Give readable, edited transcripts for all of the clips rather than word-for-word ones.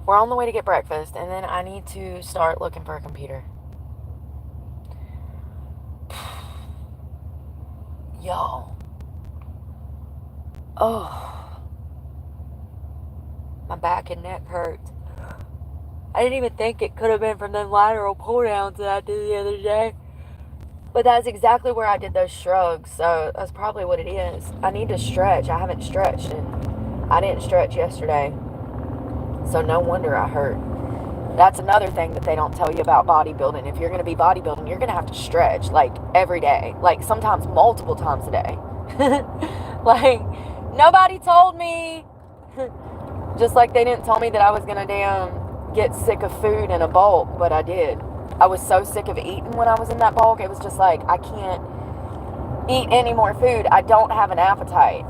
We're on the way to get breakfast, and then I need to start looking for a computer. Y'all. Oh. My back and neck hurts. I didn't even think it could have been from the lateral pull downs that I did the other day. But that's exactly where I did those shrugs, so that's probably what it is. I need to stretch. I haven't stretched, and I didn't stretch yesterday. So no wonder I hurt. That's another thing that they don't tell you about bodybuilding. If you're going to be bodybuilding, you're going to have to stretch, like, every day. Like, sometimes multiple times a day. Like, nobody told me. Just like they didn't tell me that I was going to get sick of food in a bulk, but I did. I was so sick of eating when I was in that bulk. It was just like, I can't eat any more food. I don't have an appetite.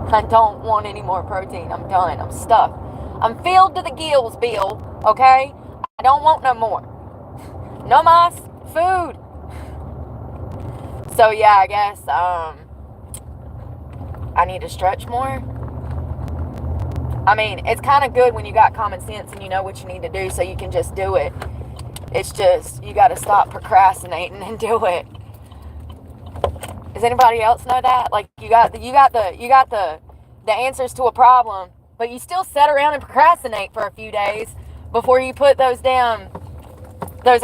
I don't want any more protein. I'm done. I'm stuffed. I'm filled to the gills, Bill. Okay? I don't want no more. No más food. So yeah, I guess I need to stretch more. I mean, it's kind of good when you got common sense and you know what you need to do, so you can just do it. It's just, you got to stop procrastinating and do it. Does anybody else know that? Like, you got the answers to a problem, but you still sit around and procrastinate for a few days before you put those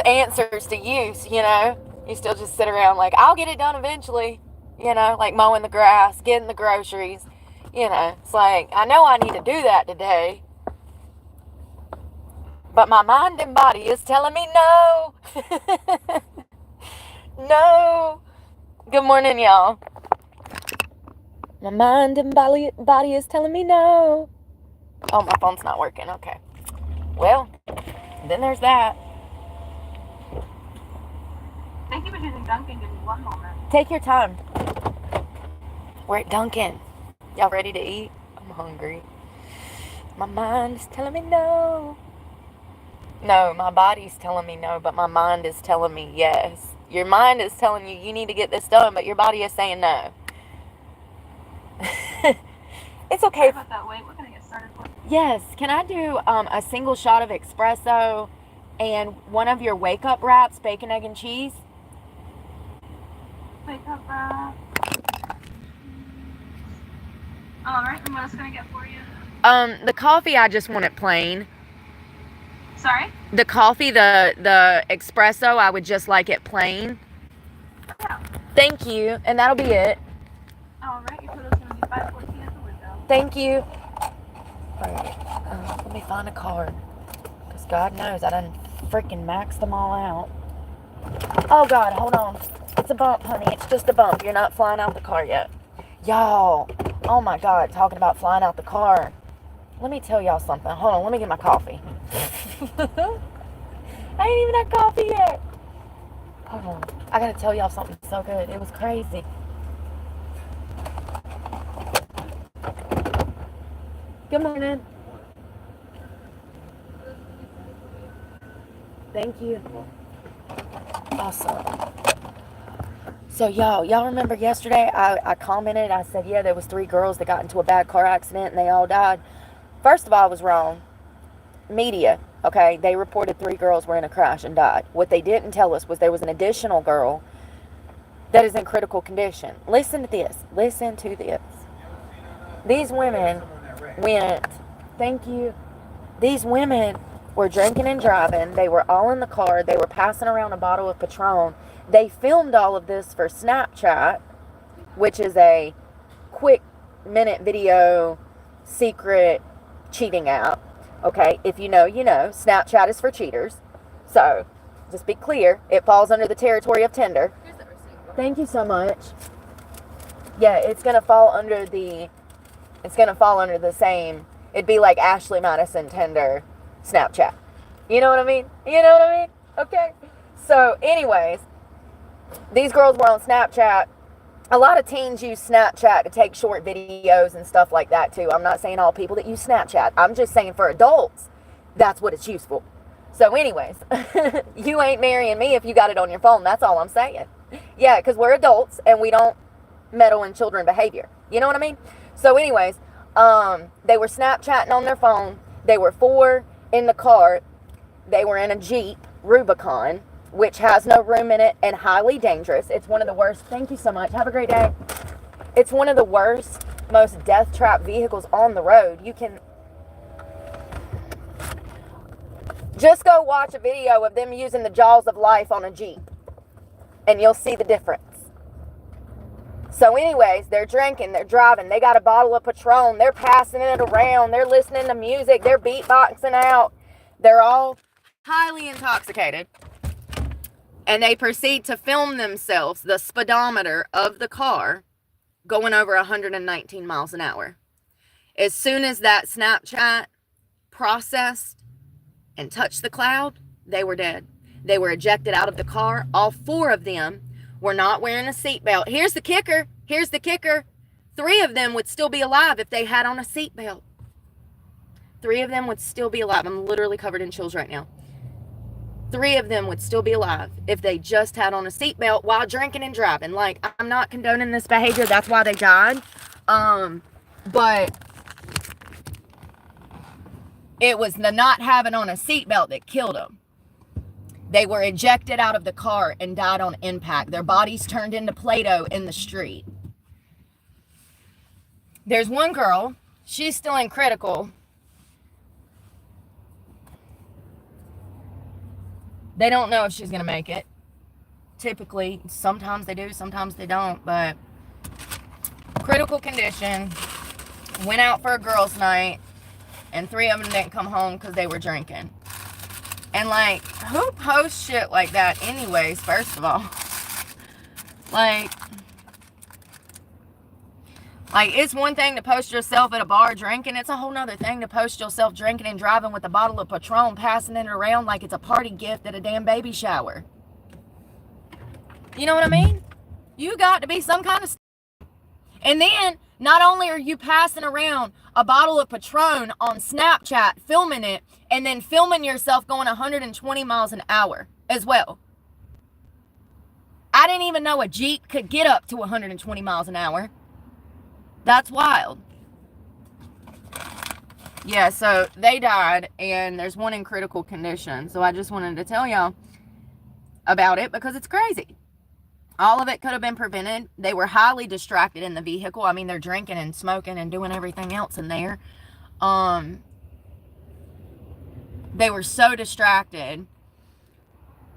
answers to use, you know? You still just sit around like, I'll get it done eventually, you know, like mowing the grass, getting the groceries, you know. It's like, I know I need to do that today, but my mind and body is telling me no. No. Good morning, y'all. My mind and body is telling me no. Oh, my phone's not working. Okay. Well, then there's that. Thank you for choosing Dunkin'. Give me one moment. Take your time. We're at Dunkin'. Y'all ready to eat? I'm hungry. My mind is telling me no. No, my body's telling me no, but my mind is telling me yes. Your mind is telling you you need to get this done, but your body is saying no. It's okay. Sorry about that. Wait, we're going to get started. Yes. Can I do a single shot of espresso and one of your wake-up wraps, bacon, egg, and cheese? Wake-up wrap. All right, and what else can I get for you? The coffee, I just want it plain. Sorry? The coffee, the espresso, I would just like it plain. Yeah. Thank you, and that'll be it. All right, your total's going to be $5.14 at the window. Thank you. All right, let me find a card, because God knows I done freaking maxed them all out. Oh, God, hold on. It's a bump, honey. It's just a bump. You're not flying out the car yet. Y'all, oh, my God, talking about flying out the car. Let me tell y'all something. Hold on, let me get my coffee. I ain't even had coffee yet. Hold on. I gotta tell y'all something so good. It was crazy. Good morning. Thank you. Awesome. So y'all remember yesterday I commented, I said, yeah, there was 3 girls that got into a bad car accident and they all died. First of all, I was wrong. Media, okay, they reported 3 girls were in a crash and died. What they didn't tell us was there was an additional girl that is in critical condition. Listen to this. Listen to this. These women went, thank you. These women were drinking and driving. They were all in the car. They were passing around a bottle of Patron. They filmed all of this for Snapchat, which is a quick minute video secret cheating app. Okay, if you know, you know. Snapchat is for cheaters. So, just be clear. It falls under the territory of Tinder. Here's the receipt. Thank you so much. Yeah, it's going to fall under the same. It'd be like Ashley Madison, Tinder, Snapchat. You know what I mean? You know what I mean? Okay. So, anyways, these girls were on Snapchat. A lot of teens use Snapchat to take short videos and stuff like that too. I'm not saying all people that use Snapchat. I'm just saying for adults, that's what it's used for. So anyways, you ain't marrying me if you got it on your phone. That's all I'm saying. Yeah, because we're adults and we don't meddle in children behavior. You know what I mean? So anyways, they were Snapchatting on their phone. They were 4 in the car. They were in a Jeep Rubicon, which has no room in it and highly dangerous. It's one of the worst. Thank you so much. Have a great day. It's one of the worst, most death trap vehicles on the road. You can just go watch a video of them using the jaws of life on a Jeep, and you'll see the difference. So anyways, they're drinking, they're driving, they got a bottle of Patron, they're passing it around, they're listening to music, they're beatboxing out. They're all highly intoxicated. And they proceed to film themselves, the speedometer of the car, going over 119 miles an hour. As soon as that Snapchat processed and touched the cloud, they were dead. They were ejected out of the car. All 4 of them were not wearing a seatbelt. Here's the kicker. Here's the kicker. 3 of them would still be alive if they had on a seatbelt. 3 of them would still be alive. I'm literally covered in chills right now. 3 of them would still be alive if they just had on a seatbelt while drinking and driving. Like, I'm not condoning this behavior. That's why they died. But it was the not having on a seatbelt that killed them. They were ejected out of the car and died on impact. Their bodies turned into Play-Doh in the street. There's one girl. She's still in critical. They don't know if she's going to make it. Typically, sometimes they do, sometimes they don't. But critical condition. Went out for a girls' night. And 3 of them didn't come home because they were drinking. And, like, who posts shit like that anyways, first of all? Like, it's one thing to post yourself at a bar drinking. It's a whole nother thing to post yourself drinking and driving with a bottle of Patron, passing it around like it's a party gift at a damn baby shower. You know what I mean? You got to be some kind of... And then, not only are you passing around a bottle of Patron on Snapchat, filming it, and then filming yourself going 120 miles an hour as well. I didn't even know a Jeep could get up to 120 miles an hour. That's wild. Yeah, so they died, and there's one in critical condition. So I just wanted to tell y'all about it because it's crazy. All of it could have been prevented. They were highly distracted in the vehicle. I mean, they're drinking and smoking and doing everything else in there. They were so distracted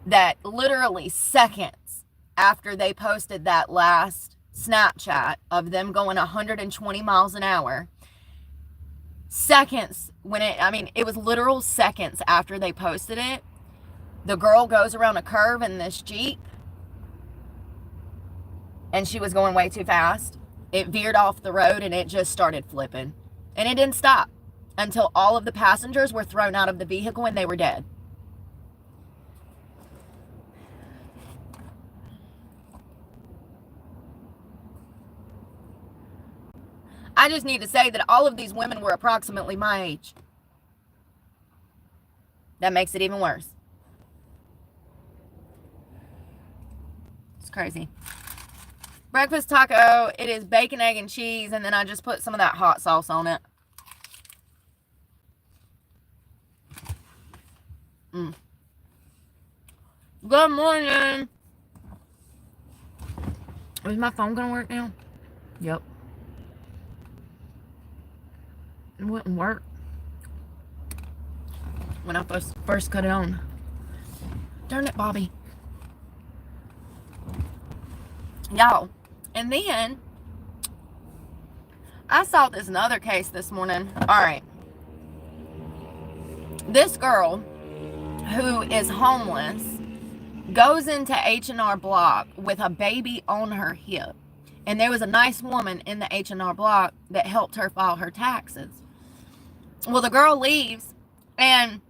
that literally seconds after they posted that last Snapchat of them going 120 miles an hour, seconds when it was literal seconds after they posted it, the girl goes around a curve in this Jeep. And she was going way too fast. It veered off the road and it just started flipping. And it didn't stop until all of the passengers were thrown out of the vehicle and they were dead. I just need to say that all of these women were approximately my age. That makes it even worse. It's crazy. Breakfast taco, it is bacon, egg, and cheese, and then I just put some of that hot sauce on it. Good morning. Is my phone going to work now? Yep. It wouldn't work when I first cut it on. Darn it, Bobby. Y'all. And then, I saw this another case this morning. Alright. This girl, who is homeless, goes into H&R Block with a baby on her hip. And there was a nice woman in the H&R Block that helped her file her taxes. Well, the girl leaves, and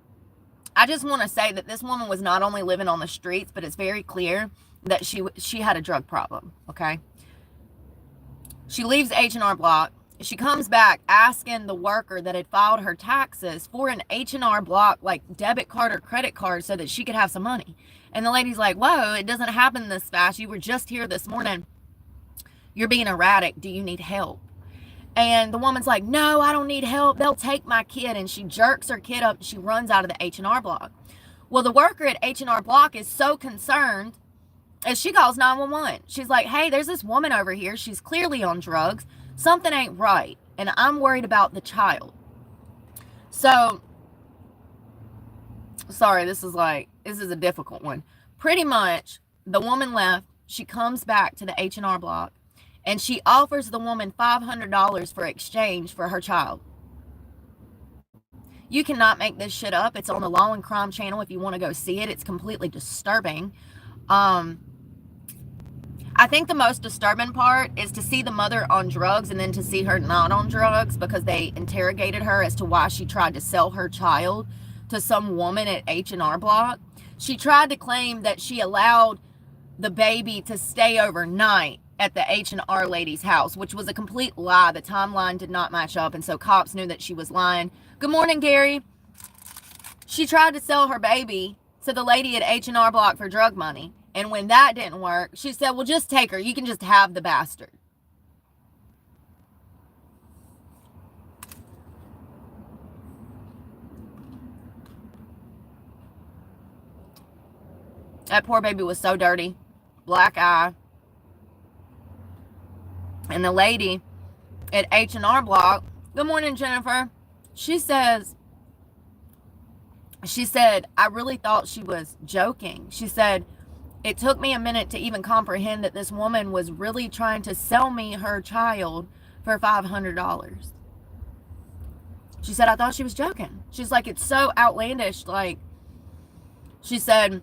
I just want to say that this woman was not only living on the streets, but it's very clear that she had a drug problem, okay? She leaves H&R Block. She comes back asking the worker that had filed her taxes for an H&R Block, like, debit card or credit card so that she could have some money. And the lady's like, whoa, it doesn't happen this fast. You were just here this morning. You're being erratic. Do you need help? And the woman's like, no, I don't need help. They'll take my kid. And she jerks her kid up. And she runs out of the H&R Block. Well, the worker at H&R Block is so concerned, and she calls 911. She's like, hey, there's this woman over here. She's clearly on drugs. Something ain't right. And I'm worried about the child. So, sorry, this is a difficult one. Pretty much, the woman left. She comes back to the H&R Block, and she offers the woman $500 for exchange for her child. You cannot make this shit up. It's on the Law and Crime channel if you want to go see it. It's completely disturbing. I think the most disturbing part is to see the mother on drugs and then to see her not on drugs, because they interrogated her as to why she tried to sell her child to some woman at H&R Block. She tried to claim that she allowed the baby to stay overnight at the H&R lady's house, which was a complete lie. The timeline did not match up, and so cops knew that she was lying. Good morning, Gary. She tried to sell her baby to the lady at H&R Block for drug money. And when that didn't work, she said, well, just take her. You can just have the bastard. That poor baby was so dirty. Black eye. And the lady at H&R Block, good morning, Jennifer. She said, I really thought she was joking. She said, it took me a minute to even comprehend that this woman was really trying to sell me her child for $500. She said, I thought she was joking. She's like, it's so outlandish. Like, she said,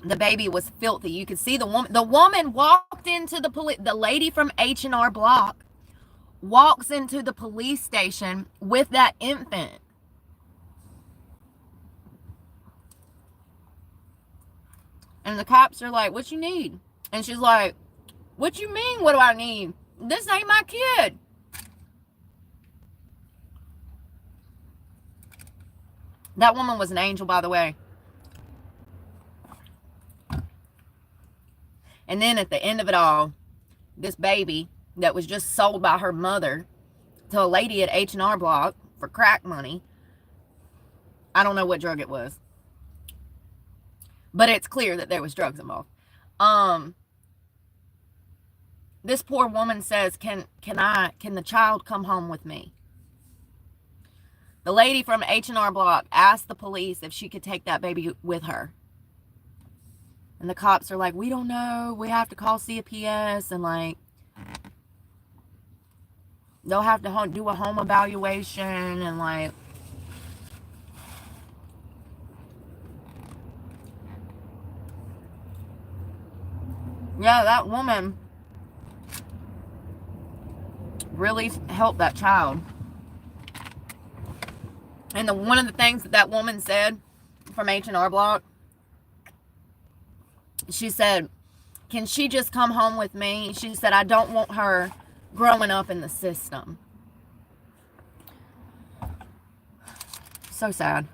the baby was filthy. You could see the woman walked into the lady from H&R Block walks into the police station with that infant. And the cops are like, what you need? And she's like, what you mean, what do I need? This ain't my kid. That woman was an angel, by the way. And then at the end of it all, this baby that was just sold by her mother to a lady at H&R Block for crack money. I don't know what drug it was, but it's clear that there was drugs involved. This poor woman says, can the child come home with me? The lady from H&R Block asked the police if she could take that baby with her. And the cops are like, we don't know. We have to call CPS, and like, they'll have to do a home evaluation, and like, yeah, that woman really helped that child. And one of the things that woman said from H&R Block, she said, can she just come home with me? She said, I don't want her growing up in the system. So sad.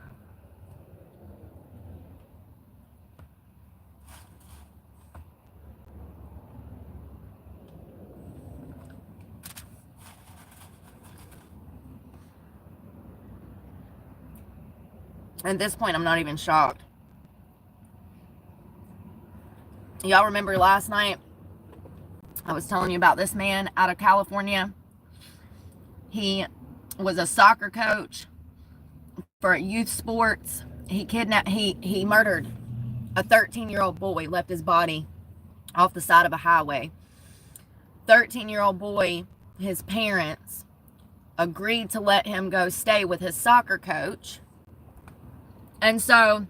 At this point, I'm not even shocked. Y'all remember last night, I was telling you about this man out of California. He was a soccer coach for youth sports. He murdered a 13-year-old boy, left his body off the side of a highway. 13-year-old boy, his parents agreed to let him go stay with his soccer coach. And so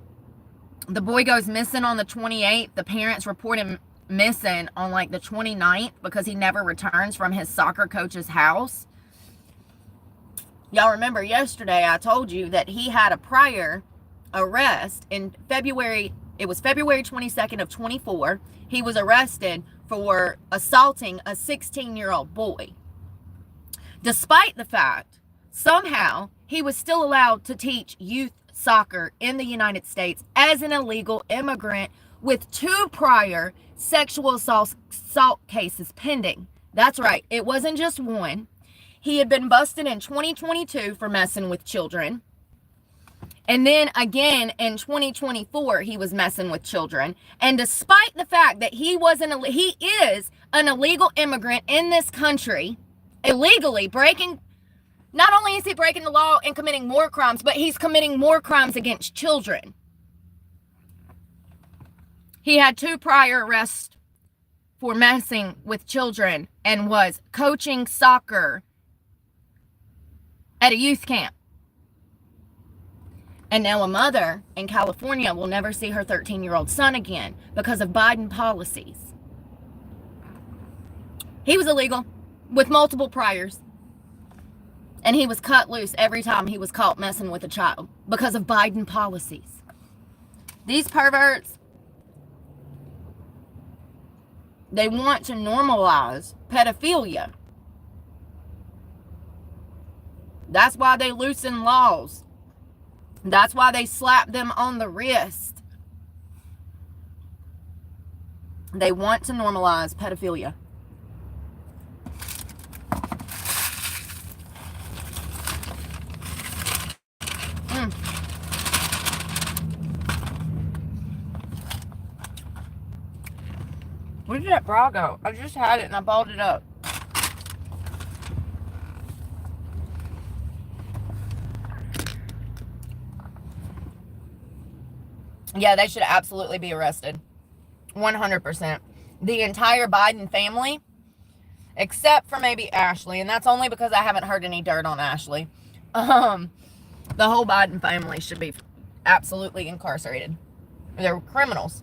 the boy goes missing on the 28th. The parents report him missing on like the 29th because he never returns from his soccer coach's house. Y'all remember yesterday I told you that he had a prior arrest in February. It was February 22nd of 24. He was arrested for assaulting a 16-year-old boy. Despite the fact, somehow, he was still allowed to teach youth soccer in the United States as an illegal immigrant with 2 prior sexual assault cases pending. That's right. It wasn't just one. He had been busted in 2022 for messing with children. And then again in 2024, he was messing with children. And despite the fact that he is an illegal immigrant in this country, illegally breaking, not only is he breaking the law and committing more crimes, but he's committing more crimes against children. He had 2 prior arrests for messing with children and was coaching soccer at a youth camp. And now a mother in California will never see her 13-year-old son again because of Biden policies. He was illegal with multiple priors. And he was cut loose every time he was caught messing with a child because of Biden policies. These perverts, they want to normalize pedophilia. That's why they loosen laws. That's why they slap them on the wrist. They want to normalize pedophilia. Where did that bra go? I just had it and I balled it up. Yeah, they should absolutely be arrested. 100%. The entire Biden family, except for maybe Ashley, and that's only because I haven't heard any dirt on Ashley. The whole Biden family should be absolutely incarcerated. They're criminals.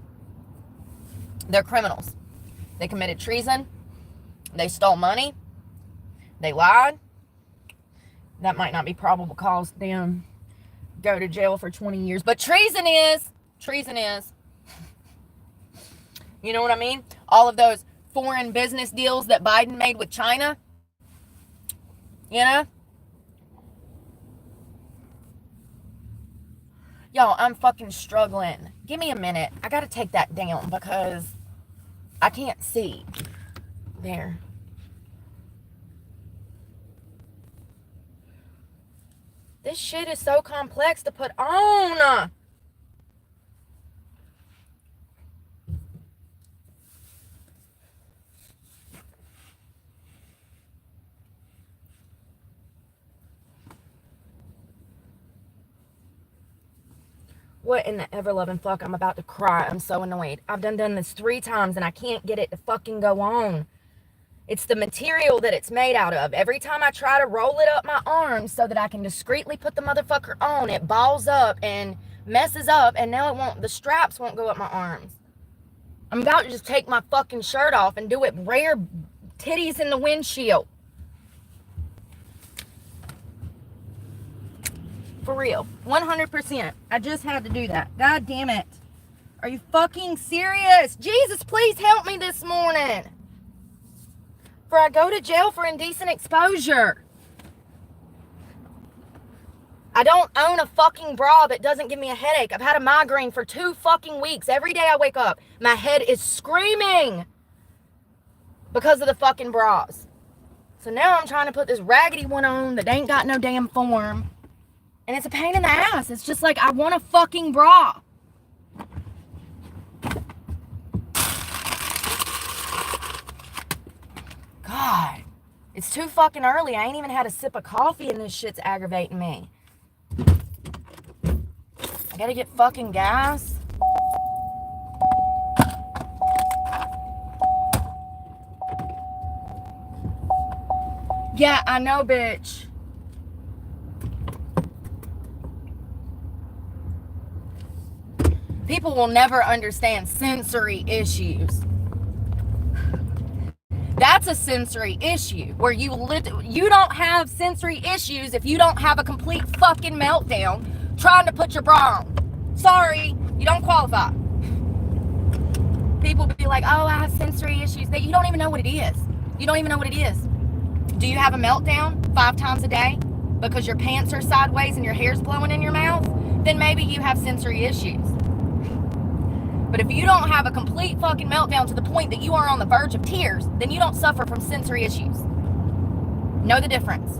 They're criminals. They committed treason. They stole money. They lied. That might not be probable cause to them go to jail for 20 years. But treason is. Treason is. You know what I mean? All of those foreign business deals that Biden made with China. You know? Y'all, I'm fucking struggling. Give me a minute. I gotta take that down because I can't see. There. This shit is so complex to put on. What in the ever-loving fuck? I'm about to cry. I'm so annoyed. I've done this 3 times and I can't get it to fucking go on. It's the material that it's made out of. Every time I try to roll it up my arms so that I can discreetly put the motherfucker on, it balls up and messes up, and now it won't, the straps won't go up my arms. I'm about to just take my fucking shirt off and do it rare titties in the windshield. For real. 100%. I just had to do that. God damn it. Are you fucking serious? Jesus, please help me this morning. For I go to jail for indecent exposure. I don't own a fucking bra that doesn't give me a headache. I've had a migraine for 2 fucking weeks. Every day I wake up, my head is screaming because of the fucking bras. So now I'm trying to put this raggedy one on that ain't got no damn form. And it's a pain in the ass. It's just like, I want a fucking bra. God. It's too fucking early. I ain't even had a sip of coffee and this shit's aggravating me. I gotta get fucking gas. Yeah, I know, bitch. People will never understand sensory issues. That's a sensory issue where you don't have sensory issues if you don't have a complete fucking meltdown trying to put your bra on. Sorry, you don't qualify. People be like, oh, I have sensory issues. That you don't even know what it is. You don't even know what it is. Do you have a meltdown 5 times a day because your pants are sideways and your hair's blowing in your mouth? Then maybe you have sensory issues. But if you don't have a complete fucking meltdown to the point that you are on the verge of tears, then you don't suffer from sensory issues. Know the difference.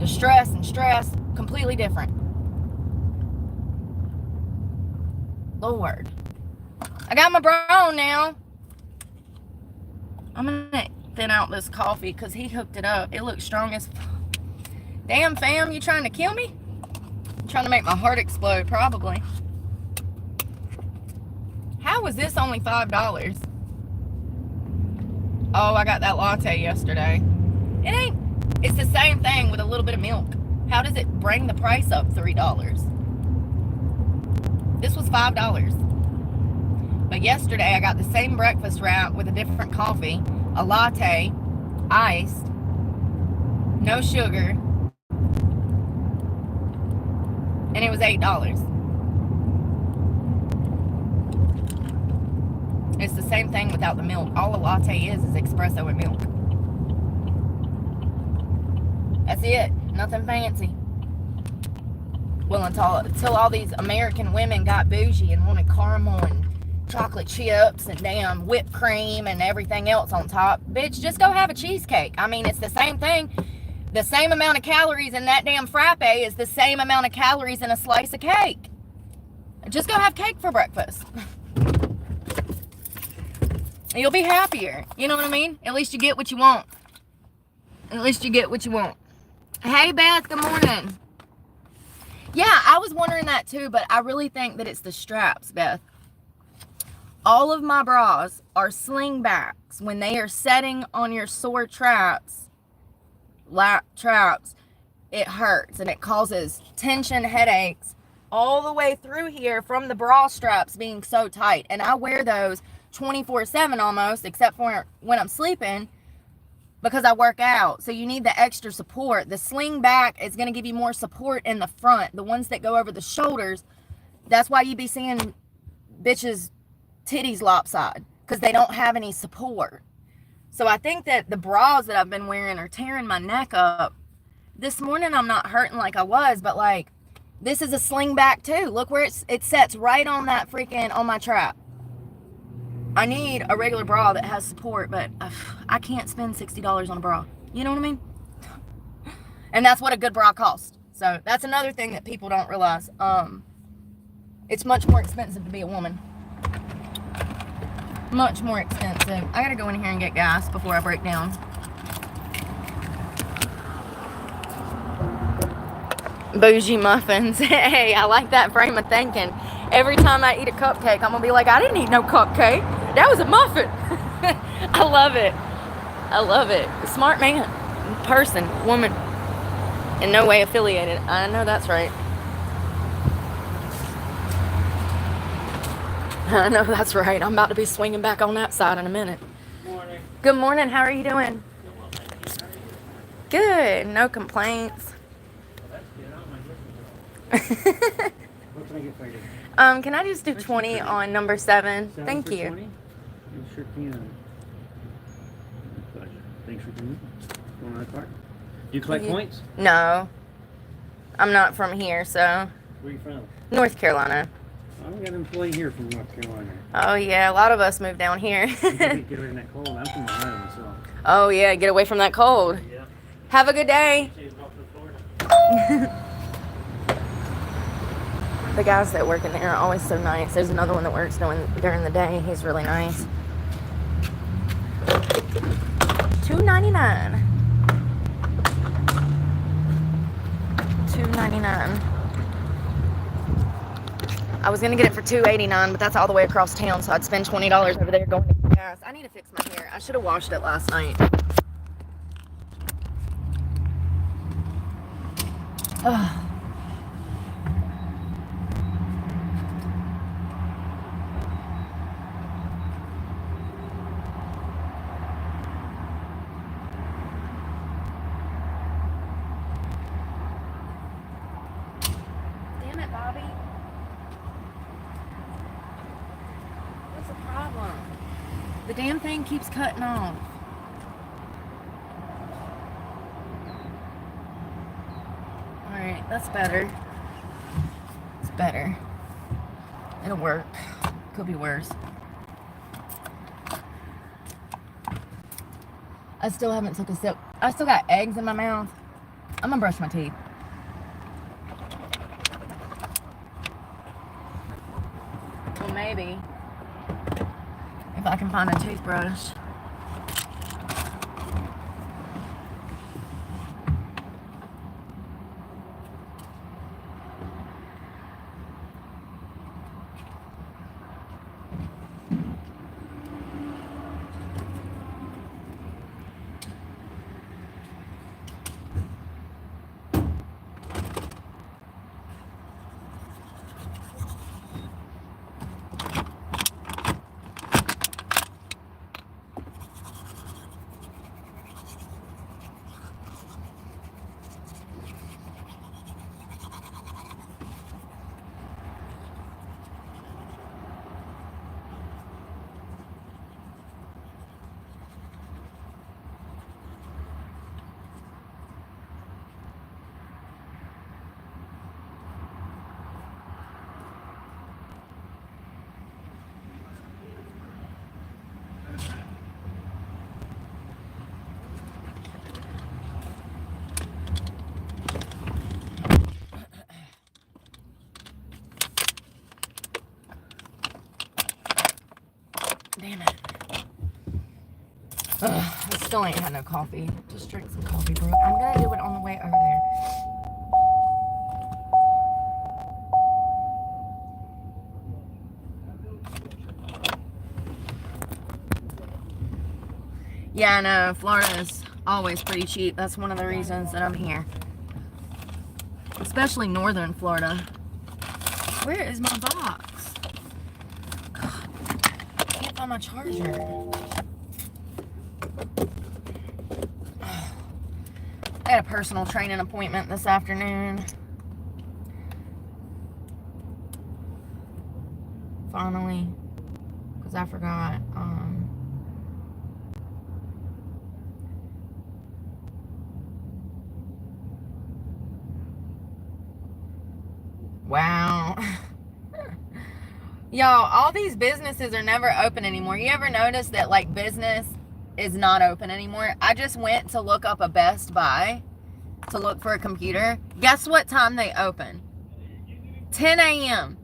Distress and stress, completely different. Lord. I got my bra on now. I'm gonna thin out this coffee because he hooked it up. It looks strong as fuck. Damn, fam, you trying to kill me? You're trying to make my heart explode, probably. How was this only $5? Oh, I got that latte yesterday. It ain't. It's the same thing with a little bit of milk. How does it bring the price up $3? This was $5. But yesterday I got the same breakfast wrap with a different coffee, a latte, iced, no sugar, and it was $8. It's the same thing without the milk. All a latte is espresso and milk. That's it. Nothing fancy. Well, until all these American women got bougie and wanted caramel and chocolate chips and damn whipped cream and everything else on top. Bitch, just go have a cheesecake. I mean, it's the same thing. The same amount of calories in that damn frappe is the same amount of calories in a slice of cake. Just go have cake for breakfast. You'll be happier. You know what I mean? At least you get what you want. At least you get what you want. Hey, Beth, good morning. Yeah, I was wondering that too, but I really think that it's the straps, Beth. All of my bras are slingbacks. When they are setting on your sore traps, lap traps, it hurts and it causes tension, headaches all the way through here from the bra straps being so tight. And I wear those 24/7 almost, except for when I'm sleeping, because I work out. So you need the extra support. The sling back is going to give you more support in the front. The ones that go over the shoulders, that's why you be seeing bitches titties lopsided, because they don't have any support. So I think that the bras that I've been wearing are tearing my neck up. This morning I'm not hurting like I was, but like this is a sling back too. Look where it sets right on that freaking, on my trap. I need a regular bra that has support, but I can't spend $60 on a bra. You know what I mean? And that's what a good bra costs. So that's another thing that people don't realize. It's much more expensive to be a woman. Much more expensive. I gotta go in here and get gas before I break down. Bougie muffins. Hey, I like that frame of thinking. Every time I eat a cupcake, I'm gonna be like, I didn't eat no cupcake. That was a muffin. I love it. I love it. Smart man, person, woman, in no way affiliated. I know that's right. I know that's right. I'm about to be swinging back on that side in a minute. Good morning. Good morning. How are you doing? Good. No complaints. What can I get for you? Can I just do 20 on number 7? Thank you. 20? You sure can. My pleasure. Thanks for coming. Going on the card? Do you collect points? No. I'm not from here, so. Where are you from? North Carolina. I've got an employee here from North Carolina. Oh, yeah. A lot of us moved down here. You can get rid of that cold. I'm from Ohio myself. Oh, yeah. Get away from that cold. Yeah. Have a good day. The guys that work in there are always so nice. There's another one that works during the day. He's really nice. $2.99. $2.99. I was gonna get it for $2.89, but that's all the way across town, so I'd spend $20 over there going to get gas. I need to fix my hair. I should have washed it last night. Ugh. Damn it, Bobby. What's the problem? The damn thing keeps cutting off. Alright, that's better. It's better. It'll work. Could be worse. I still haven't took a sip I still got eggs in my mouth. I'm gonna brush my teeth. Well, maybe if I can find a toothbrush. Damn it. Ugh, I still ain't had no coffee. Just drink some coffee, Brooke. I'm gonna do it on the way over there. Yeah, I know. Florida is always pretty cheap. That's one of the reasons that I'm here. Especially northern Florida. Where is my box? God, I can't find my charger. I had a personal training appointment this afternoon. Finally. Because I forgot. Wow. Y'all, all these businesses are never open anymore. You ever notice that, like, business is not open anymore? I just went to look up a Best Buy to look for a computer. Guess what time they open? 10 a.m.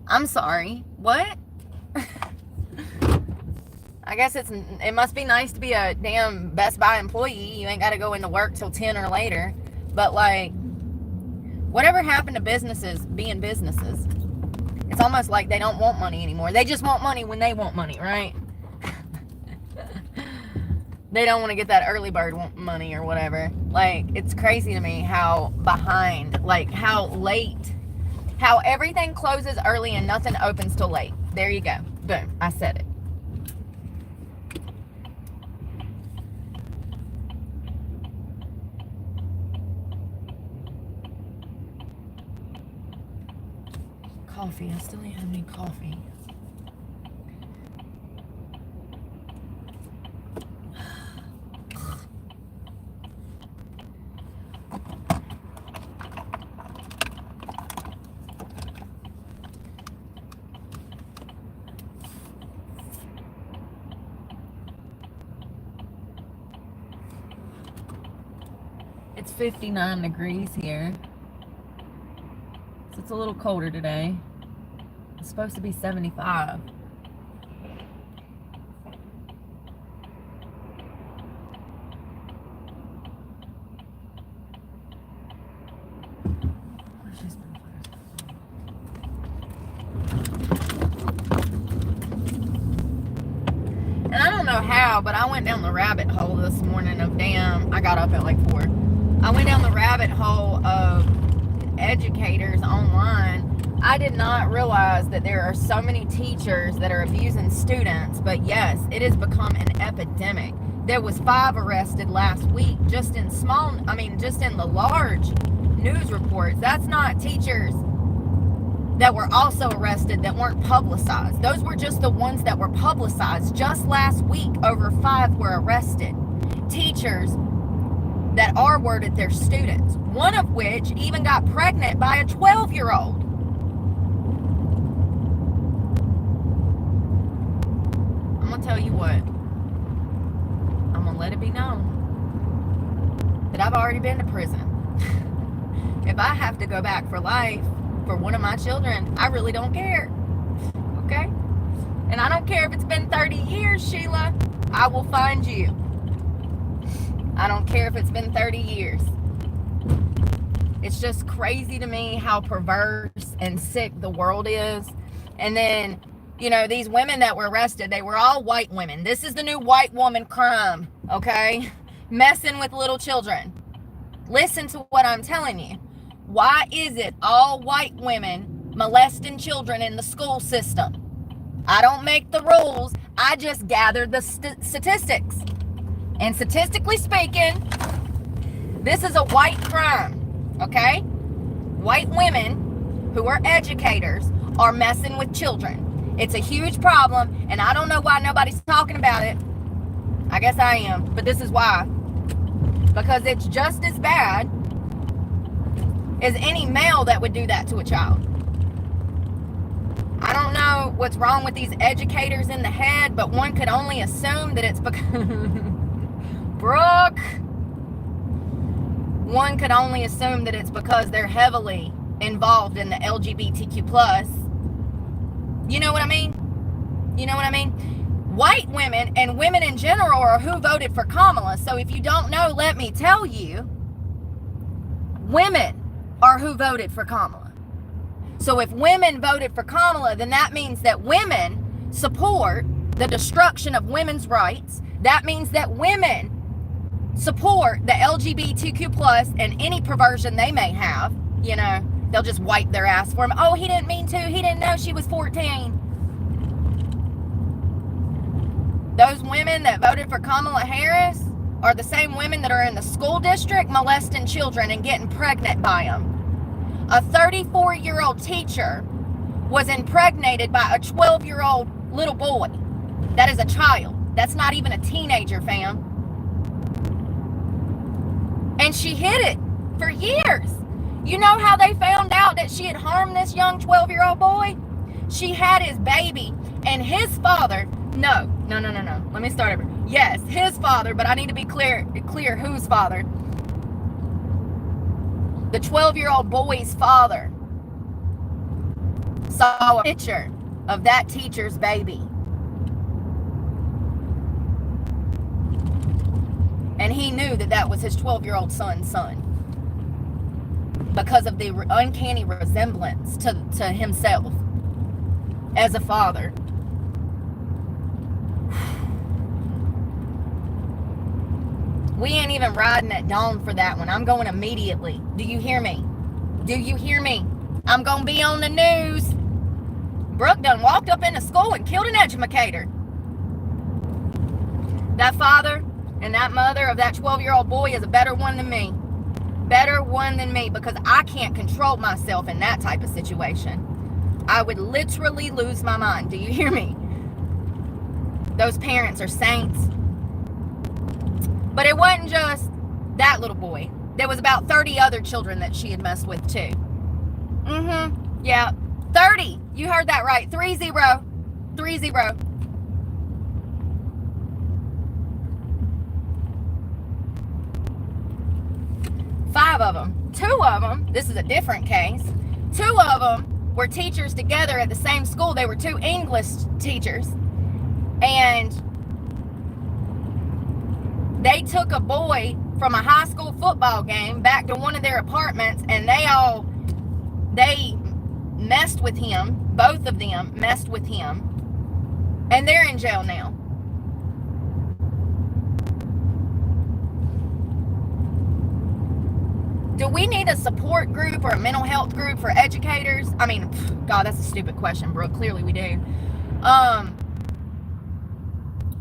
I'm sorry. What? I guess it must be nice to be a damn Best Buy employee. You ain't got to go into work till 10 or later. But, like, whatever happened to businesses being businesses? It's almost like they don't want money anymore. They just want money when they want money, right? They don't want to get that early bird money or whatever. Like, it's crazy to me how behind, like, how late, how everything closes early and nothing opens till late. There you go. Boom. I said it. Coffee. I still ain't had any coffee. It's 59 degrees here. So it's a little colder today. It's supposed to be 75. And I don't know how, but I went down the rabbit hole this morning of I got up at like 4. I went down the rabbit hole of educators online. I did not realize that there are so many teachers that are abusing students, but yes, it has become an epidemic. There was 5 arrested last week, just in the large news reports. That's not teachers that were also arrested that weren't publicized. Those were just the ones that were publicized. Just last week, over 5 were arrested. Teachers that R-worded their students, one of which even got pregnant by a 12-year-old. I'm gonna tell you what, let it be known that I've already been to prison. If I have to go back for life for one of my children, I really don't care. Okay? And I don't care if it's been 30 years, Sheila. I will find you. I don't care if it's been 30 years. It's just crazy to me how perverse and sick the world is. And then, you know, these women that were arrested, they were all white women. This is the new white woman crime, okay? Messing with little children. Listen to what I'm telling you. Why is it all white women molesting children in the school system? I don't make the rules. I just gather the statistics. And statistically speaking, this is a white crime, okay? White women who are educators are messing with children. It's a huge problem, and I don't know why nobody's talking about it. I guess I am, but this is why. Because it's just as bad as any male that would do that to a child. I don't know what's wrong with these educators in the head, but one could only assume that it's because... Brooke! One could only assume that it's because they're heavily involved in the LGBTQ+. You know what I mean? You know what I mean? White women and women in general are who voted for Kamala. So if you don't know, let me tell you, women are who voted for Kamala. So if women voted for Kamala, then that means that women support the destruction of women's rights. That means that women support the LGBTQ+ and any perversion they may have. You know, they'll just wipe their ass for him. Oh, he didn't mean to. He didn't know she was 14. Those women that voted for Kamala Harris are the same women that are in the school district molesting children and getting pregnant by them. A 34-year-old teacher was impregnated by a 12-year-old little boy. That is a child. That's not even a teenager, fam. And she hid it for years. You know how they found out that she had harmed this young 12-year-old boy? She had his baby, and his father... No. Let me start over. Yes, his father, but I need to be clear whose father. The 12-year-old boy's father saw a picture of that teacher's baby. And he knew that that was his 12-year-old son's son. Because of the uncanny resemblance to himself as a father. We ain't even riding at dawn for that one. I'm going immediately. Do you hear me? Do you hear me? I'm going to be on the news. Brooke done walked up into school and killed an educator. That father and that mother of that 12-year-old boy is a better one than me. Better one than me, because I can't control myself in that type of situation. I would literally lose my mind. Do you hear me? Those parents are saints. But it wasn't just that little boy. There was about 30 other children that she had messed with too. Yeah. 30. You heard that right. 30. 30. 5 of them. 2 of them, this is a different case. 2 of them were teachers together at the same school. They were 2 English teachers. And they took a boy from a high school football game back to one of their apartments, and they messed with him. Both of them messed with him. And they're in jail now. Do we need a support group or a mental health group for educators? I mean, God, that's a stupid question, Brooke. Clearly we do.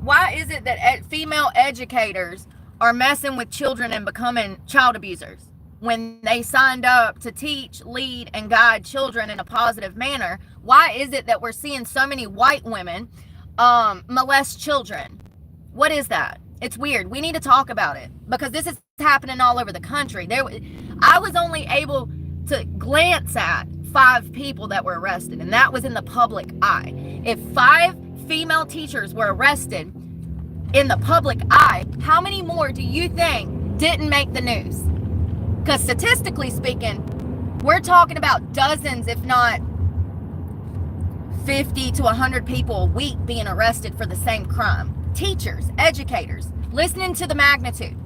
Why is it that female educators are messing with children and becoming child abusers when they signed up to teach, lead, and guide children in a positive manner? Why is it that we're seeing so many white women molest children? What is that? It's weird. We need to talk about it, because this is happening all over the country. I was only able to glance at 5 people that were arrested, and that was in the public eye. If 5 female teachers were arrested, in the public eye, how many more do you think didn't make the news? Because statistically speaking, we're talking about dozens, if not 50 to 100 people a week being arrested for the same crime. Teachers, educators, listening to the magnitude.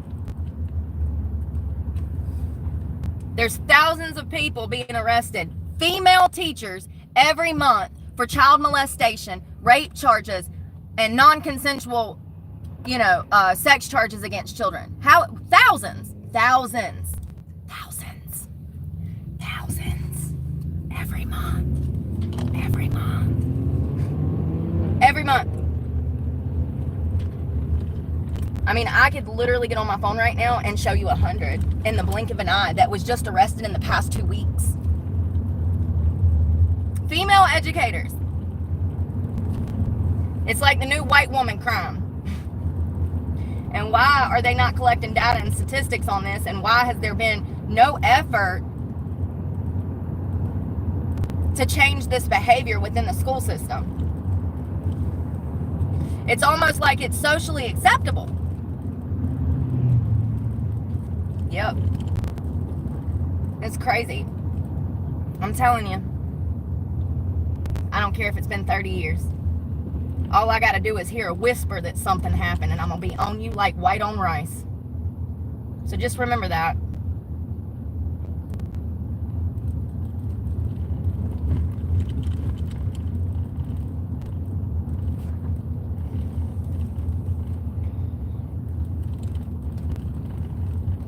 There's thousands of people being arrested, female teachers, every month for child molestation, rape charges, and non-consensual, sex charges against children. How? Thousands every month. I mean, I could literally get on my phone right now and show you 100 in the blink of an eye that was just arrested in the past 2 weeks. Female educators. It's like the new white woman crime. And why are they not collecting data and statistics on this? And why has there been no effort to change this behavior within the school system? It's almost like it's socially acceptable. Yep. It's crazy. I'm telling you. I don't care if it's been 30 years. All I gotta do is hear a whisper that something happened and I'm gonna be on you like white on rice. So just remember that.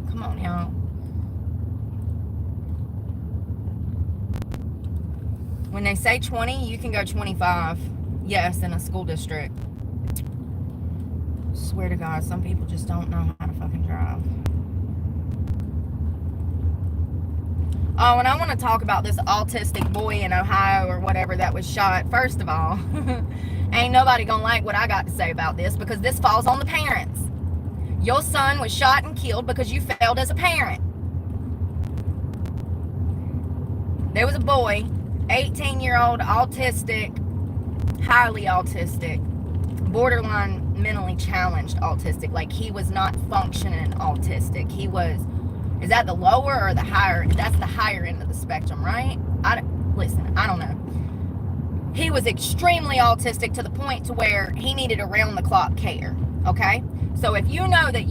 Come on, y'all. When they say 20, you can go 25. Yes, in a school district. Swear to God, some people just don't know how to fucking drive. Oh, and I want to talk about this autistic boy in Ohio or whatever that was shot. First of all, ain't nobody gonna like what I got to say about this because this falls on the parents. Your son was shot and killed because you failed as a parent. There was a boy, 18-year-old, autistic, highly autistic, borderline mentally challenged autistic. Like, he was not functioning autistic. He was, is that the lower or the higher? That's the higher end of the spectrum, right? Listen, I don't know. He was extremely autistic to the point to where he needed around-the-clock care, okay? So if you know that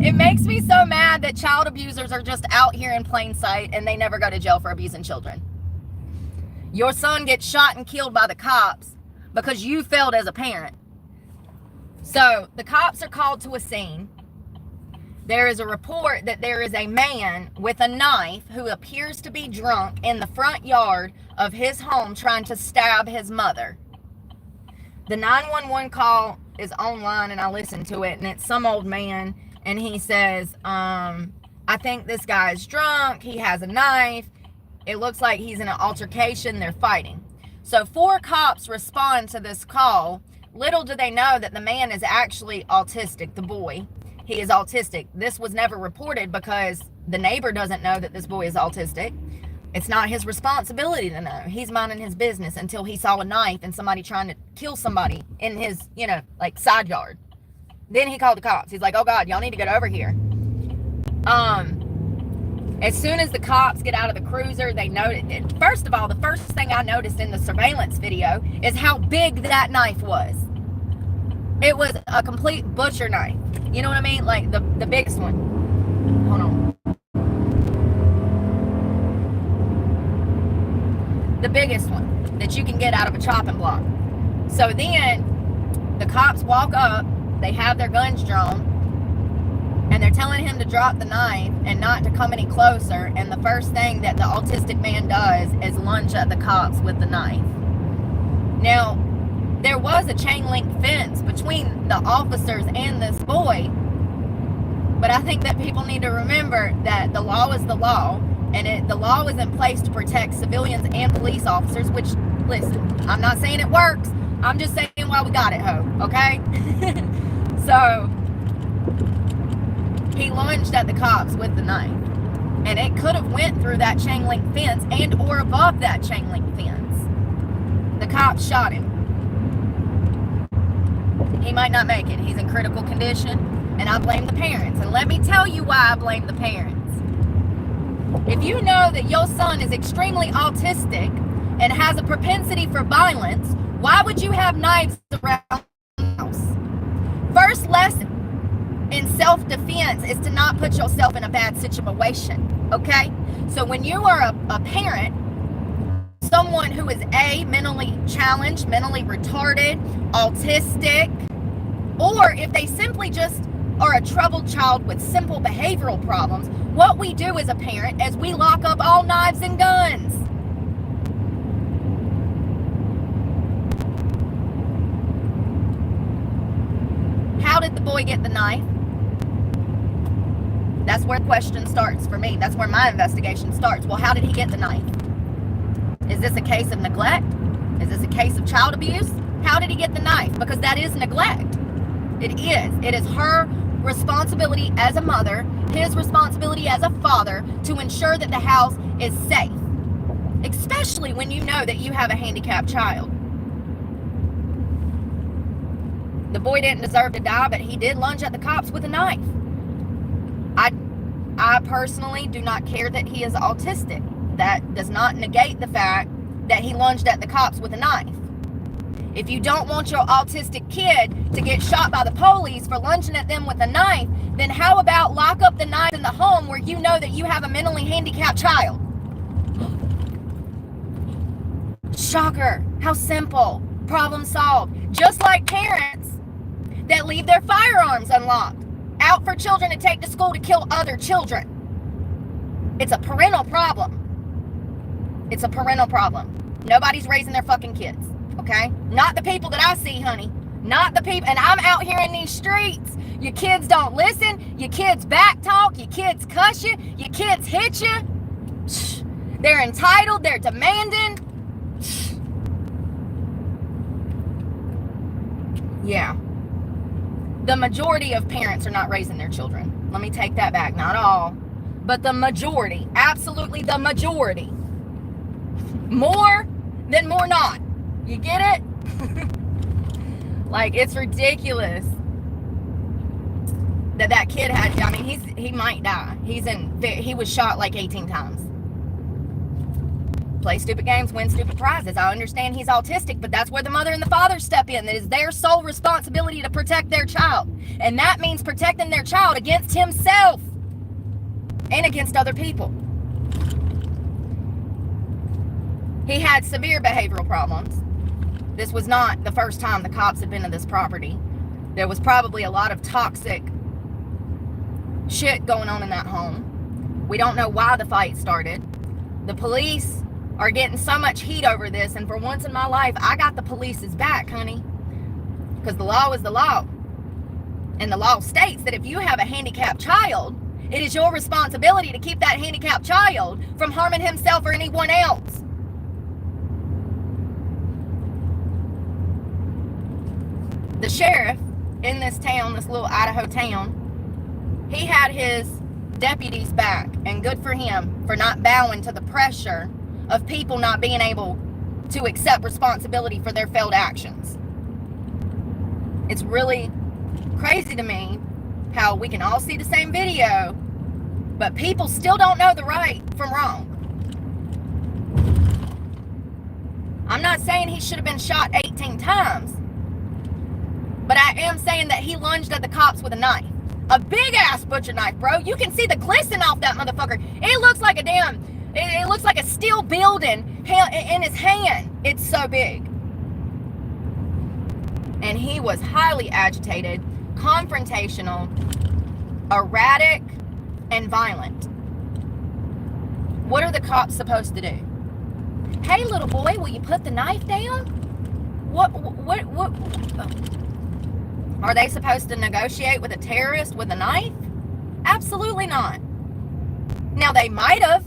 it makes me so mad that child abusers are just out here in plain sight and they never go to jail for abusing children. Your son gets shot and killed by the cops because you failed as a parent. So the cops are called to a scene. There is a report that there is a man with a knife who appears to be drunk in the front yard of his home trying to stab his mother. The 911 call is online and I listened to it, and it's some old man, and he says, I think this guy is drunk. He has a knife. It looks like he's in an altercation. They're fighting. So 4 cops respond to this call. Little do they know that the man is actually autistic, the boy. He is autistic. This was never reported because the neighbor doesn't know that this boy is autistic. It's not his responsibility to know. He's minding his business until he saw a knife and somebody trying to kill somebody in his, side yard. Then he called the cops. He's like, oh God, y'all need to get over here. As soon as the cops get out of the cruiser, they noticed it. First of all, the first thing I noticed in the surveillance video is how big that knife was. It was a complete butcher knife. You know what I mean? Like the biggest one. Hold on. The biggest one that you can get out of a chopping block. So then the cops walk up, they have their guns drawn, and they're telling him to drop the knife and not to come any closer. And the first thing that the autistic man does is lunge at the cops with the knife. Now, there was a chain link fence between the officers and this boy, but I think that people need to remember that the law is the law, and the law is in place to protect civilians and police officers, which, listen, I'm not saying it works. I'm just saying why we got it, ho, okay? So he lunged at the cops with the knife, and it could have went through that chain link fence and or above that chain link fence. The cops shot him. He might not make it. He's in critical condition, and I blame the parents. And let me tell you why I blame the parents. If you know that your son is extremely autistic and has a propensity for violence, why would you have knives around the house? First lesson in self-defense is to not put yourself in a bad situation, okay? So when you are a parent, someone who is mentally challenged, mentally retarded, autistic, or if they simply just are a troubled child with simple behavioral problems, what we do as a parent is we lock up all knives and guns. How did the boy get the knife? That's where the question starts for me. That's where my investigation starts. Well, how did he get the knife? Is this a case of neglect? Is this a case of child abuse? How did he get the knife? Because that is neglect. It is. It is her responsibility as a mother, his responsibility as a father, to ensure that the house is safe. Especially when you know that you have a handicapped child. The boy didn't deserve to die, but he did lunge at the cops with a knife. I personally do not care that he is autistic. That does not negate the fact that he lunged at the cops with a knife. If you don't want your autistic kid to get shot by the police for lunging at them with a knife, then how about lock up the knife in the home where you know that you have a mentally handicapped child? Shocker. How simple. Problem solved. Just like parents that leave their firearms unlocked out for children to take to school to kill other children. It's a parental problem. It's a parental problem. Nobody's raising their fucking kids, okay? Not the people that I see, honey. Not the people. And I'm out here in these streets. Your kids don't listen. Your kids backtalk. Your kids cuss you. Your kids hit you. They're entitled. They're demanding. Yeah. The majority of parents are not raising their children. Let me take that back. Not all, but the majority. Absolutely the majority. More than more not. You get it? Like, it's ridiculous that kid had, I mean, he might die. He was shot like 18 times. Play stupid games, win stupid prizes. I understand he's autistic, but that's where the mother and the father step in. It is their sole responsibility to protect their child. And that means protecting their child against himself and against other people. He had severe behavioral problems. This was not the first time the cops had been to this property. There was probably a lot of toxic shit going on in that home. We don't know why the fight started. The police are getting so much heat over this, and for once in my life, I got the police's back, honey. Because the law is the law. And the law states that if you have a handicapped child, it is your responsibility to keep that handicapped child from harming himself or anyone else. The sheriff in this town, this little Idaho town, he had his deputies back, and good for him for not bowing to the pressure of people not being able to accept responsibility for their failed actions. It's really crazy to me how we can all see the same video, but people still don't know the right from wrong. I'm not saying he should have been shot 18 times, but I am saying that he lunged at the cops with a knife. A big ass butcher knife, bro. You can see the glisten off that motherfucker. It looks like it looks like a steel building in his hand. It's so big. And he was highly agitated, confrontational, erratic, and violent. What are the cops supposed to do? Hey, little boy, will you put the knife down? What? Are they supposed to negotiate with a terrorist with a knife? Absolutely not. Now, they might have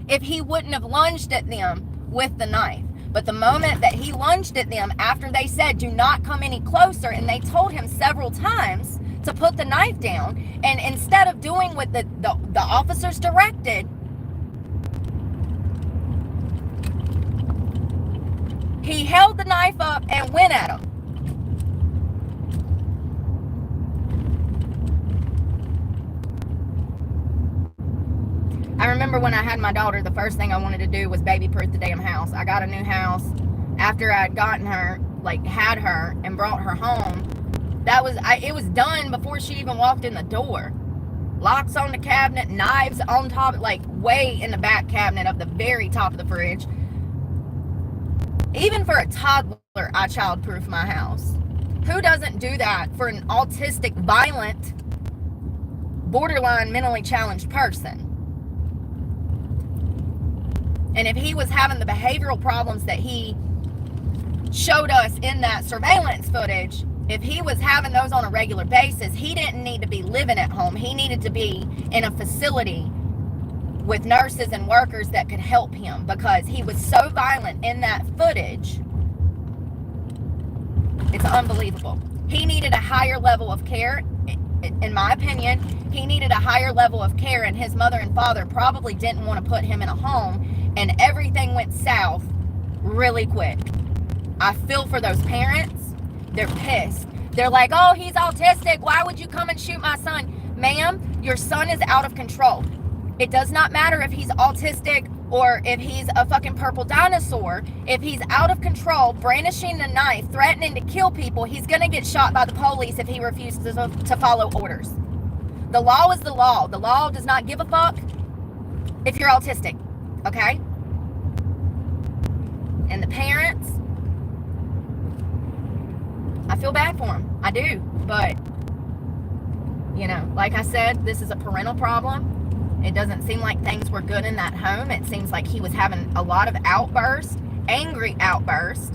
if he wouldn't have lunged at them with the knife. But the moment that he lunged at them, after they said, do not come any closer, and they told him several times to put the knife down, and instead of doing what the officers directed, he held the knife up and went at him. I remember when I had my daughter, the first thing I wanted to do was baby-proof the damn house. I got a new house after I'd gotten her, like had her and brought her home. It was done before she even walked in the door. Locks on the cabinet, knives on top, like way in the back cabinet of the very top of the fridge. Even for a toddler, I child-proof my house. Who doesn't do that for an autistic, violent, borderline mentally challenged person? And if he was having the behavioral problems that he showed us in that surveillance footage, if he was having those on a regular basis, he didn't need to be living at home. He needed to be in a facility with nurses and workers that could help him, because he was so violent in that footage. It's unbelievable. He needed a higher level of care, in my opinion. He needed a higher level of care, and his mother and father probably didn't want to put him in a home, and everything went south really quick. I feel for those parents. They're pissed. They're like, oh, he's autistic. Why would you come and shoot my son? Ma'am, your son is out of control. It does not matter if he's autistic or if he's a fucking purple dinosaur. If he's out of control, brandishing a knife, threatening to kill people, he's going to get shot by the police if he refuses to follow orders. The law is the law. The law does not give a fuck if you're autistic, okay? And the parents, I feel bad for him. I do. But, you know, like I said, this is a parental problem. It doesn't seem like things were good in that home. It seems like he was having a lot of outbursts, angry outbursts.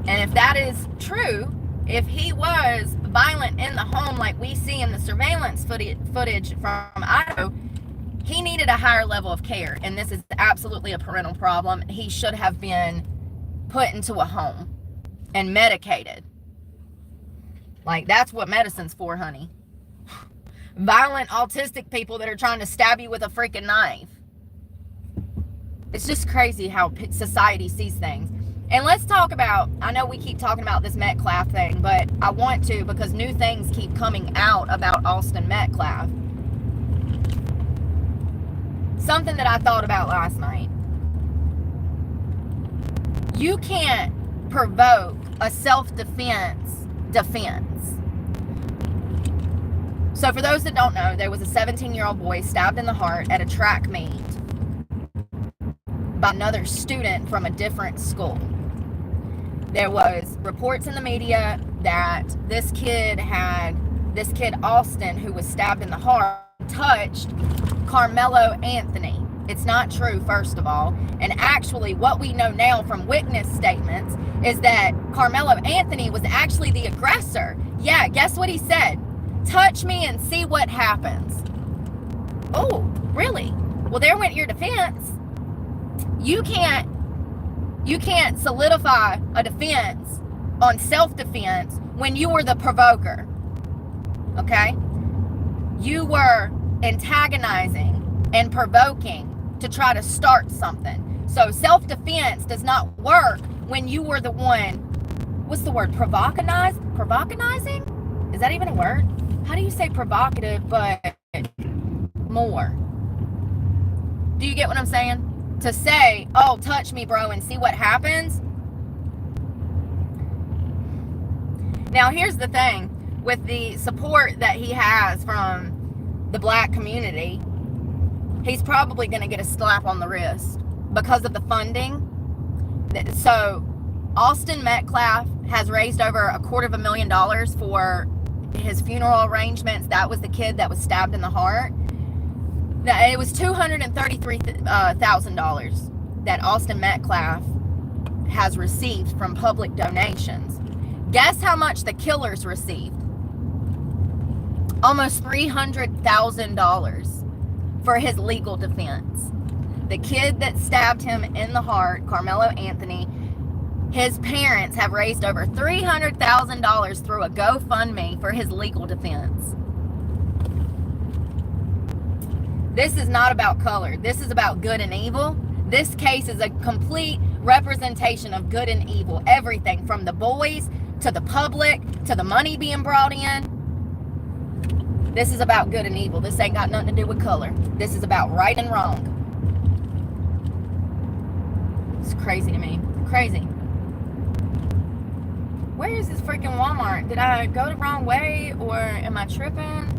And if that is true, if he was violent in the home like we see in the surveillance footage from Idaho, he needed a higher level of care. And this is absolutely a parental problem. He should have been put into a home and medicated. Like, that's what medicine's for, honey. Violent autistic people that are trying to stab you with a freaking knife. It's just crazy how society sees things. And let's talk about, I know we keep talking about this Metcalf thing, but I want to, because new things keep coming out about Austin Metcalf. Something that I thought about last night. You can't provoke a self-defense defense. So for those that don't know, there was a 17-year-old boy stabbed in the heart at a track meet by another student from a different school. There was reports in the media that this kid Austin, who was stabbed in the heart, touched Carmelo Anthony. It's not true, first of all. And actually, what we know now from witness statements is that Carmelo Anthony was actually the aggressor. Yeah, guess what he said? Touch me and see what happens. Oh, really? Well, there went your defense. You can't solidify a defense on self-defense when you were the provoker. Okay? You were antagonizing and provoking to try to start something. So self-defense does not work when you were the one, what's the word, provocanizing? Is that even a word? How do you say provocative but more? Do you get what I'm saying? To say, oh, touch me, bro, and see what happens. Now, here's the thing. With the support that he has from the black community, he's probably going to get a slap on the wrist because of the funding. So, Austin Metcalf has raised over $250,000 for his funeral arrangements. That was the kid that was stabbed in the heart. It was $233,000 that Austin Metcalf has received from public donations. Guess how much the killers received? Almost $300,000 for his legal defense. The kid that stabbed him in the heart, Carmelo Anthony, his parents have raised over $300,000 through a GoFundMe for his legal defense. This is not about color. This is about good and evil. This case is a complete representation of good and evil. Everything from the boys to the public to the money being brought in. This is about good and evil. This ain't got nothing to do with color. This is about right and wrong. It's crazy to me. Crazy. Where is this freaking Walmart? Did I go the wrong way, or am I tripping?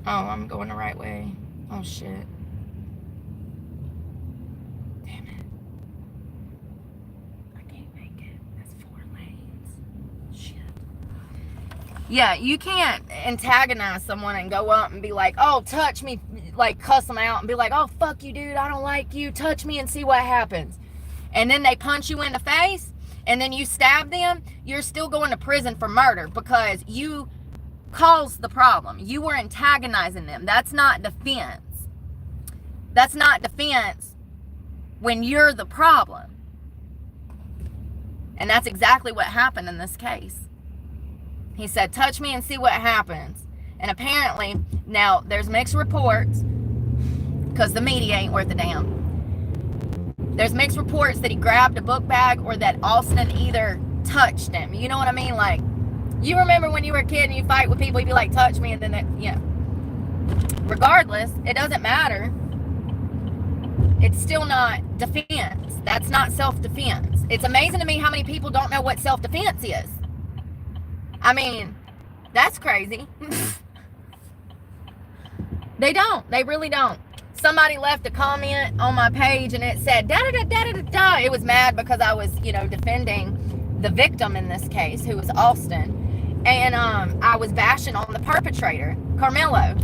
Oh, I'm going the right way. Oh, shit. Damn it. I can't make it. That's 4 lanes. Shit. Yeah, you can't antagonize someone and go up and be like, oh, touch me, like cuss them out and be like, oh, fuck you, dude, I don't like you, touch me and see what happens. And then they punch you in the face and then you stab them, you're still going to prison for murder because you caused the problem. You were antagonizing them. That's not defense. That's not defense when you're the problem. And that's exactly what happened in this case. He said, touch me and see what happens. And apparently, now there's mixed reports, because the media ain't worth a damn. There's mixed reports that he grabbed a book bag or that Austin either touched him. You know what I mean? Like, you remember when you were a kid and you fight with people, you'd be like, touch me, and then that, you know. Regardless, it doesn't matter. It's still not defense. That's not self-defense. It's amazing to me how many people don't know what self-defense is. I mean, that's crazy. They don't. They really don't. Somebody left a comment on my page and it said, da-da-da-da-da-da. It was mad because I was, you know, defending the victim in this case, who was Austin. And I was bashing on the perpetrator, Carmelo.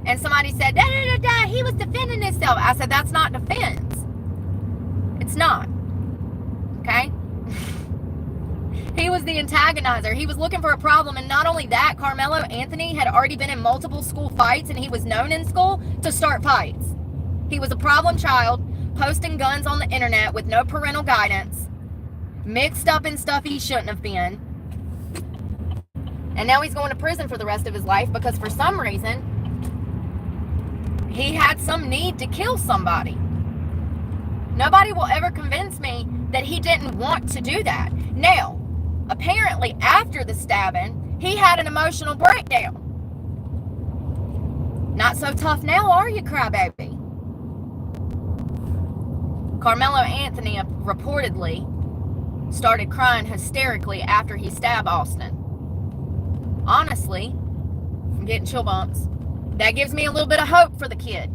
And somebody said, da-da-da-da, he was defending himself. I said, that's not defense. It's not. Okay? He was the antagonizer. He was looking for a problem. And not only that, Carmelo Anthony had already been in multiple school fights, and he was known in school to start fights. He was a problem child, posting guns on the internet with no parental guidance, mixed up in stuff he shouldn't have been. And now he's going to prison for the rest of his life because for some reason, he had some need to kill somebody. Nobody will ever convince me that he didn't want to do that. Now, apparently after the stabbing, he had an emotional breakdown. Not so tough now, are you, crybaby? Carmelo Anthony reportedly started crying hysterically after he stabbed Austin. Honestly, I'm getting chill bumps. That gives me a little bit of hope for the kid.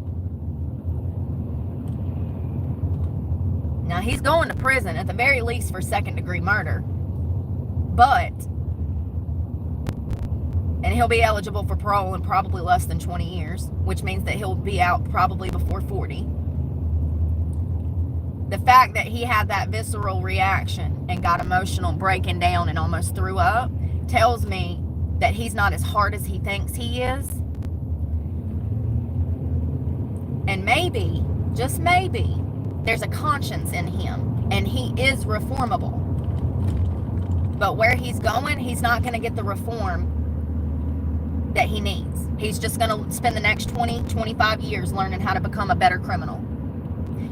Now, he's going to prison, at the very least, for second-degree murder. And he'll be eligible for parole in probably less than 20 years, which means that he'll be out probably before 40. The fact that he had that visceral reaction and got emotional, breaking down, and almost threw up tells me that he's not as hard as he thinks he is. And maybe, just maybe, there's a conscience in him, and he is reformable. But where he's going, he's not going to get the reform that he needs. He's just going to spend the next 20, 25 years learning how to become a better criminal.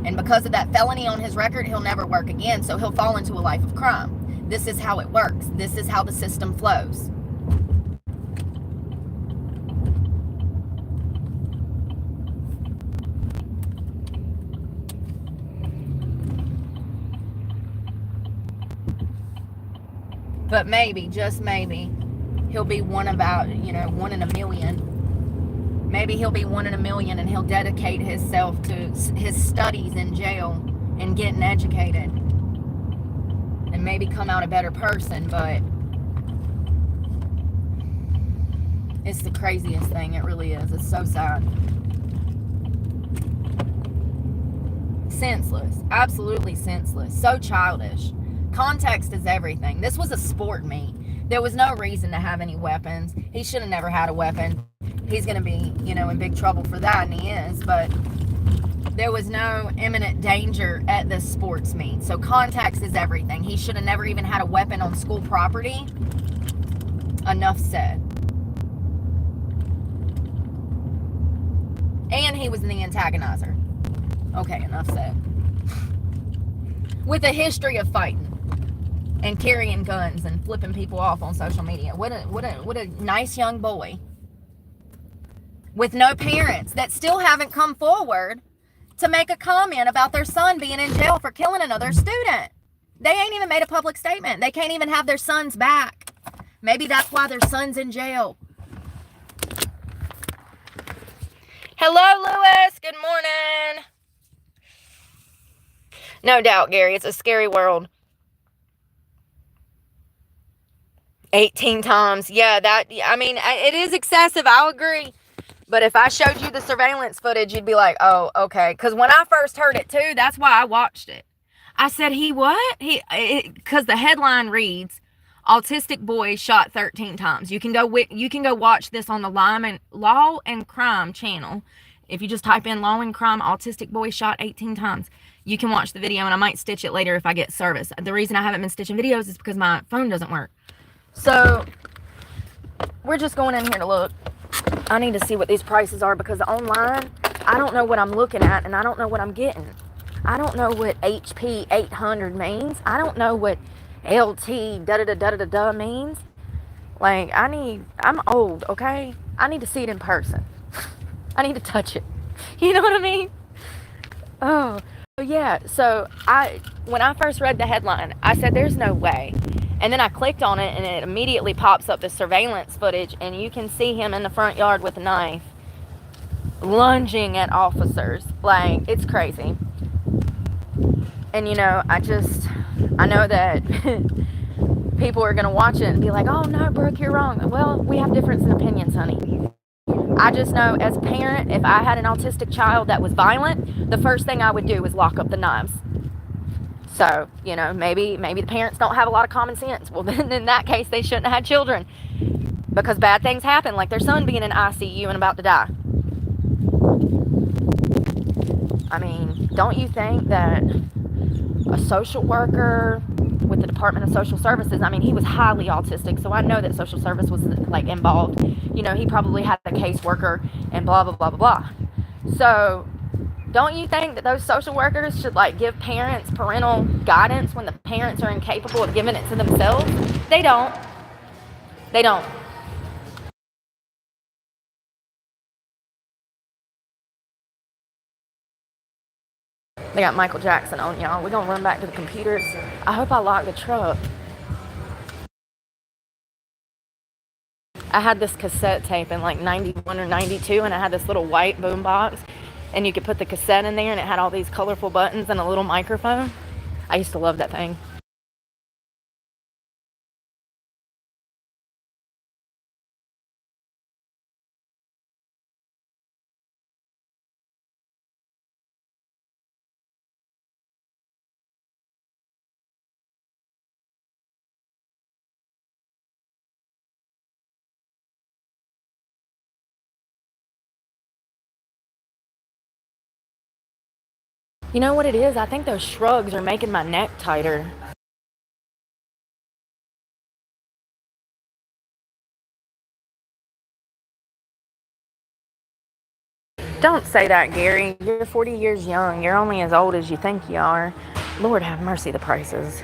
And because of that felony on his record, he'll never work again, so he'll fall into a life of crime. This is how it works. This is how the system flows. But maybe, just maybe, he'll be one in a million. Maybe he'll be 1 in a million and he'll dedicate himself to his studies in jail and getting educated. And maybe come out a better person, but it's the craziest thing. It really is. It's so sad. Senseless. Absolutely senseless. So childish. Context is everything. This was a sport meet. There was no reason to have any weapons. He should have never had a weapon. He's going to be, in big trouble for that, and he is, but there was no imminent danger at this sports meet. So context is everything. He should have never even had a weapon on school property. Enough said. And he was the antagonizer. Okay, enough said. With a history of fighting and carrying guns and flipping people off on social media. What a nice young boy. With no parents that still haven't come forward to make a comment about their son being in jail for killing another student. They ain't even made a public statement. They can't even have their sons back. Maybe that's why their son's in jail. Hello, Lewis. Good morning. No doubt, Gary. It's a scary world. 18 times. Yeah, I mean, it is excessive. I'll agree. But if I showed you the surveillance footage, you'd be like, oh, okay. Because when I first heard it, too, that's why I watched it. I said, he what? Because the headline reads, autistic boy shot 13 times. You can go watch this on the Law and Crime channel. If you just type in Law and Crime, autistic boy shot 18 times. You can watch the video, and I might stitch it later if I get service. The reason I haven't been stitching videos is because my phone doesn't work. So, we're just going in here to look. I need to see what these prices are because online, I don't know what I'm looking at, and I don't know what I'm getting. I don't know what HP 800 means. I don't know what LT da-da-da-da-da-da means. Like, I'm old, okay? I need to see it in person. I need to touch it. You know what I mean? Oh, yeah. So, when I first read the headline, I said, there's no way. And then I clicked on it, and it immediately pops up the surveillance footage, and you can see him in the front yard with a knife, lunging at officers. Like, it's crazy. And, you know, I know that people are going to watch it and be like, oh, no, Brooke, you're wrong. Well, we have difference in opinions, honey. I just know as a parent, if I had an autistic child that was violent, the first thing I would do is lock up the knives. So, you know, maybe the parents don't have a lot of common sense. Well, then in that case, they shouldn't have had children. Because bad things happen, like their son being in ICU and about to die. I mean, don't you think that a social worker with the Department of Social Services, I mean, he was highly autistic, so I know that social service was, like, involved. You know, he probably had a caseworker and blah, blah, blah, blah, blah. So, don't you think that those social workers should, like, give parents parental guidance when the parents are incapable of giving it to themselves? They don't. They don't. They got Michael Jackson on, y'all. We're going to run back to the computers. I hope I locked the truck. I had this cassette tape in like 91 or 92, and I had this little white boom box, and you could put the cassette in there, and it had all these colorful buttons and a little microphone. I used to love that thing. You know what it is? I think those shrugs are making my neck tighter. Don't say that, Gary. You're 40 years young. You're only as old as you think you are. Lord have mercy, the prices.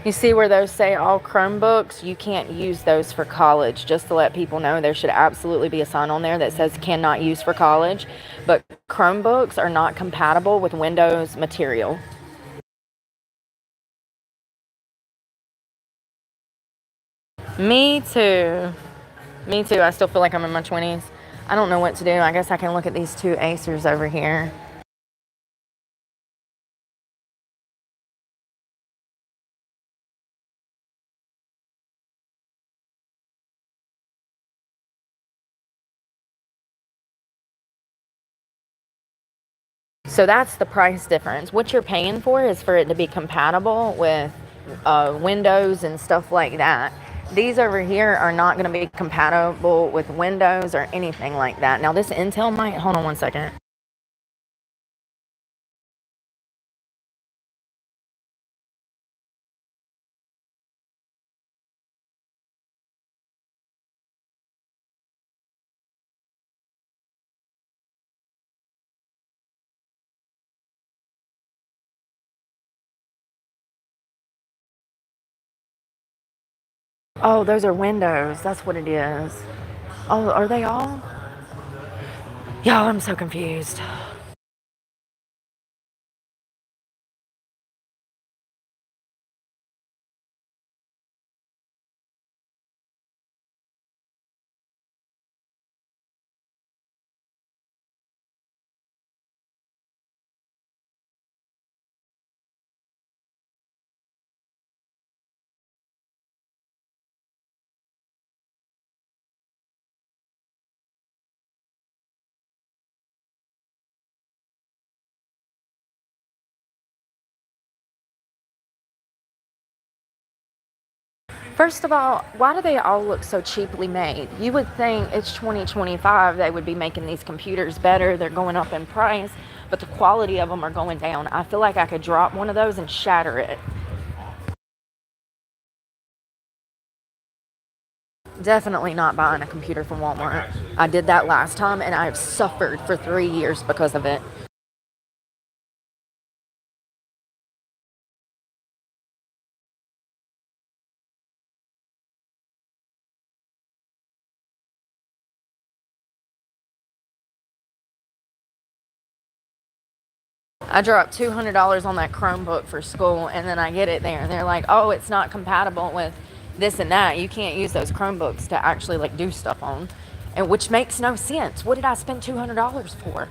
You see where those say all Chromebooks? You can't use those for college. Just to let people know, there should absolutely be a sign on there that says cannot use for college. But Chromebooks are not compatible with Windows material. Me too. Me too. I still feel like I'm in my 20s. I don't know what to do. I guess I can look at these two Acers over here. So that's the price difference. What you're paying for is for it to be compatible with Windows and stuff like that. These over here are not going to be compatible with Windows or anything like that. Now this Intel might, hold on one second. Oh, those are Windows. That's what it is. Oh, are they all? Y'all, I'm so confused. First of all, why do they all look so cheaply made? You would think it's 2025, they would be making these computers better. They're going up in price, but the quality of them are going down. I feel like I could drop one of those and shatter it. Definitely not buying a computer from Walmart. I did that last time and I've suffered for 3 years because of it. I dropped $200 on that Chromebook for school, and then I get it there, and they're like, "Oh, it's not compatible with this and that. You can't use those Chromebooks to actually like do stuff on," and which makes no sense. What did I spend $200 for?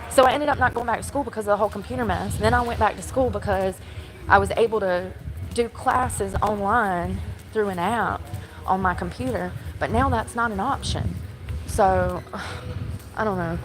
So I ended up not going back to school because of the whole computer mess. And then I went back to school because I was able to do classes online through an app on my computer, but now that's not an option. So I don't know.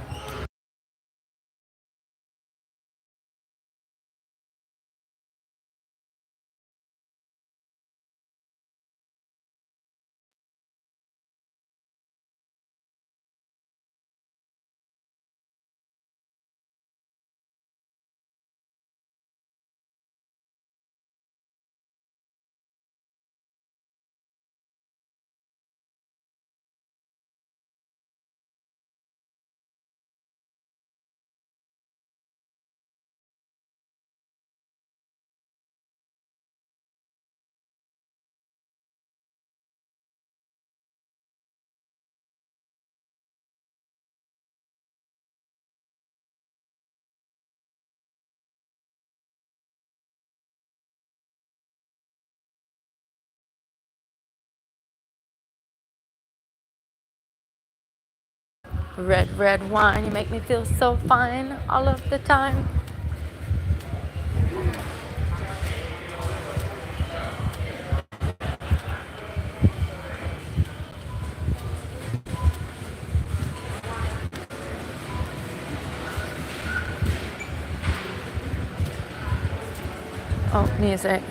Red, red wine, you make me feel so fine all of the time. Oh, music.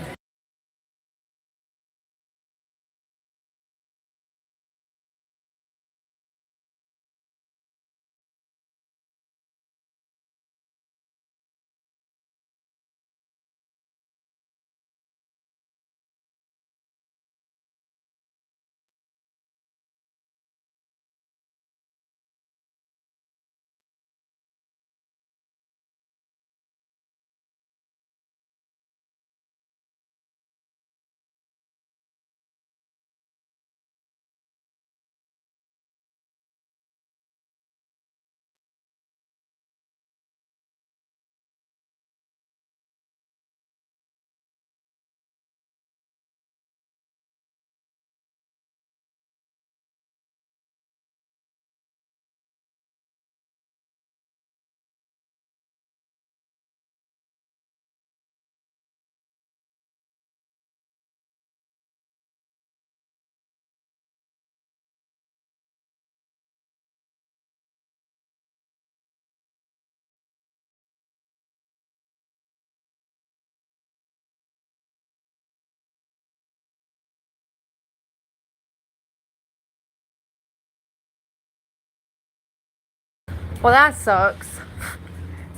Well, that sucks.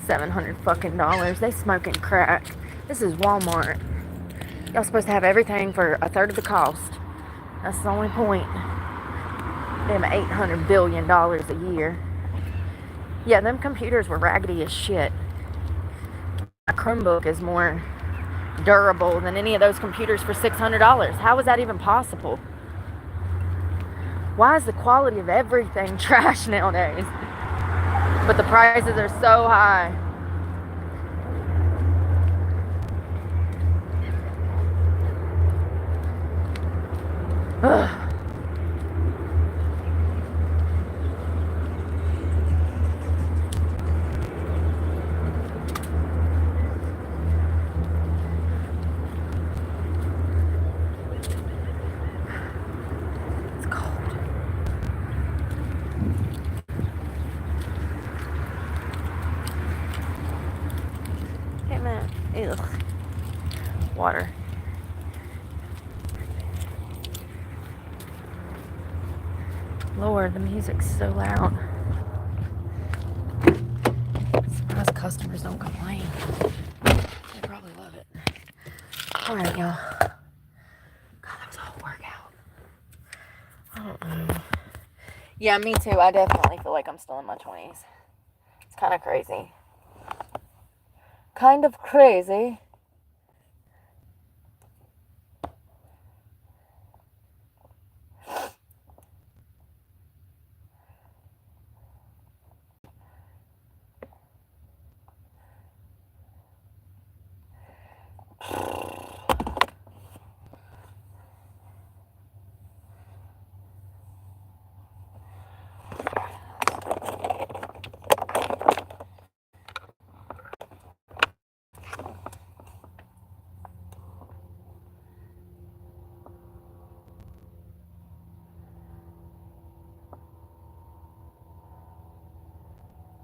$700 fucking dollars. They smoking crack. This is Walmart. Y'all supposed to have everything for a third of the cost. That's the only point. Them $800 billion a year. Yeah, them computers were raggedy as shit. A Chromebook is more durable than any of those computers for $600. How is that even possible? Why is the quality of everything trash nowadays? But the prices are so high. Ugh. It's cold. Hey man, ew. Water. Lord, the music's so loud. Surprised customers don't complain. They probably love it. Alright, y'all. God, that was a whole workout. I don't know. Yeah, me too. I definitely feel like I'm still in my 20s. It's kind of crazy. Kind of crazy.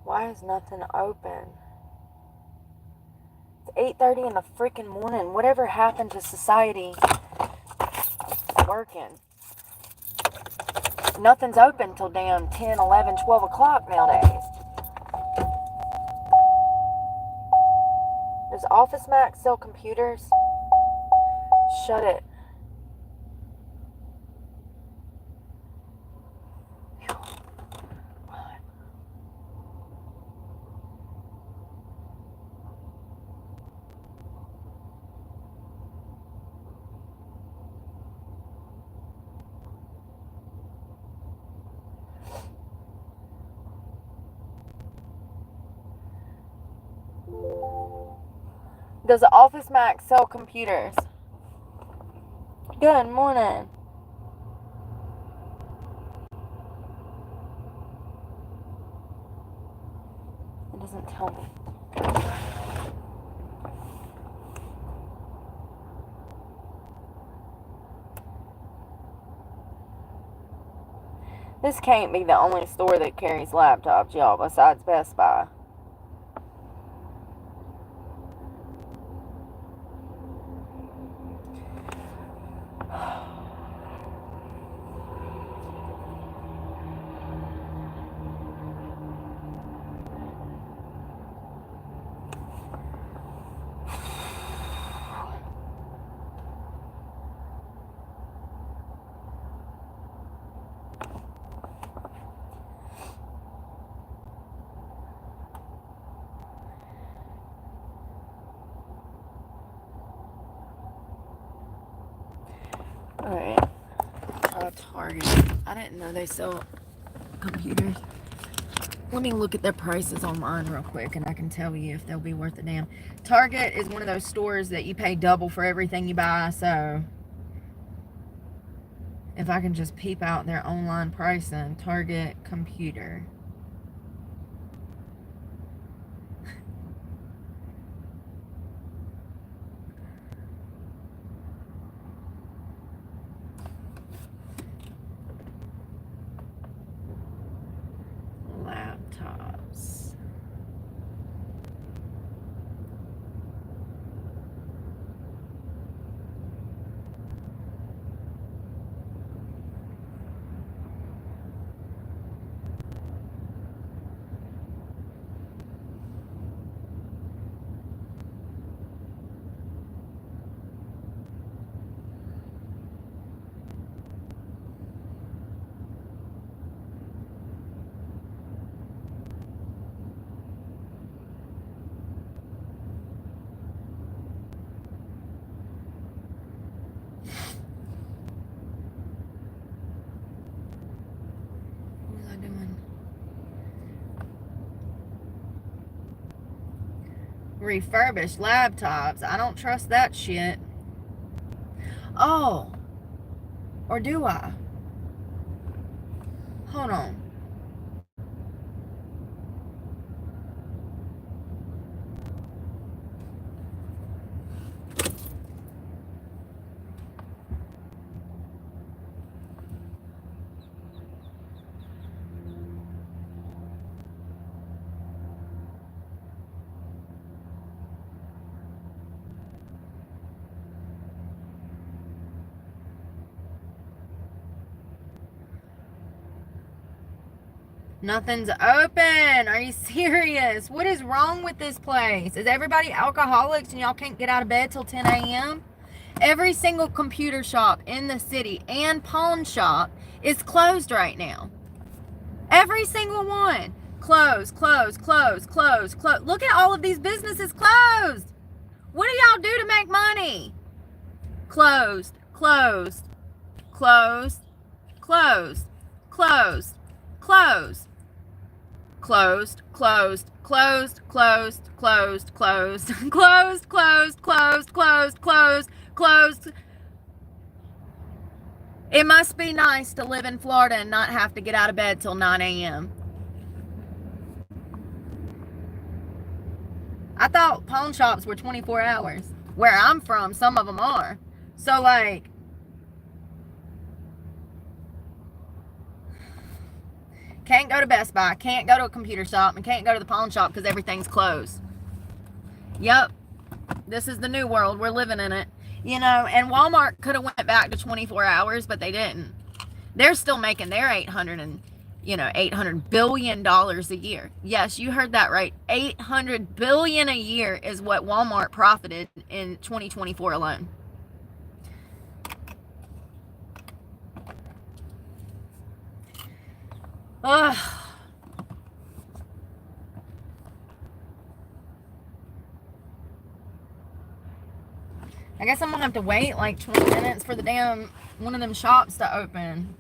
Why is nothing open? It's 8:30 in the freaking morning. Whatever happened to society working? Nothing's open till damn 10, 11, 12 o'clock nowadays. Does Office Max sell computers? Shut it. Does the Office Max sell computers? Good morning. It doesn't tell me. This can't be the only store that carries laptops, y'all, besides Best Buy. Alright. Target. I didn't know they sell computers. Let me look at their prices online real quick and I can tell you if they'll be worth a damn. Target is one of those stores that you pay double for everything you buy, so if I can just peep out their online pricing, Target computer. Laptops. Refurbished laptops. I don't trust that shit. Oh. Or do I? Hold on. Nothing's open. Are you serious? What is wrong with this place? Is everybody alcoholics and y'all can't get out of bed till 10 a.m.? Every single computer shop in the city and pawn shop is closed right now. Every single one. Closed, closed, closed, closed, closed. Look at all of these businesses closed. What do y'all do to make money? Closed, closed, closed, closed, closed, closed. Closed, closed, closed, closed, closed, closed, closed, closed, closed, closed, closed, closed. It must be nice to live in Florida and not have to get out of bed till 9 a.m. I thought pawn shops were 24 hours. Where I'm from, some of them are. So, like, can't go to Best Buy, can't go to a computer shop, and can't go to the pawn shop because everything's closed. Yep. This is the new world. We're living in it. You know, and Walmart could have went back to 24 hours, but they didn't. They're still making their $800 billion a year. Yes, you heard that right. $800 billion a year is what Walmart profited in 2024 alone. Ugh. I guess I'm gonna have to wait like 20 minutes for the damn one of them shops to open.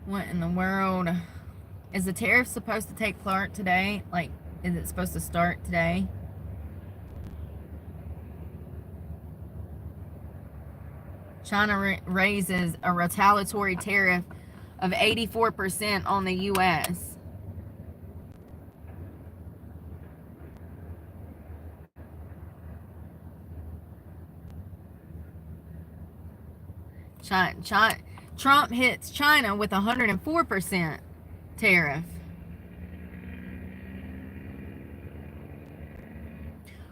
What in the world? Is the tariff supposed to take part today? Like, is it supposed to start today? China raises a retaliatory tariff of 84% on the U.S. Trump hits China with a 104% tariff.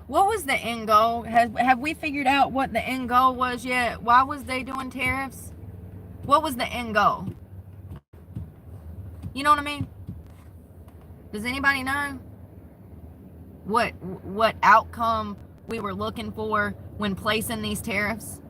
What was the end goal? Have we figured out what the end goal was yet? Why was they doing tariffs? What was the end goal? You know what I mean? Does anybody know what outcome we were looking for when placing these tariffs?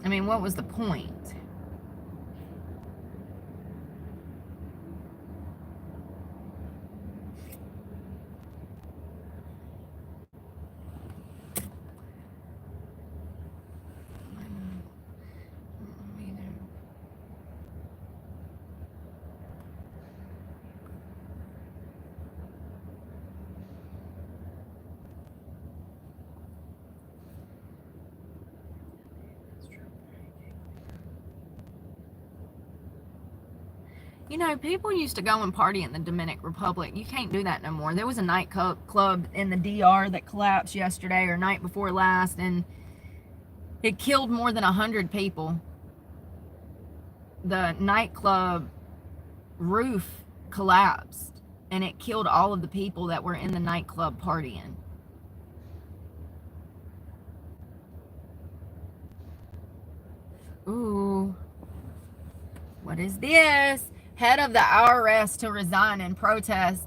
I mean, what was the point? You know, people used to go and party in the Dominican Republic. You can't do that no more. There was a nightclub in the DR that collapsed yesterday or night before last, and it killed more than 100 people. The nightclub roof collapsed, and it killed all of the people that were in the nightclub partying. Ooh. What is this? Head of the IRS to resign in protest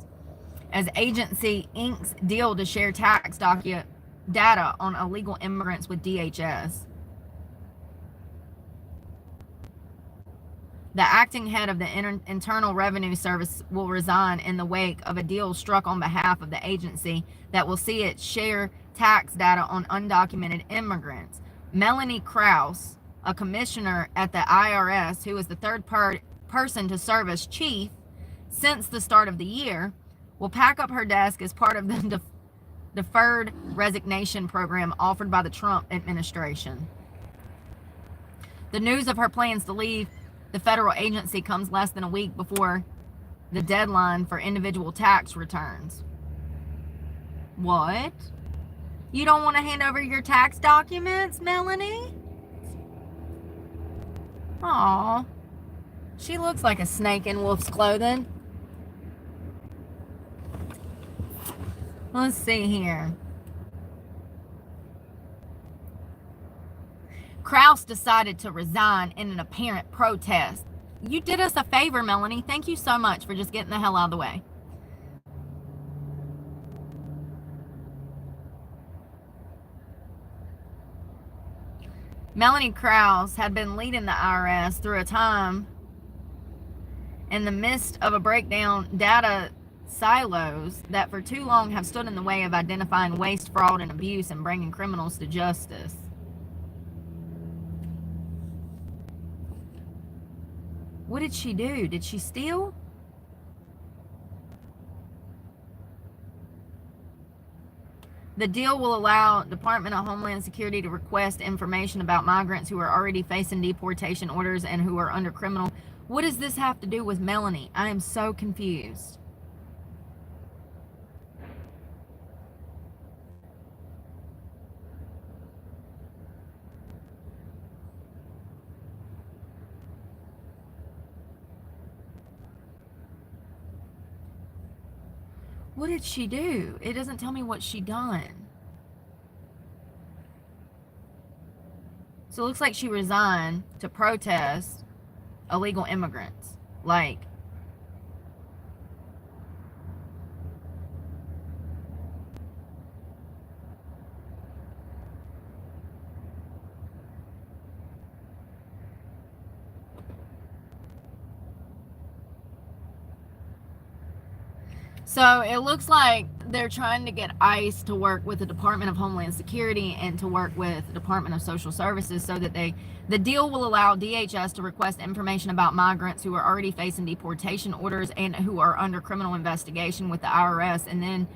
as agency inks deal to share tax data on illegal immigrants with DHS. The acting head of the Internal Revenue Service will resign in the wake of a deal struck on behalf of the agency that will see it share tax data on undocumented immigrants. Melanie Krause, a commissioner at the IRS who is the third person to serve as chief since the start of the year, will pack up her desk as part of the deferred resignation program offered by the Trump administration. The news of her plans to leave the federal agency comes less than a week before the deadline for individual tax returns. What? You don't want to hand over your tax documents, Melanie? Aw. She looks like a snake in wolf's clothing. Let's see here. Krause decided to resign in an apparent protest. You did us a favor, Melanie. Thank you so much for just getting the hell out of the way. Melanie Krause had been leading the IRS through a time in the midst of a breakdown data silos that for too long have stood in the way of identifying waste, fraud, and abuse and bringing criminals to justice. What did she do? Did she steal? The deal will allow Department of Homeland Security to request information about migrants who are already facing deportation orders and who are under criminal. What does this have to do with Melanie? I am so confused. What did she do? It doesn't tell me what she done. So it looks like she resigned to protest illegal immigrants. Like, so it looks like they're trying to get ICE to work with the Department of Homeland Security and to work with the Department of Social Services so that the deal will allow DHS to request information about migrants who are already facing deportation orders and who are under criminal investigation with the IRS, and then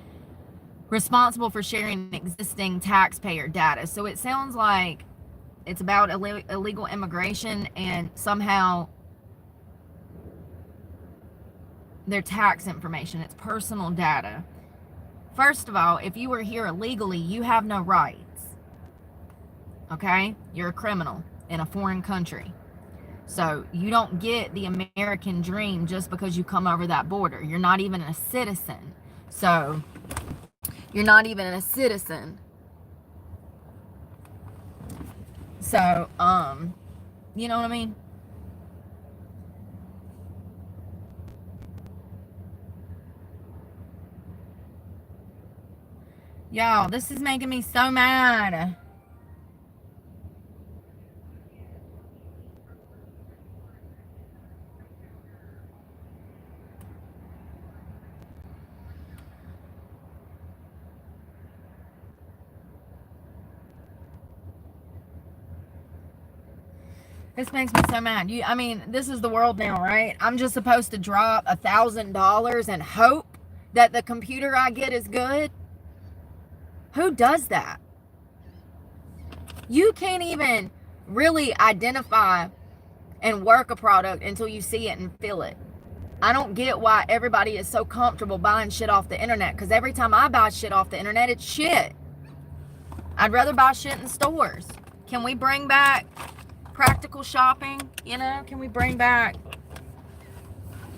responsible for sharing existing taxpayer data. So it sounds like it's about illegal immigration and somehow their tax information. It's personal data. First of all, if you were here illegally, you have no rights. Okay? You're a criminal in a foreign country. So you don't get the American dream just because you come over that border. You're not even a citizen. So you're not even a citizen. So, you know what I mean? Y'all, this is making me so mad. This makes me so mad. I mean, this is the world now, right? I'm just supposed to drop $1,000 and hope that the computer I get is good? Who does that? You can't even really identify and work a product until you see it and feel it. I don't get why everybody is so comfortable buying shit off the internet, because every time I buy shit off the internet, it's shit. I'd rather buy shit in stores. Can we bring back practical shopping? You know, can we bring back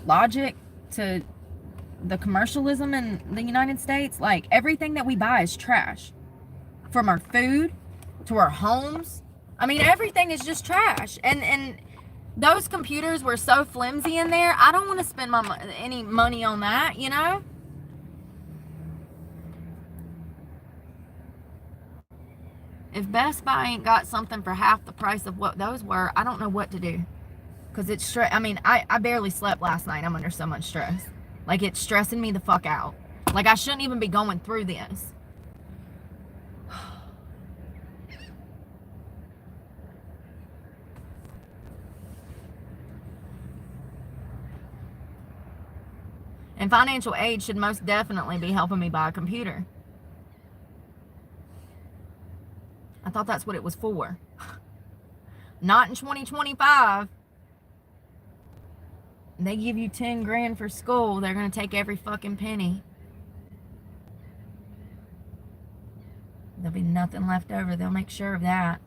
logic to the commercialism in the United States? Like, everything that we buy is trash. From our food to our homes. I mean, everything is just trash. And those computers were so flimsy in there. I don't want to spend any money on that, you know? If Best Buy ain't got something for half the price of what those were, I don't know what to do. Because it's stress. I mean, I barely slept last night. I'm under so much stress. Like, it's stressing me the fuck out. Like, I shouldn't even be going through this. And financial aid should most definitely be helping me buy a computer. I thought that's what it was for. Not in 2025. They give you 10 grand for school. They're going to take every fucking penny. There'll be nothing left over. They'll make sure of that.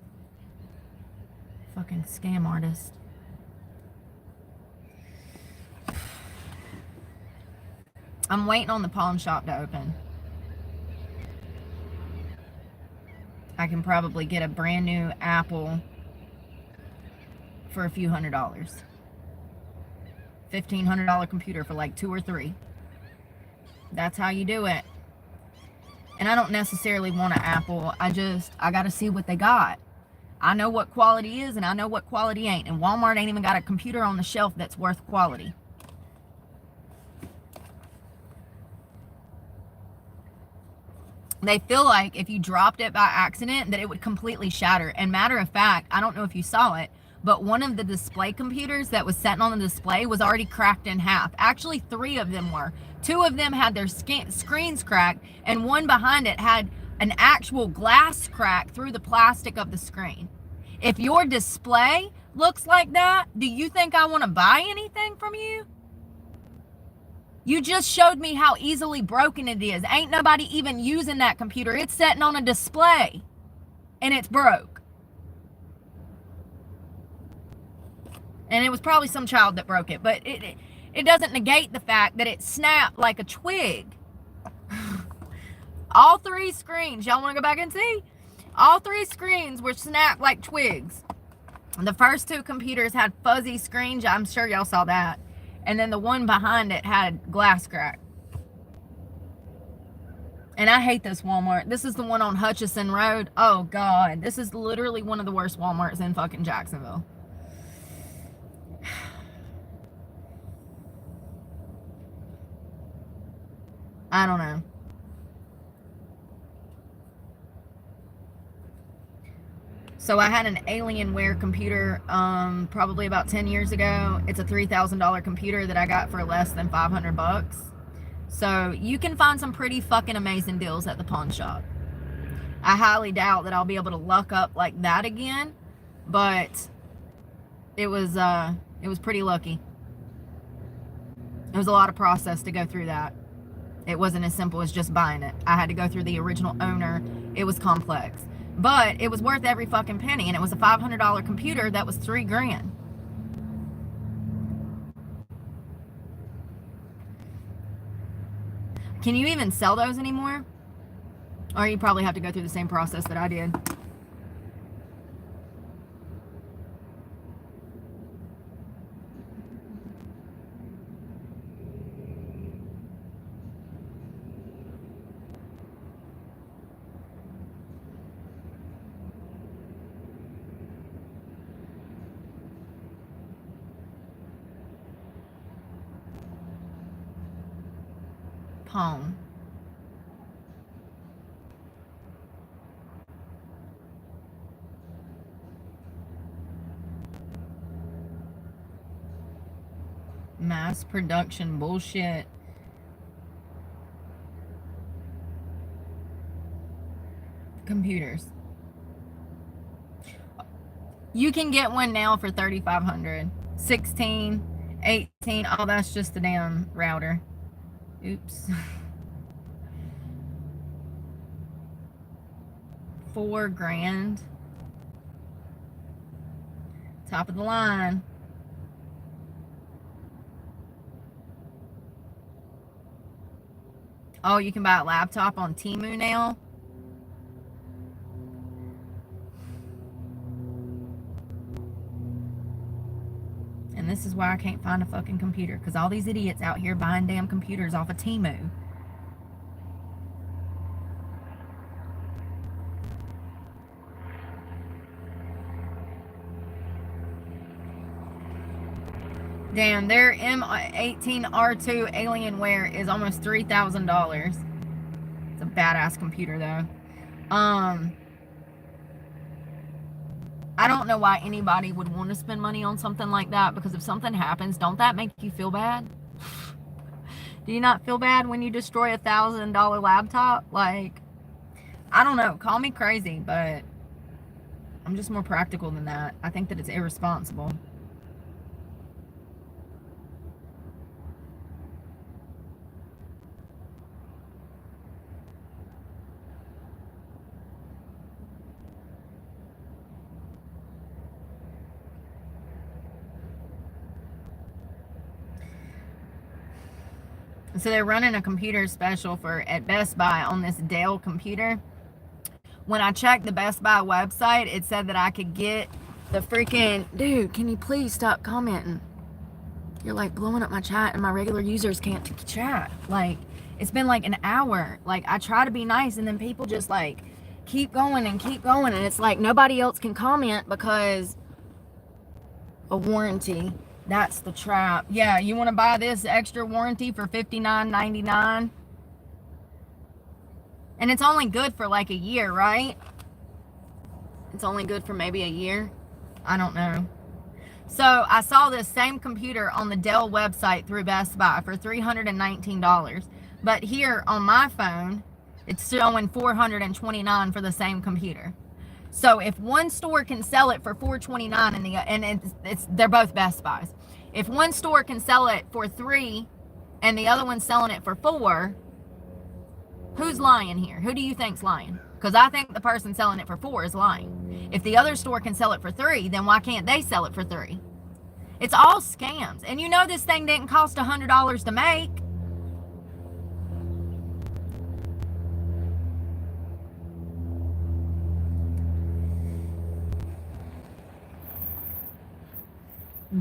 Fucking scam artist. I'm waiting on the pawn shop to open. I can probably get a brand new Apple for a few $100s. $1,500 computer for like 2 or 3. That's how you do it. And I don't necessarily want an Apple. I got to see what they got. I know what quality is and I know what quality ain't. And Walmart ain't even got a computer on the shelf that's worth quality. They feel like if you dropped it by accident that it would completely shatter. And matter of fact, I don't know if you saw it, but one of the display computers that was sitting on the display was already cracked in half. Actually, 3 of them were. 2 of them had their screens cracked, and one behind it had an actual glass crack through the plastic of the screen. If your display looks like that, do you think I want to buy anything from you? You just showed me how easily broken it is. Ain't nobody even using that computer. It's sitting on a display, and it's broke. And it was probably some child that broke it, but it doesn't negate the fact that it snapped like a twig. All 3 screens, y'all want to go back and see? All 3 screens were snapped like twigs. The first 2 computers had fuzzy screens. I'm sure y'all saw that. And then the one behind it had glass crack. And I hate this Walmart. This is the one on Hutchison Road. Oh, God. This is literally one of the worst Walmarts in fucking Jacksonville. I don't know. So I had an Alienware computer probably about 10 years ago. It's a $3,000 computer that I got for less than $500. So you can find some pretty fucking amazing deals at the pawn shop. I highly doubt that I'll be able to luck up like that again, but it was pretty lucky. It was a lot of process to go through that. It wasn't as simple as just buying it. I had to go through the original owner. It was complex. But it was worth every fucking penny, and it was a $500 computer that was $3 grand. Can you even sell those anymore? Or you probably have to go through the same process that I did. Pawn. Mass production bullshit. Computers. You can get one now for $3,500. 16 18. Oh, that's just the damn router. Oops. $4,000. Top of the line. Oh, you can buy a laptop on Temu now. And this is why I can't find a fucking computer, because all these idiots out here buying damn computers off of Temu. Damn, their M18R2 Alienware is almost $3,000. It's a badass computer though. I don't know why anybody would want to spend money on something like that, because if something happens, don't that make you feel bad? Do you not feel bad when you destroy a $1,000 laptop? Like, I don't know, call me crazy, but I'm just more practical than that. I think that it's irresponsible. So they're running a computer special at Best Buy on this Dell computer. When I checked the Best Buy website, it said that I could get the freaking... Dude, can you please stop commenting? You're like blowing up my chat, and my regular users can't chat. Like, it's been like an hour. Like, I try to be nice, and then people just like keep going, and it's like nobody else can comment because of warranty. That's the trap. Yeah, you want to buy this extra warranty for $59.99? And it's only good for like a year, right? It's only good for maybe a year. I don't know. So I saw this same computer on the Dell website through Best Buy for $319. But here on my phone, it's showing $429 for the same computer. So if one store can sell it for $429 and they're both Best Buys. If one store can sell it for $3 and the other one's selling it for $4, who's lying here? Who do you think's lying? Because I think the person selling it for $4 is lying. If the other store can sell it for $3, then why can't they sell it for $3? It's all scams. And you know this thing didn't cost $100 to make.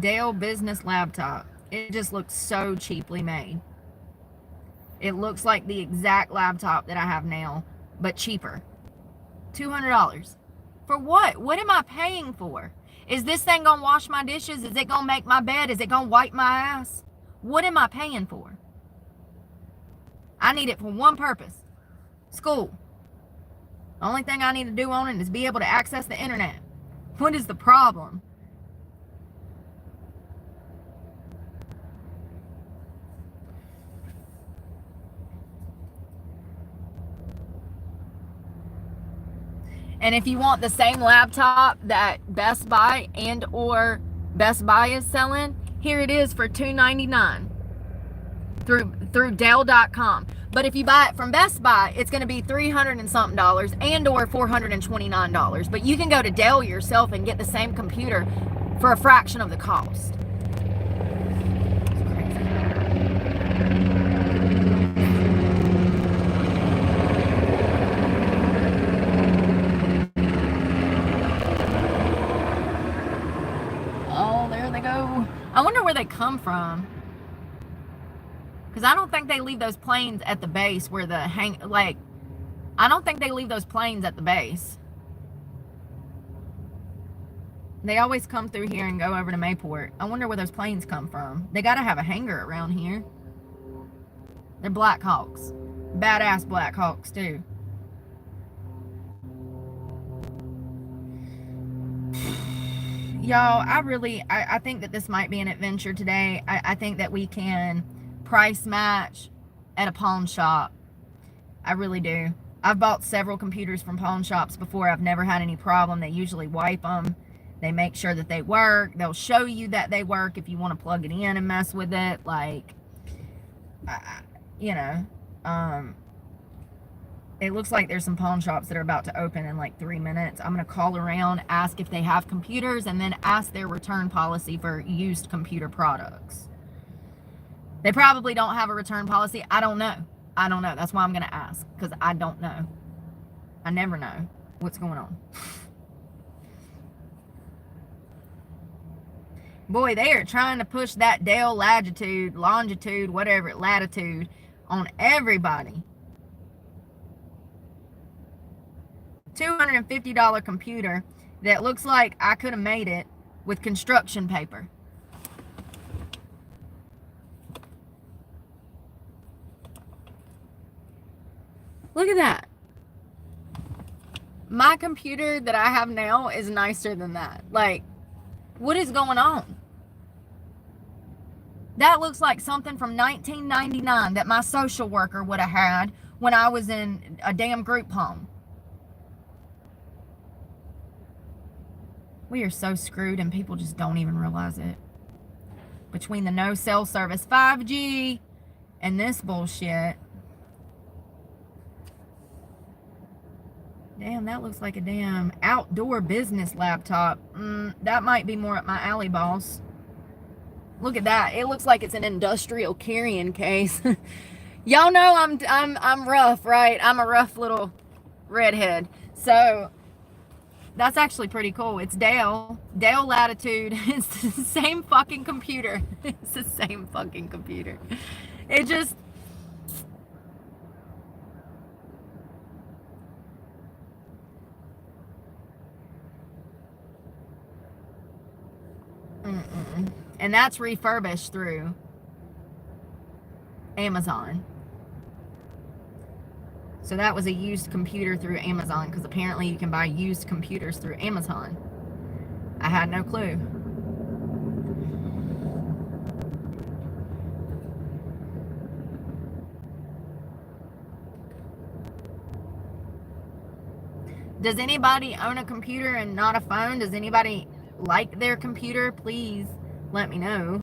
Dell Business Laptop. It just looks so cheaply made. It looks like the exact laptop that I have now, but cheaper. $200. For what? What am I paying for? Is this thing gonna wash my dishes? Is it gonna make my bed? Is it gonna wipe my ass? What am I paying for? I need it for one purpose. School. The only thing I need to do on it is be able to access the internet. What is the problem? And if you want the same laptop that Best Buy and or Best Buy is selling, here it is for $299 through Dell.com. But if you buy it from Best Buy, it's going to be $300 and something and or $429. But you can go to Dell yourself and get the same computer for a fraction of the cost. I wonder where they come from. Because I don't think they leave those planes at the base where I don't think they leave those planes at the base. They always come through here and go over to Mayport. I wonder where those planes come from. They gotta have a hangar around here. They're Black Hawks. Badass Black Hawks too. Y'all, I think that this might be an adventure today. I think that we can price match at a pawn shop. I really do. I've bought several computers from pawn shops before. I've never had any problem. They usually wipe them. They make sure that they work. They'll show you that they work if you want to plug it in and mess with it. Like, you know, it looks like there's some pawn shops that are about to open in like 3 minutes. I'm going to call around, ask if they have computers, and then ask their return policy for used computer products. They probably don't have a return policy. I don't know. That's why I'm going to ask, because I don't know. I never know what's going on. Boy, they are trying to push that Dell longitude, whatever, latitude on everybody. $250 computer that looks like I could have made it with construction paper. Look at that. My computer that I have now is nicer than that. Like, what is going on? That looks like something from 1999 that my social worker would have had when I was in a damn group home. We are so screwed and people just don't even realize it. Between the no cell service 5G and this bullshit. Damn, that looks like a damn outdoor business laptop. That might be more up my alley, boss. Look at that. It looks like it's an industrial carrying case. Y'all know I'm rough, right? I'm a rough little redhead. So that's actually pretty cool. It's Dell Latitude. It's the same fucking computer. It's the same fucking computer. It just... And that's refurbished through Amazon. So that was a used computer through Amazon, because apparently you can buy used computers through Amazon. I had no clue. Does anybody own a computer and not a phone? Does anybody like their computer? Please let me know.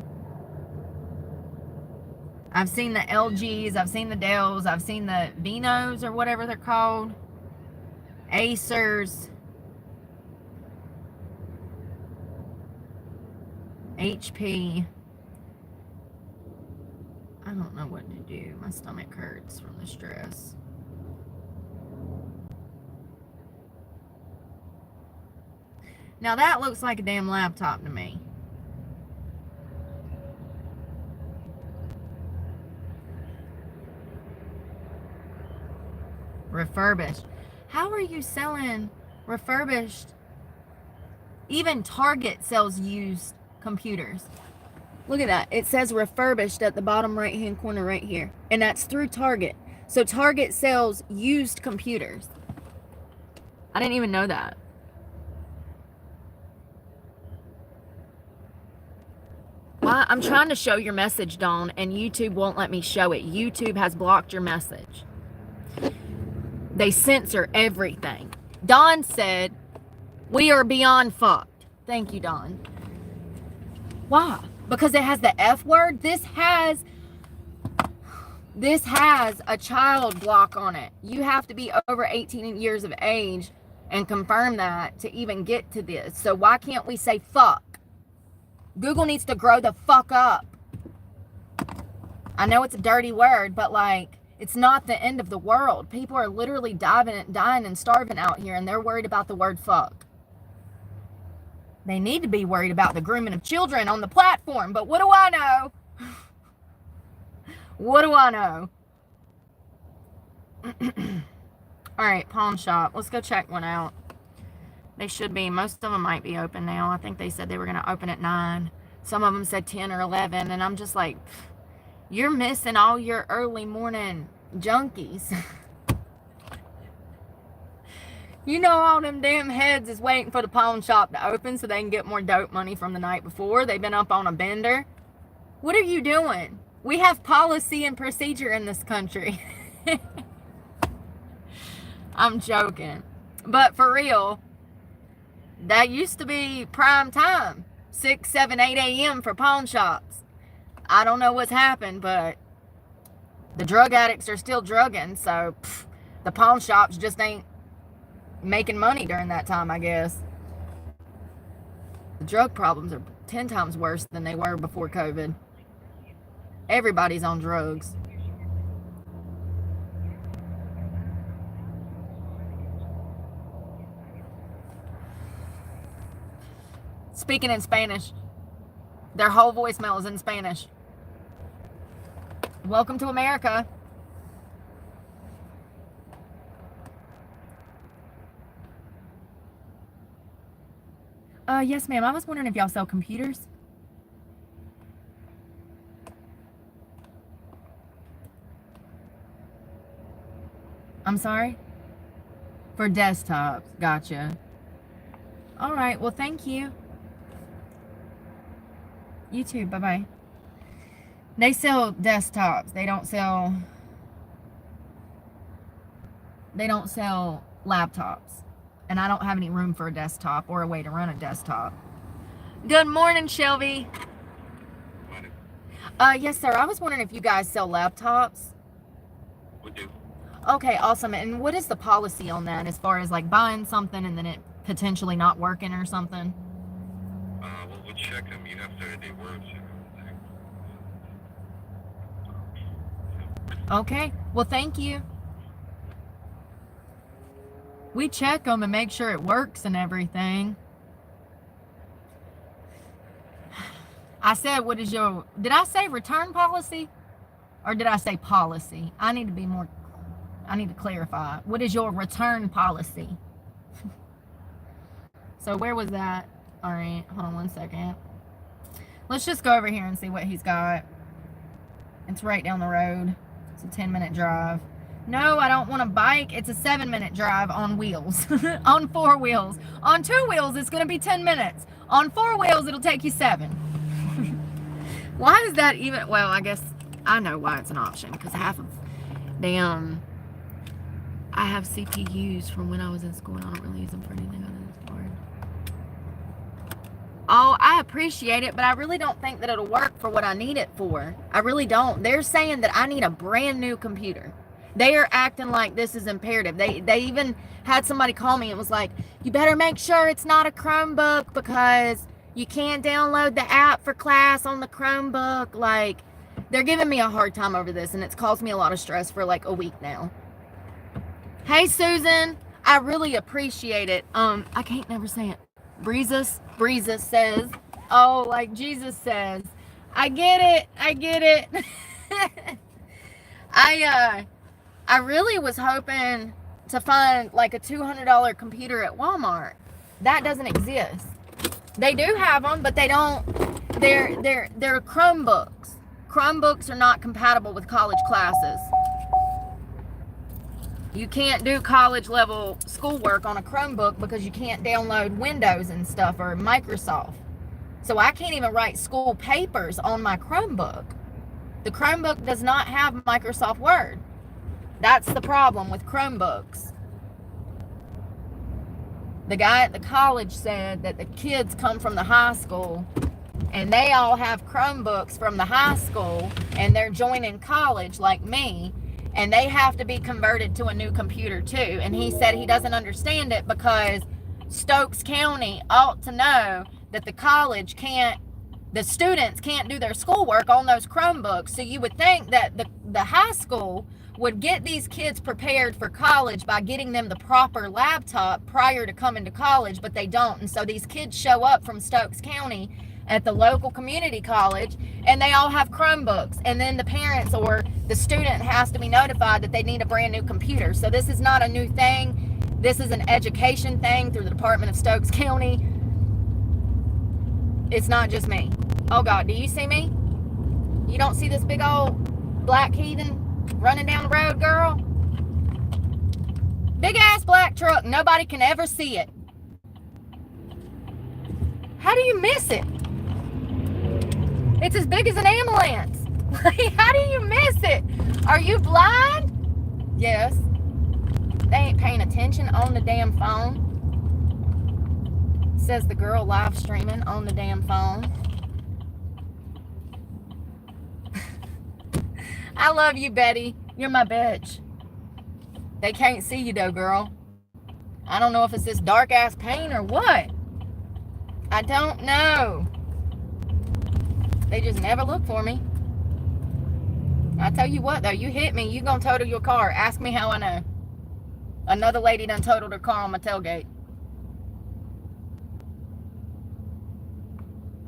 I've seen the LGs, I've seen the Dells, I've seen the Vinos or whatever they're called, Acers, HP. I don't know what to do. My stomach hurts from the stress. Now that looks like a damn laptop to me. Refurbished. How are you selling refurbished? Even Target sells used computers. Look at that. It says refurbished at the bottom right hand corner right here. And that's through Target. So Target sells used computers. I didn't even know that. Well, I'm trying to show your message, Dawn, and YouTube won't let me show it. YouTube has blocked your message. They censor everything. Dawn said, we are beyond fucked. Thank you, Dawn. Why? Because it has the F word? This has a child block on it. You have to be over 18 years of age and confirm that to even get to this. So why can't we say fuck? Google needs to grow the fuck up. I know it's a dirty word, but like, it's not the end of the world. People are literally dying and starving out here, and they're worried about the word fuck. They need to be worried about the grooming of children on the platform, but what do I know? What do I know? All right, pawn shop. Let's go check one out. They should be. Most of them might be open now. I think they said they were going to open at 9. Some of them said 10 or 11, and I'm just like, you're missing all your early morning junkies. You know all them damn heads is waiting for the pawn shop to open so they can get more dope money from the night before. They've been up on a bender. What are you doing? We have policy and procedure in this country. I'm joking. But for real, That used to be prime time. 6, 7, 8 a.m. for pawn shops. I don't know what's happened, but the drug addicts are still drugging, so the pawn shops just ain't making money during that time, I guess. The drug problems are 10 times worse than they were before COVID. Everybody's on drugs. Speaking in Spanish. Their whole voicemail is in Spanish. Welcome to America. Yes, ma'am. I was wondering if y'all sell computers. I'm sorry? For desktops. Gotcha. All right. Well, thank you. You too. Bye-bye. They sell desktops. They don't sell laptops. And I don't have any room for a desktop or a way to run a desktop. Good morning, Shelby. Yes, sir. I was wondering if you guys sell laptops. We do. Okay, awesome. And what is the policy on that as far as like buying something and then it potentially not working or something? Well, we'll check them. You have 30-day warranty. Okay. Well, thank you. We check them and make sure it works and everything. I said, what is your... Did I say return policy? Or did I say policy? I need to clarify. What is your return policy? So where was that? All right, hold on one second. Let's just go over here and see what he's got. It's right down the road. It's a 10-minute drive. No, I don't want a bike. It's a 7-minute drive on wheels. On 4 wheels. On 2 wheels, it's going to be 10 minutes. On 4 wheels, it'll take you 7. Why is that even? Well, I guess I know why it's an option. Because half of damn... I have CPUs from when I was in school and I don't really use them for anything other than board. Oh, I appreciate it, but I really don't think that it'll work for what I need it for. I really don't. They're saying that I need a brand new computer. They are acting like this is imperative. They even had somebody call me and was like, you better make sure it's not a Chromebook because you can't download the app for class on the Chromebook. Like, they're giving me a hard time over this and it's caused me a lot of stress for like a week now. Hey, Susan. I really appreciate it. I can't never say it. Breezes says, oh, like Jesus says. I get it. I really was hoping to find like a $200 computer at Walmart. That doesn't exist. They do have them, but they don't. They're Chromebooks. Chromebooks are not compatible with college classes. You can't do college level schoolwork on a Chromebook because you can't download Windows and stuff or Microsoft. So I can't even write school papers on my Chromebook. The Chromebook does not have Microsoft Word. That's the problem with Chromebooks. The guy at the college said that the kids come from the high school and they all have Chromebooks from the high school and they're joining college like me and they have to be converted to a new computer too. And he said he doesn't understand it because Stokes County ought to know that the students can't do their schoolwork on those Chromebooks. So you would think that the high school would get these kids prepared for college by getting them the proper laptop prior to coming to college, but they don't. And so these kids show up from Stokes County at the local community college and they all have Chromebooks, and then the parents or the student has to be notified that they need a brand new computer. So this is not a new thing. This is an education thing through the Department of Stokes County. It's not just me. Oh God, do you see me? You don't see this big old black heathen running down the road, girl? Big ass black truck. Nobody can ever see it. How do you miss it? It's as big as an ambulance. How do you miss it? Are you blind? Yes. They ain't paying attention on the damn phone. Says the girl live streaming on the damn phone. I love you, Betty. You're my bitch. They can't see you though, girl. I don't know if it's this dark ass paint or what. I don't know. They just never look for me. I tell you what though, you hit me, you gonna total your car. Ask me how I know. Another lady done totaled her car on my tailgate.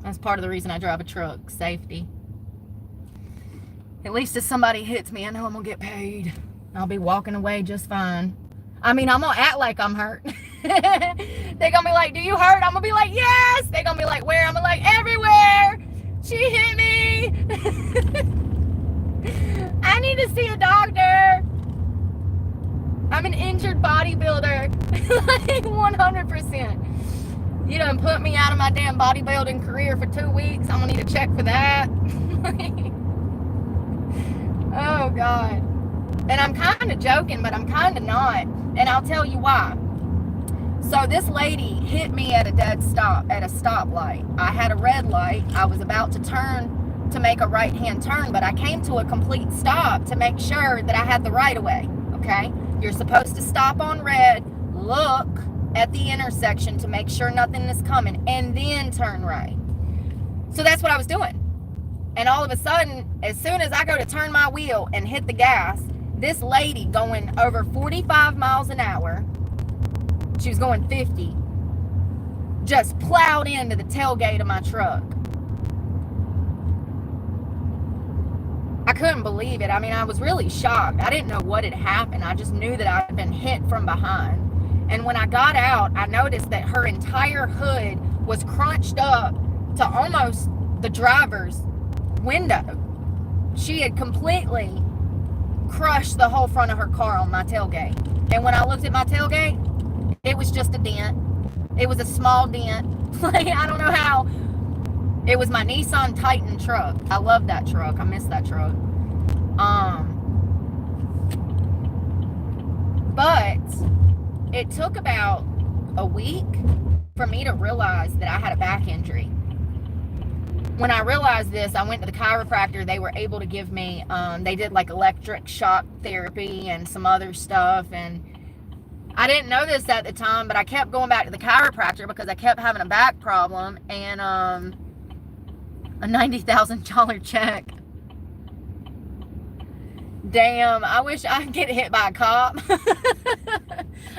That's part of the reason I drive a truck. Safety. At least if somebody hits me, I know I'm gonna get paid. I'll be walking away just fine. I mean, I'm gonna act like I'm hurt. They're gonna be like, do you hurt? I'm gonna be like, yes! They're gonna be like, where? I'm gonna be like, everywhere! She hit me! I need to see a doctor! I'm an injured bodybuilder. Like 100%. You done put me out of my damn bodybuilding career for 2 weeks. I'm gonna need a check for that. Oh God. And I'm kind of joking, but I'm kind of not. And I'll tell you why. So this lady hit me at a dead stop, at a stoplight. I had a red light. I was about to turn to make a right-hand turn, but I came to a complete stop to make sure that I had the right of way, okay? You're supposed to stop on red, look at the intersection to make sure nothing is coming, and then turn right. So that's what I was doing. And all of a sudden, as soon as I go to turn my wheel and hit the gas, this lady going over 45 miles an hour, she was going 50, just plowed into the tailgate of my truck. I couldn't believe it. I mean, I was really shocked. I didn't know what had happened. I just knew that I'd been hit from behind. And when I got out, I noticed that her entire hood was crunched up to almost the driver's window. She had completely crushed the whole front of her car on my tailgate. And when I looked at my tailgate, it was just a dent. It was a small dent. Like, I don't know how. It was my Nissan Titan truck. I love that truck. I miss that truck. But it took about a week for me to realize that I had a back injury. When I realized this, I went to the chiropractor. They were able to give me, they did like electric shock therapy and some other stuff. And I didn't know this at the time, but I kept going back to the chiropractor because I kept having a back problem. And a $90,000 check. Damn, I wish I could get hit by a cop.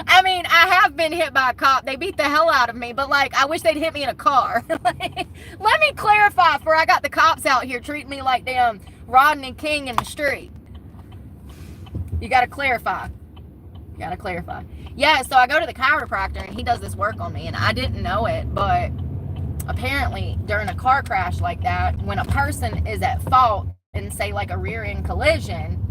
I mean, I have been hit by a cop. They beat the hell out of me, but like, I wish they'd hit me in a car. Like, let me clarify before I got the cops out here treating me like damn Rodney King in the street. You gotta clarify. You gotta clarify. Yeah, so I go to the chiropractor and he does this work on me, and I didn't know it, but apparently during a car crash like that, when a person is at fault in say like a rear end collision,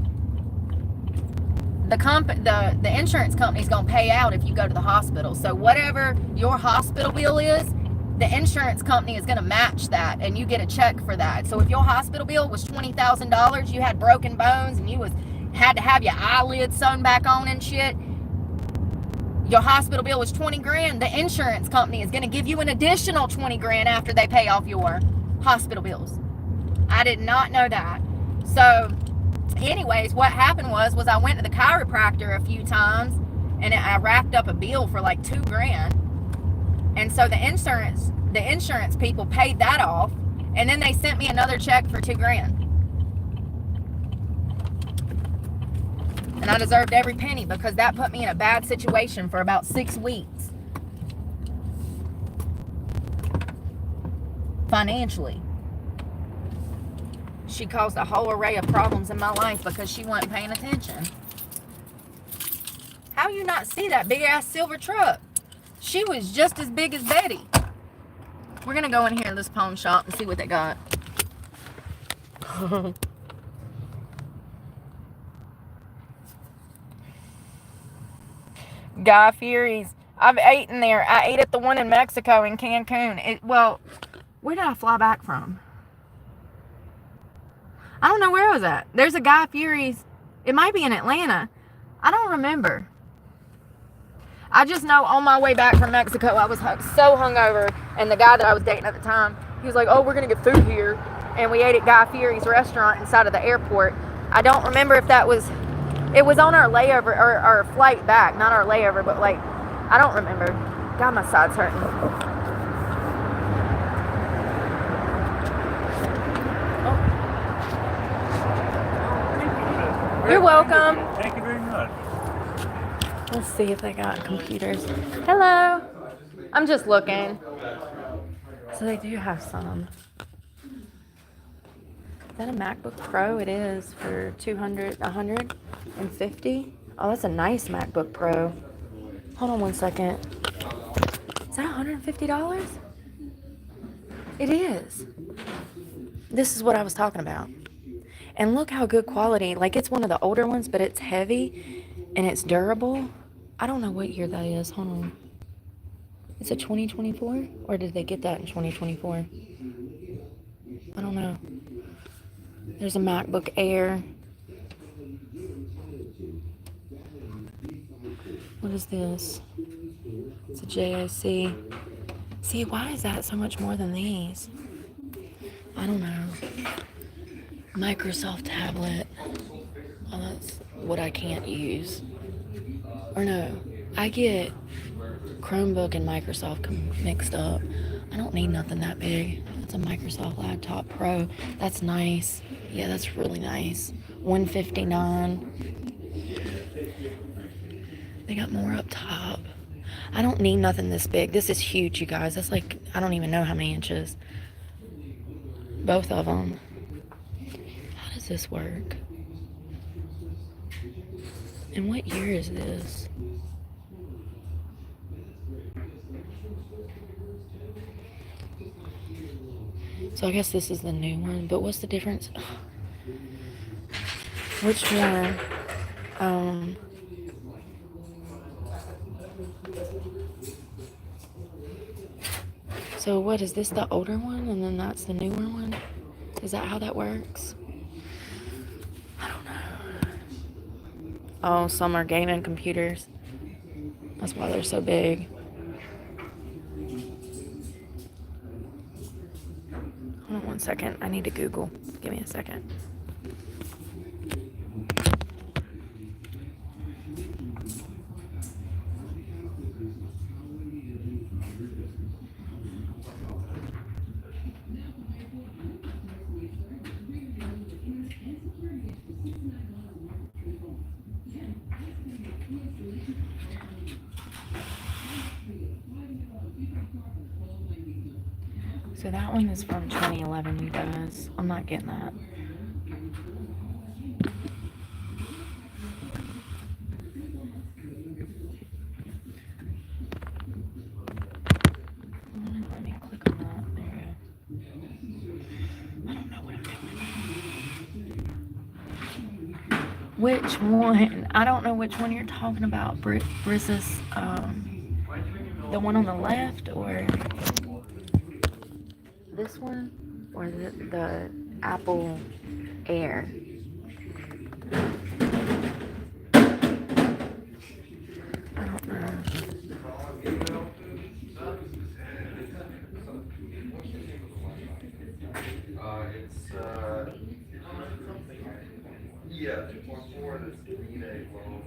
the insurance company's gonna pay out if you go to the hospital. So whatever your hospital bill is, the insurance company is gonna match that, and you get a check for that. So if your hospital bill was $20,000, you had broken bones and you had to have your eyelids sewn back on and shit, your hospital bill was 20 grand, the insurance company is going to give you an additional 20 grand after they pay off your hospital bills. I did not know that. So anyways, what happened was I went to the chiropractor a few times, and I racked up a bill for like 2 grand. And so the insurance people paid that off, and then they sent me another check for 2 grand. And I deserved every penny because that put me in a bad situation for about 6 weeks. Financially. She caused a whole array of problems in my life because she wasn't paying attention. How you not see that big ass silver truck? She was just as big as Betty. We're going to go in here in this pawn shop and see what they got. Guy Fieri's. I've eaten there. I ate at the one in Mexico in Cancun. Well, where did I fly back from? I don't know where I was at. There's a Guy Fieri's. It might be in Atlanta. I don't remember. I just know on my way back from Mexico, I was so hungover, and the guy that I was dating at the time, he was like, oh, we're going to get food here, and we ate at Guy Fieri's restaurant inside of the airport. I don't remember if that was, it was on our layover, or our flight back, not our layover, but like, I don't remember. God, my side's hurting. Oh. You're welcome. Thank you very much. Let's see if they got computers. Hello. I'm just looking. So they do have some. Is that a MacBook Pro? It is for $150. Oh, that's a nice MacBook Pro. Hold on one second. Is that $150? It is. This is what I was talking about. And look how good quality. Like, it's one of the older ones, but it's heavy and it's durable. I don't know what year that is. Hold on. Is it 2024? Or did they get that in 2024? I don't know. There's a MacBook Air. What is this? It's a JIC. See, why is that so much more than these? I don't know. Microsoft tablet. Oh, that's what I can't use. Or no, I get Chromebook and Microsoft mixed up. I don't need nothing that big. That's a Microsoft Laptop Pro. That's nice. Yeah, that's really nice. $159. They got more up top. I don't need nothing this big. This is huge, you guys. That's like, I don't even know how many inches. Both of them. How does this work? And what year is this? So I guess this is the new one, but what's the difference? Which one? So what, is this the older one and then that's the newer one? Is that how that works? I don't know. Oh, some are gaming computers. That's why they're so big. Hold on one second. I need to Google. Give me a second. So that one is from 2011, you guys. I'm not getting that. Let me click on that. There we go. I don't know what I'm doing. Which one? I don't know which one you're talking about, Brissus. The one on the left, or this one, or the Apple Air? I don't know. Yeah, 2.4 and it's 3-day loan.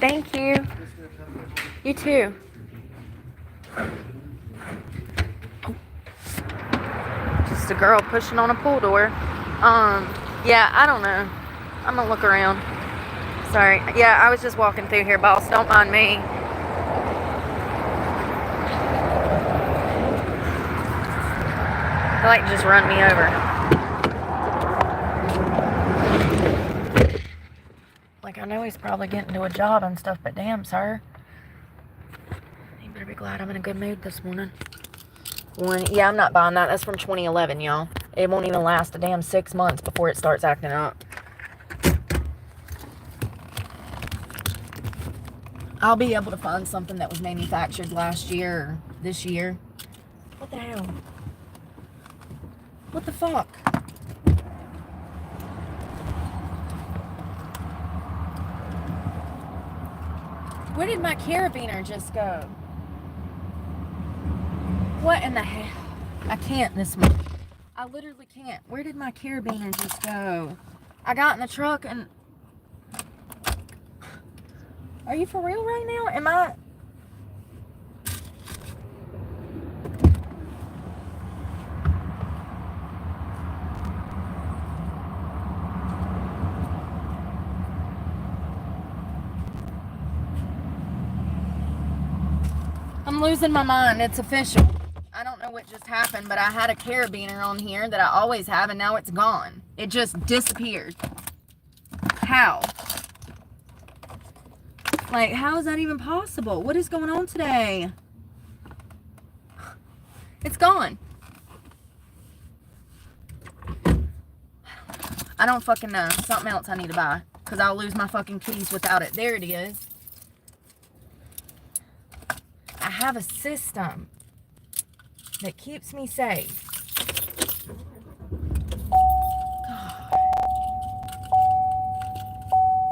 Thank you. You too. Oh. Just a girl pushing on a pool door. Yeah, I don't know. I'm gonna look around. Sorry. Yeah, I was just walking through here, boss. Don't mind me. They like to just run me over. Like, I know he's probably getting to a job and stuff, but damn, sir. You better be glad I'm in a good mood this morning. Yeah, I'm not buying that. That's from 2011, y'all. It won't even last a damn 6 months before it starts acting up. I'll be able to find something that was manufactured last year or this year. What the hell? What the fuck? Where did my carabiner just go? What in the hell? I can't this morning. I literally can't. Where did my carabiner just go? I got in the truck and... Are you for real right now? Am I... I'm losing my mind. It's official. I don't know what just happened, but I had a carabiner on here that I always have, and now it's gone. It just disappeared. How? Like, how is that even possible? What is going on today? It's gone. I don't fucking know. Something else I need to buy, because I'll lose my fucking keys without it. There it is. I have a system that keeps me safe. God.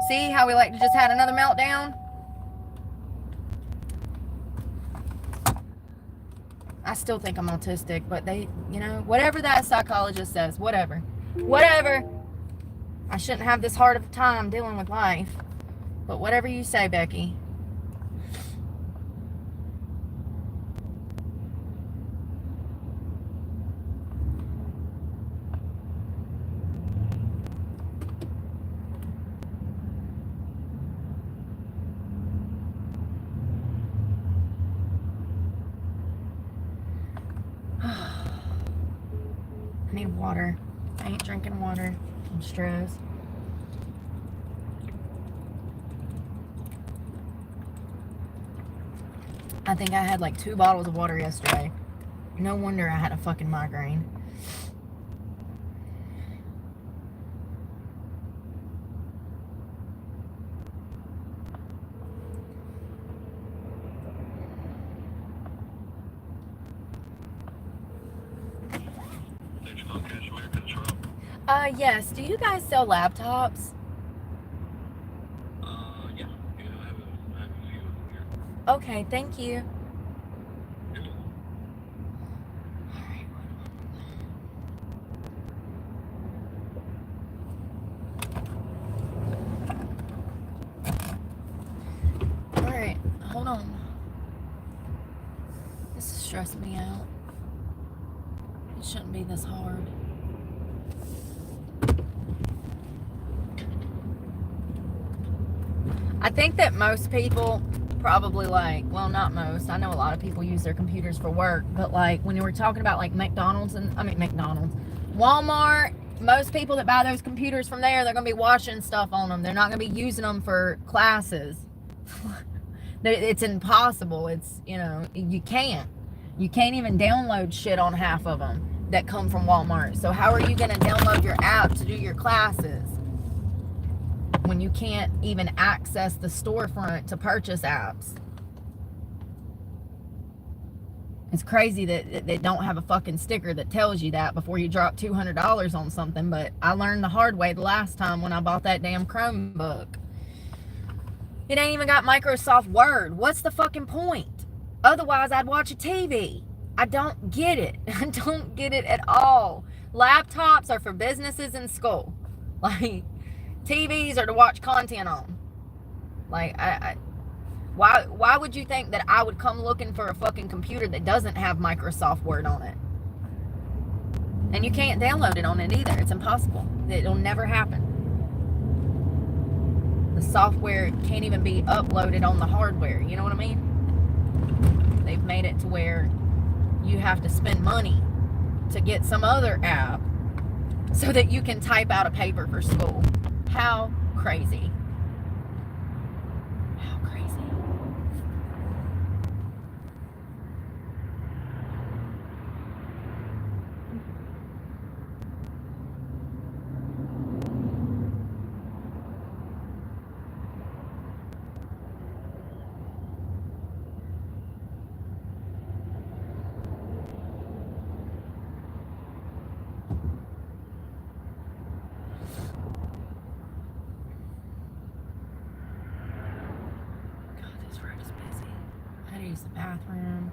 See how we like to just had another meltdown? I still think I'm autistic, but they, you know, whatever that psychologist says, whatever. Whatever. I shouldn't have this hard of a time dealing with life. But whatever you say, Becky. I need water. I ain't drinking water. I'm stressed. I think I had like 2 bottles of water yesterday. No wonder I had a fucking migraine. Yes. Do you guys sell laptops? Yeah. Yeah, I have a few of them here. Okay, thank you. Alright, hold on. This is stressing me out. It shouldn't be this hard. I think that most people probably like, well, not most. I know a lot of people use their computers for work, but like when you were talking about like McDonald's, Walmart, most people that buy those computers from there, they're going to be watching stuff on them. They're not going to be using them for classes. It's impossible. It's, you know, you can't even download shit on half of them that come from Walmart. So how are you going to download your app to do your classes when you can't even access the storefront to purchase apps? It's crazy that they don't have a fucking sticker that tells you that before you drop $200 on something, but I learned the hard way the last time when I bought that damn Chromebook. It ain't even got Microsoft Word. What's the fucking point? Otherwise, I'd watch a TV. I don't get it. I don't get it at all. Laptops are for businesses and school. Like, TVs are to watch content on. Like, why would you think that I would come looking for a fucking computer that doesn't have Microsoft Word on it? And you can't download it on it either. It's impossible. It'll never happen. The software can't even be uploaded on the hardware. You know what I mean? They've made it to where you have to spend money to get some other app so that you can type out a paper for school. How crazy. How crazy. use the bathroom.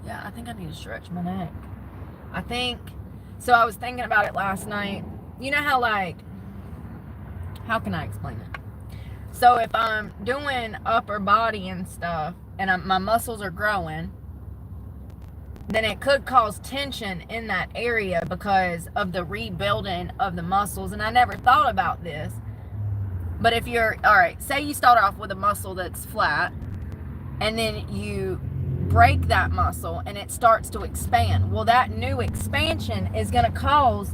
Yeah, I think I need to stretch my neck. So I was thinking about it last night. You know how, like, how can I explain it? So if I'm doing upper body and stuff, and my muscles are growing, then it could cause tension in that area because of the rebuilding of the muscles. And I never thought about this. But if you're, all right, say you start off with a muscle that's flat, and then you break that muscle and it starts to expand. Well, that new expansion is going to cause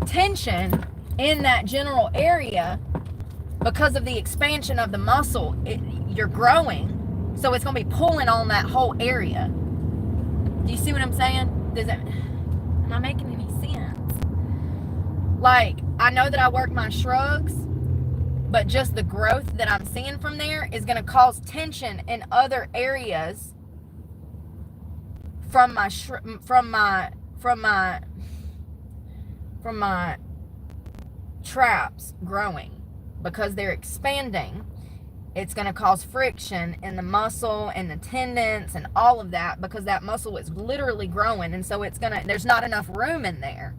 tension in that general area because of the expansion of the muscle. You're growing, so it's going to be pulling on that whole area. Do you see what I'm saying? Am I making any sense? Like, I know that I work my shrugs, but just the growth that I'm seeing from there is going to cause tension in other areas from my traps growing, because they're expanding. It's going to cause friction in the muscle and the tendons and all of that, because that muscle is literally growing, and so there's not enough room in there.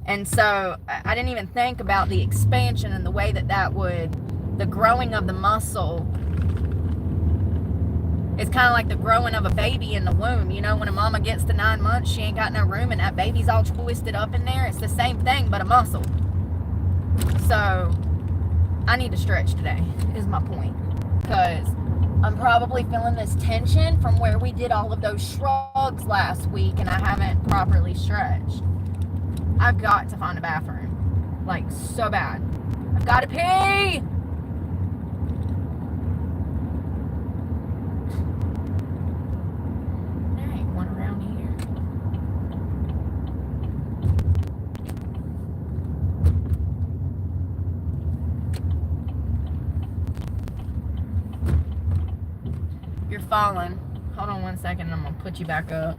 And so I didn't even think about the expansion and the way that the growing of the muscle is kind of like the growing of a baby in the womb. You know, when a mama gets to 9 months, she ain't got no room, and that baby's all twisted up in there. It's the same thing, but a muscle. So I need to stretch today, is my point. Because I'm probably feeling this tension from where we did all of those shrugs last week, and I haven't properly stretched. I've got to find a bathroom. Like, so bad. I've got to pee! There ain't one around here. You're falling. Hold on 1 second, I'm going to put you back up.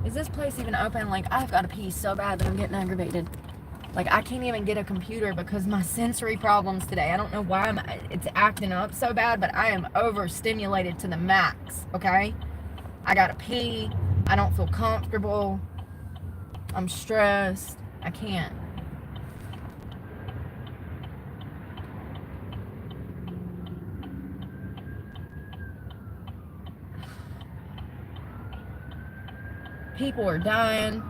Is this place even open? Like, I've got to pee so bad that I'm getting aggravated. Like, I can't even get a computer because my sensory problems today. I don't know why it's acting up so bad, but I am overstimulated to the max, okay? I got to pee. I don't feel comfortable. I'm stressed. I can't. People are dying.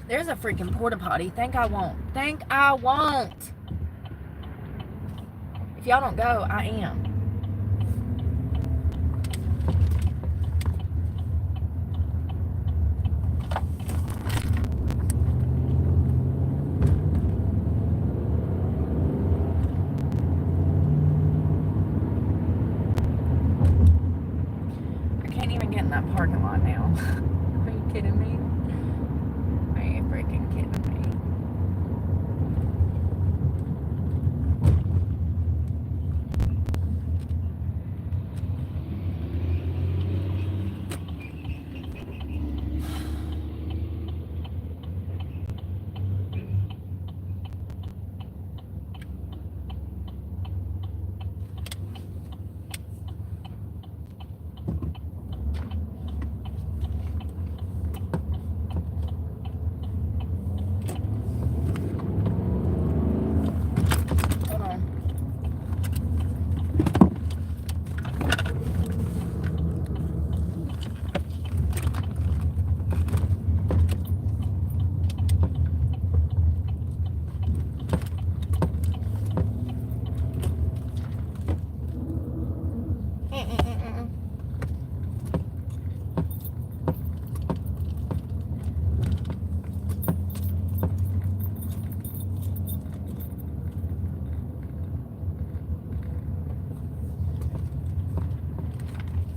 There's a freaking porta potty. Think I won't. If y'all don't go, I am. That parking lot now. Are you kidding me? Are you freaking kidding me?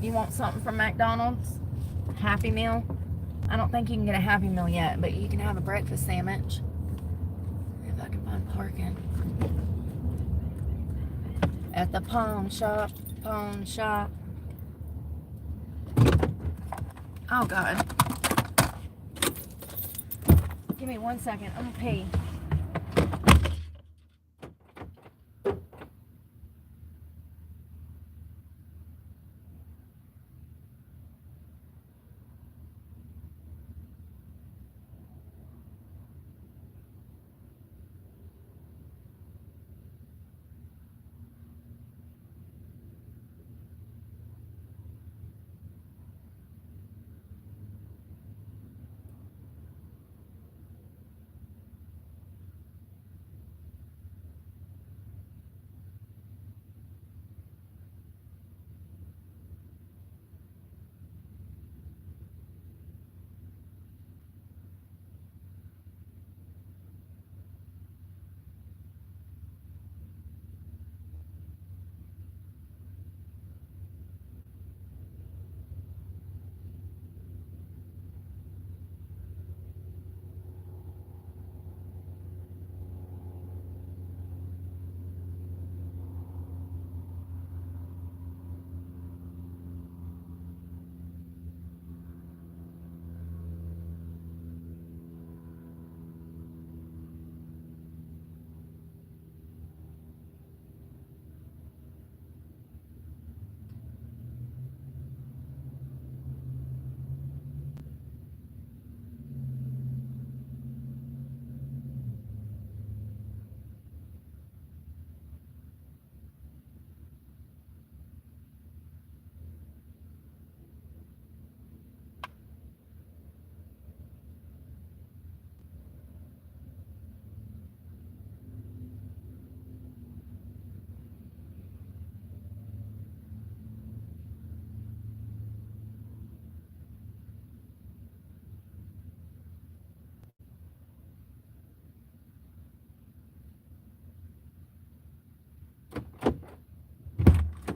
You want something from McDonald's? Happy Meal? I don't think you can get a Happy Meal yet, but you can have a breakfast sandwich. If I can find parking. At the pawn shop. Oh, God. Give me 1 second. I'm gonna pee.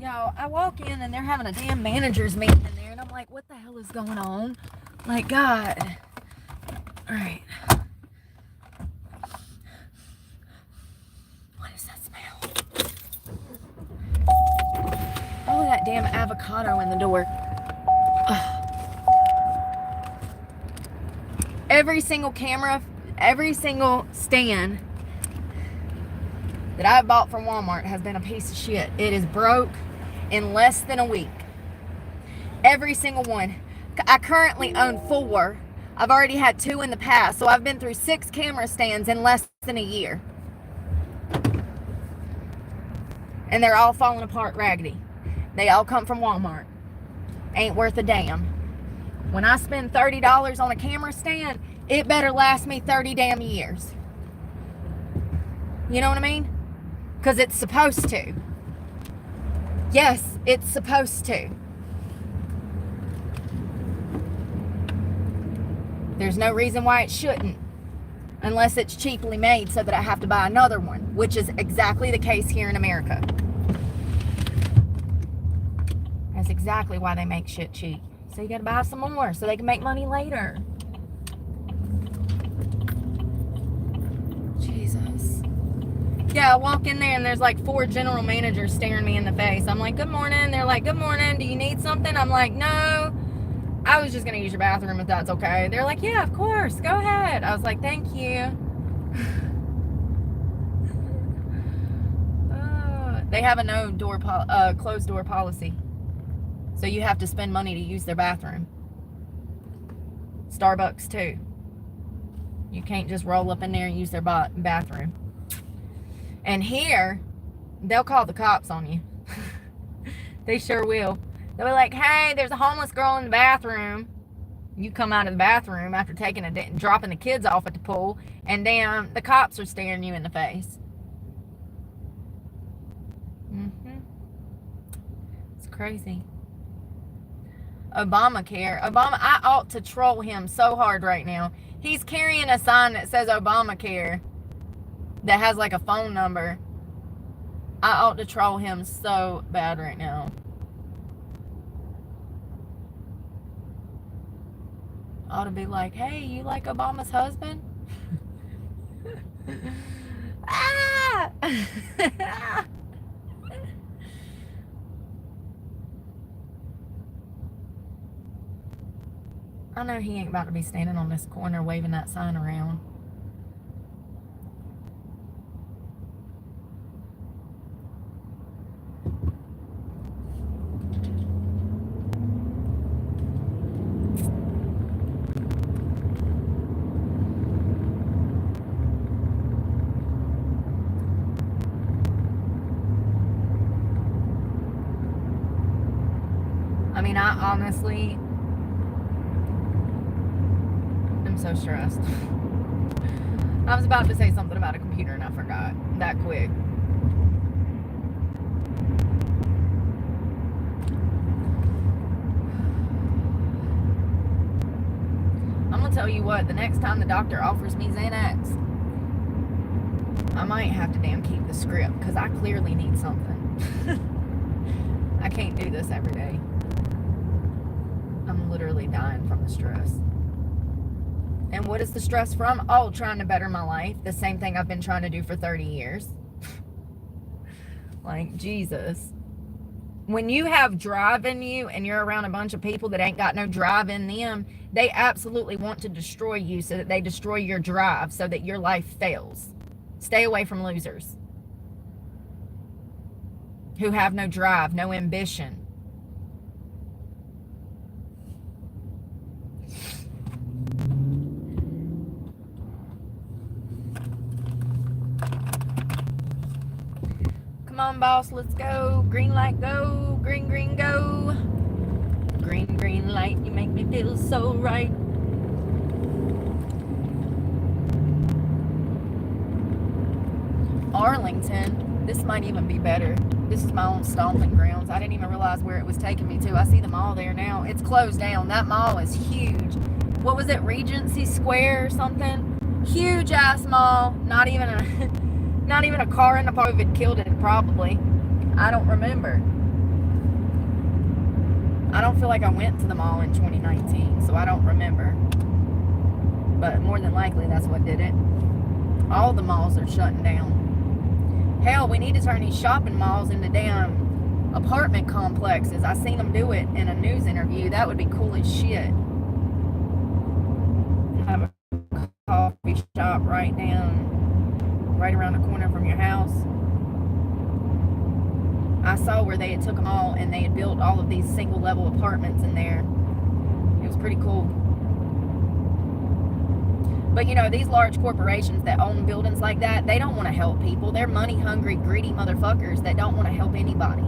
Yo, I walk in and they're having a damn manager's meeting in there, and I'm like, what the hell is going on? Like, God. Alright. What is that smell? Oh, that damn avocado in the door. Ugh. Every single camera, every single stand that I bought from Walmart has been a piece of shit. It is broke in less than a week. Every single one. I currently own 4. I've already had 2 in the past, so I've been through 6 camera stands in less than a year. And they're all falling apart raggedy. They all come from Walmart. Ain't worth a damn. When I spend $30 on a camera stand, it better last me 30 damn years. You know what I mean? Because it's supposed to. Yes, it's supposed to. There's no reason why it shouldn't. Unless it's cheaply made so that I have to buy another one. Which is exactly the case here in America. That's exactly why they make shit cheap. So you gotta buy some more so they can make money later. Jesus. Yeah, I walk in there and there's like 4 general managers staring me in the face. I'm like, good morning. They're like, good morning. Do you need something? I'm like, no. I was just going to use your bathroom if that's okay. They're like, yeah, of course. Go ahead. I was like, thank you. They have a closed door policy. So you have to spend money to use their bathroom. Starbucks too. You can't just roll up in there and use their bathroom. And here, they'll call the cops on you. They sure will. They'll be like, hey, there's a homeless girl in the bathroom. You come out of the bathroom after dropping the kids off at the pool, and damn, the cops are staring you in the face. It's crazy. Obamacare. I ought to troll him so hard right now. He's carrying a sign that says Obamacare that has like a phone number. I ought to troll him so bad right now. I ought to be like, hey, you like Obama's husband? Ah! I know he ain't about to be standing on this corner waving that sign around. I mean, I honestly am so stressed. I was about to say something about a computer and I forgot that quick. I'm gonna tell you what, the next time the doctor offers me Xanax, I might have to damn keep the script because I clearly need something. I can't do this every day. I'm literally dying from the stress. And what is the stress from? Oh, trying to better my life. The same thing I've been trying to do for 30 years. Like, Jesus. When you have drive in you and you're around a bunch of people that ain't got no drive in them, they absolutely want to destroy you so that they destroy your drive so that your life fails. Stay away from losers who have no drive, no ambition. Come on, boss, let's go. Green light, go. Green, green, go. Green, green light, you make me feel so right. Arlington, this might even be better. This is my own stomping grounds. I didn't even realize where it was taking me to. I see the mall there now. It's closed down. That mall is huge. What was it, Regency Square or something? Huge ass mall. Not even a car in the park. COVID killed it probably. I don't remember. I don't feel like I went to the mall in 2019, so I don't remember. But more than likely that's what did it. All the malls are shutting down. Hell, we need to turn these shopping malls into damn apartment complexes. I seen them do it in a news interview. That would be cool as shit. Have a coffee shop right around the corner from your house. I saw where they had took them all and they had built all of these single level apartments in there. It was pretty cool. But you know, these large corporations that own buildings like that, they don't want to help people. They're money hungry, greedy motherfuckers that don't want to help anybody.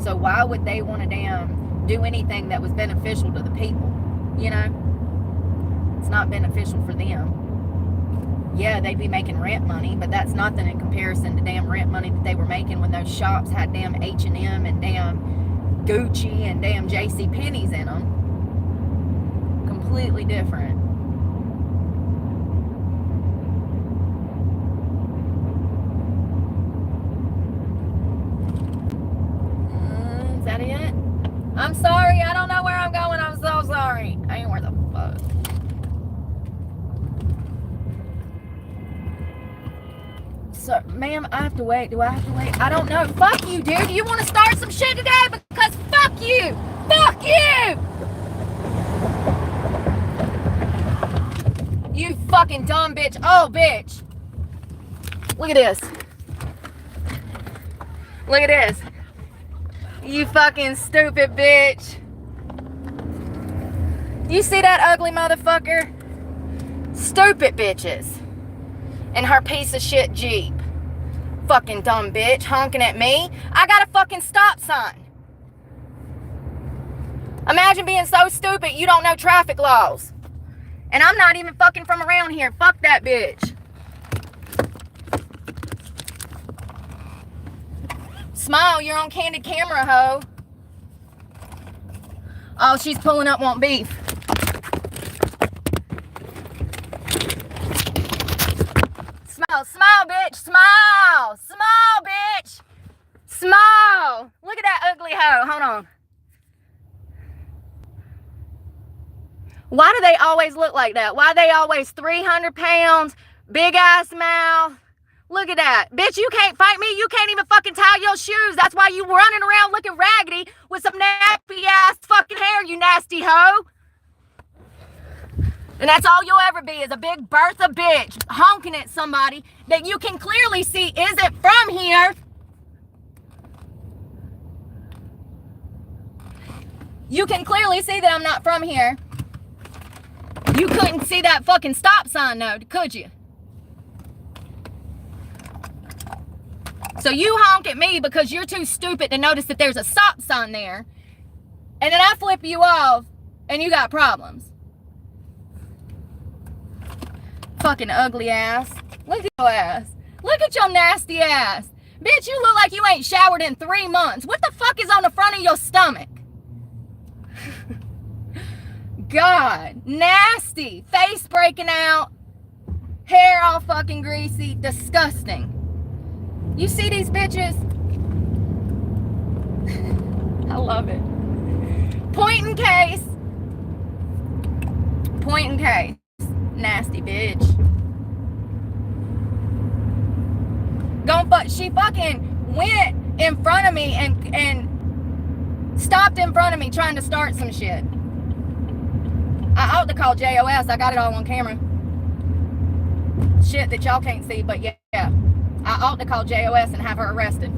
So why would they want to damn do anything that was beneficial to the people? You know? It's not beneficial for them. Yeah, they'd be making rent money, but that's nothing in comparison to damn rent money that they were making when those shops had damn H&M and damn Gucci and damn JCPenney's in them. Completely different. Is that it? I'm sorry, I don't know where I'm going. I'm so sorry. I ain't where the fuck. So, ma'am, I have to wait. Do I have to wait? I don't know. Fuck you, dude. You want to start some shit today? Because fuck you. Fuck you. You fucking dumb bitch. Oh, bitch. Look at this. Look at this. You fucking stupid bitch. You see that ugly motherfucker? Stupid bitches. And her piece of shit Jeep. Fucking dumb bitch honking at me. I got a fucking stop sign. Imagine being so stupid you don't know traffic laws. And I'm not even fucking from around here. Fuck that bitch. Smile, you're on candid camera, ho. Oh, she's pulling up, want beef. Smile, bitch. Smile. Smile, bitch. Smile. Look at that ugly hoe. Hold on. Why do they always look like that? Why they always 300 pounds, big ass mouth? Look at that. Bitch, you can't fight me. You can't even fucking tie your shoes. That's why you running around looking raggedy with some nappy ass fucking hair, you nasty hoe. And that's all you'll ever be, is a big Bertha bitch honking at somebody that you can clearly see isn't from here. You can clearly see that I'm not from here. You couldn't see that fucking stop sign though, could you? So you honk at me because you're too stupid to notice that there's a stop sign there. And then I flip you off and you got problems. Fucking ugly ass. Look at your ass. Look at your nasty ass. Bitch, you look like you ain't showered in 3 months. What the fuck is on the front of your stomach? God, nasty. Face breaking out. Hair all fucking greasy. Disgusting. You see these bitches? I love it. Point in case. Point in case. Nasty bitch. She fucking went in front of me and stopped in front of me trying to start some shit. I ought to call JOS. I got it all on camera. Shit that y'all can't see, but yeah. I ought to call JOS and have her arrested.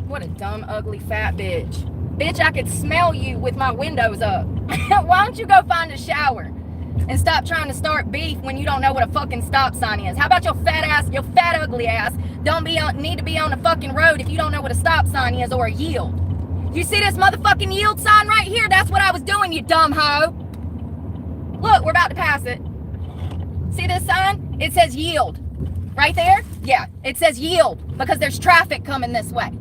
What a dumb, ugly, fat bitch. Bitch, I could smell you with my windows up. Why don't you go find a shower and stop trying to start beef when you don't know what a fucking stop sign is? How about your fat ass, your fat, ugly ass, need to be on the fucking road if you don't know what a stop sign is or a yield? You see this motherfucking yield sign right here? That's what I was doing, you dumb hoe. Look, we're about to pass it. See this sign? It says yield. Right there? Yeah, it says yield because there's traffic coming this way.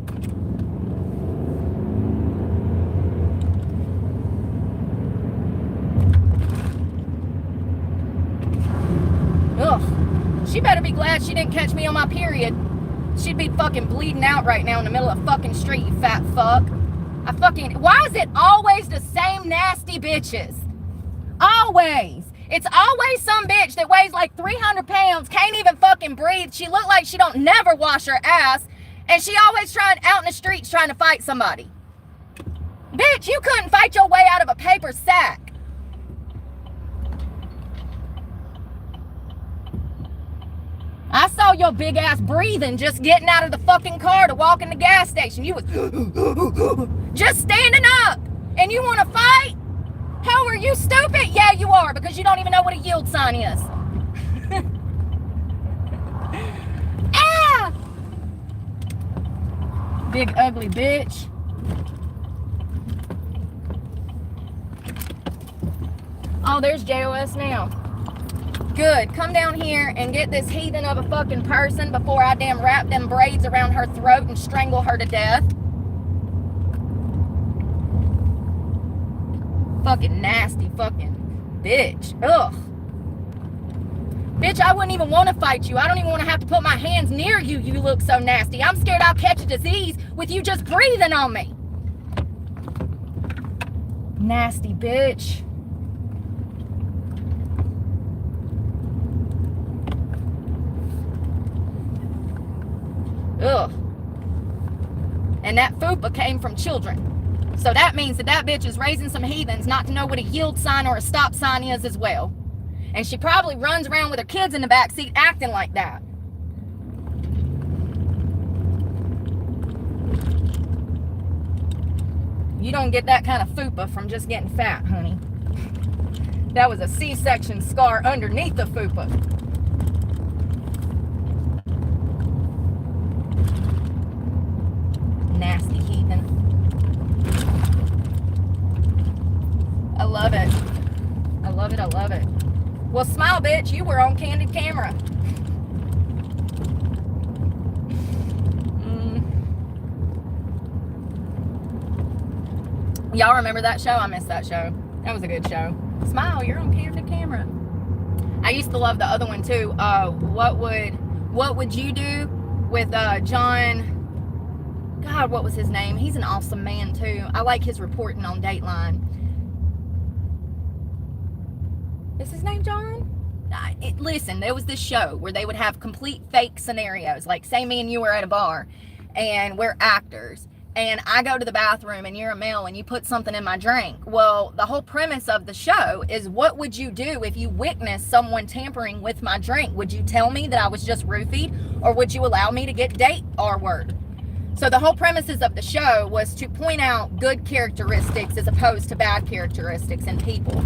Ugh. She better be glad she didn't catch me on my period. She'd be fucking bleeding out right now in the middle of fucking street, you fat fuck. Why is it always the same nasty bitches? Always. It's always some bitch that weighs like 300 pounds, can't even fucking breathe. She look like she don't never wash her ass, and she always out in the streets trying to fight somebody. Bitch, you couldn't fight your way out of a paper sack. I saw your big ass breathing just getting out of the fucking car to walk in the gas station. You was just standing up. And you want to fight? How are you stupid? Yeah, you are, because you don't even know what a yield sign is. Ah! Big ugly bitch. Oh, there's JOS now. Good. Come down here and get this heathen of a fucking person before I damn wrap them braids around her throat and strangle her to death. Fucking nasty fucking bitch. Ugh. Bitch, I wouldn't even want to fight you. I don't even want to have to put my hands near you. You look so nasty. I'm scared I'll catch a disease with you just breathing on me. Nasty bitch. Ugh. And that fupa came from children. So that means that bitch is raising some heathens not to know what a yield sign or a stop sign is as well. And she probably runs around with her kids in the back seat acting like that. You don't get that kind of fupa from just getting fat, honey. That was a C-section scar underneath the fupa. Nasty heathen. I love it. I love it. I love it. Well, smile, bitch. You were on candid camera. Y'all remember that show? I missed that show. That was a good show. Smile, you're on candid camera. I used to love the other one too. What would you do with John? God, what was his name? He's an awesome man too. I like his reporting on Dateline. Is his name John? Listen, there was this show where they would have complete fake scenarios. Like, say me and you were at a bar, and we're actors, and I go to the bathroom and you're a male and you put something in my drink. Well, the whole premise of the show is, what would you do if you witnessed someone tampering with my drink? Would you tell me that I was just roofied, or would you allow me to get date R word? So the whole premises of the show was to point out good characteristics as opposed to bad characteristics in people.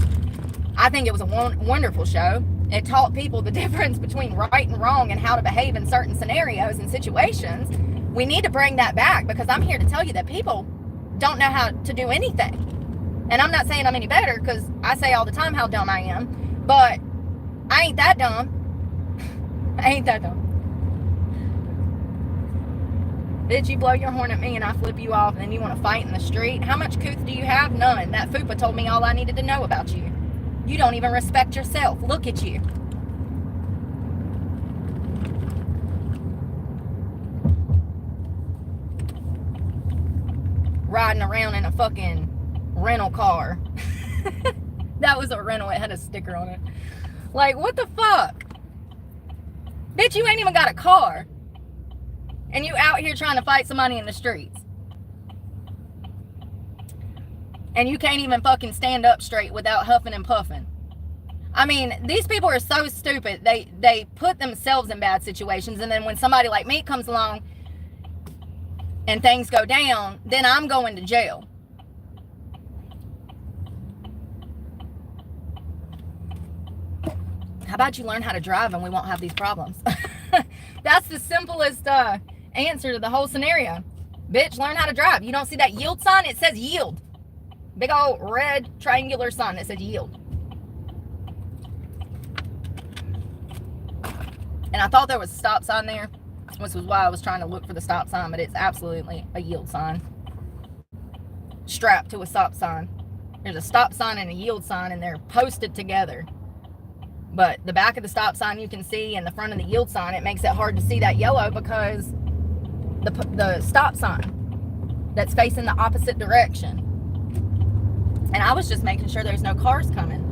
I think it was a wonderful show. It taught people the difference between right and wrong and how to behave in certain scenarios and situations. We need to bring that back, because I'm here to tell you that people don't know how to do anything. And I'm not saying I'm any better, because I say all the time how dumb I am, but I ain't that dumb. I ain't that dumb. Bitch, you blow your horn at me and I flip you off, and then you want to fight in the street? How much couth do you have? None. That fupa told me all I needed to know about you. You don't even respect yourself. Look at you. Riding around in a fucking rental car. That was a rental. It had a sticker on it. Like, what the fuck? Bitch, you ain't even got a car. And you out here trying to fight somebody in the streets. And you can't even fucking stand up straight without huffing and puffing. I mean, these people are so stupid. They put themselves in bad situations, and then when somebody like me comes along and things go down, then I'm going to jail. How about you learn how to drive and we won't have these problems? That's the simplest answer to the whole scenario. Bitch, learn how to drive. You don't see that yield sign? It says yield. Big old red triangular sign that says yield. And I thought there was a stop sign there, which was why I was trying to look for the stop sign, but it's absolutely a yield sign strapped to a stop sign. There's a stop sign and a yield sign, and they're posted together. But the back of the stop sign you can see, and the front of the yield sign, it makes it hard to see that yellow because the stop sign that's facing the opposite direction. And I was just making sure there's no cars coming.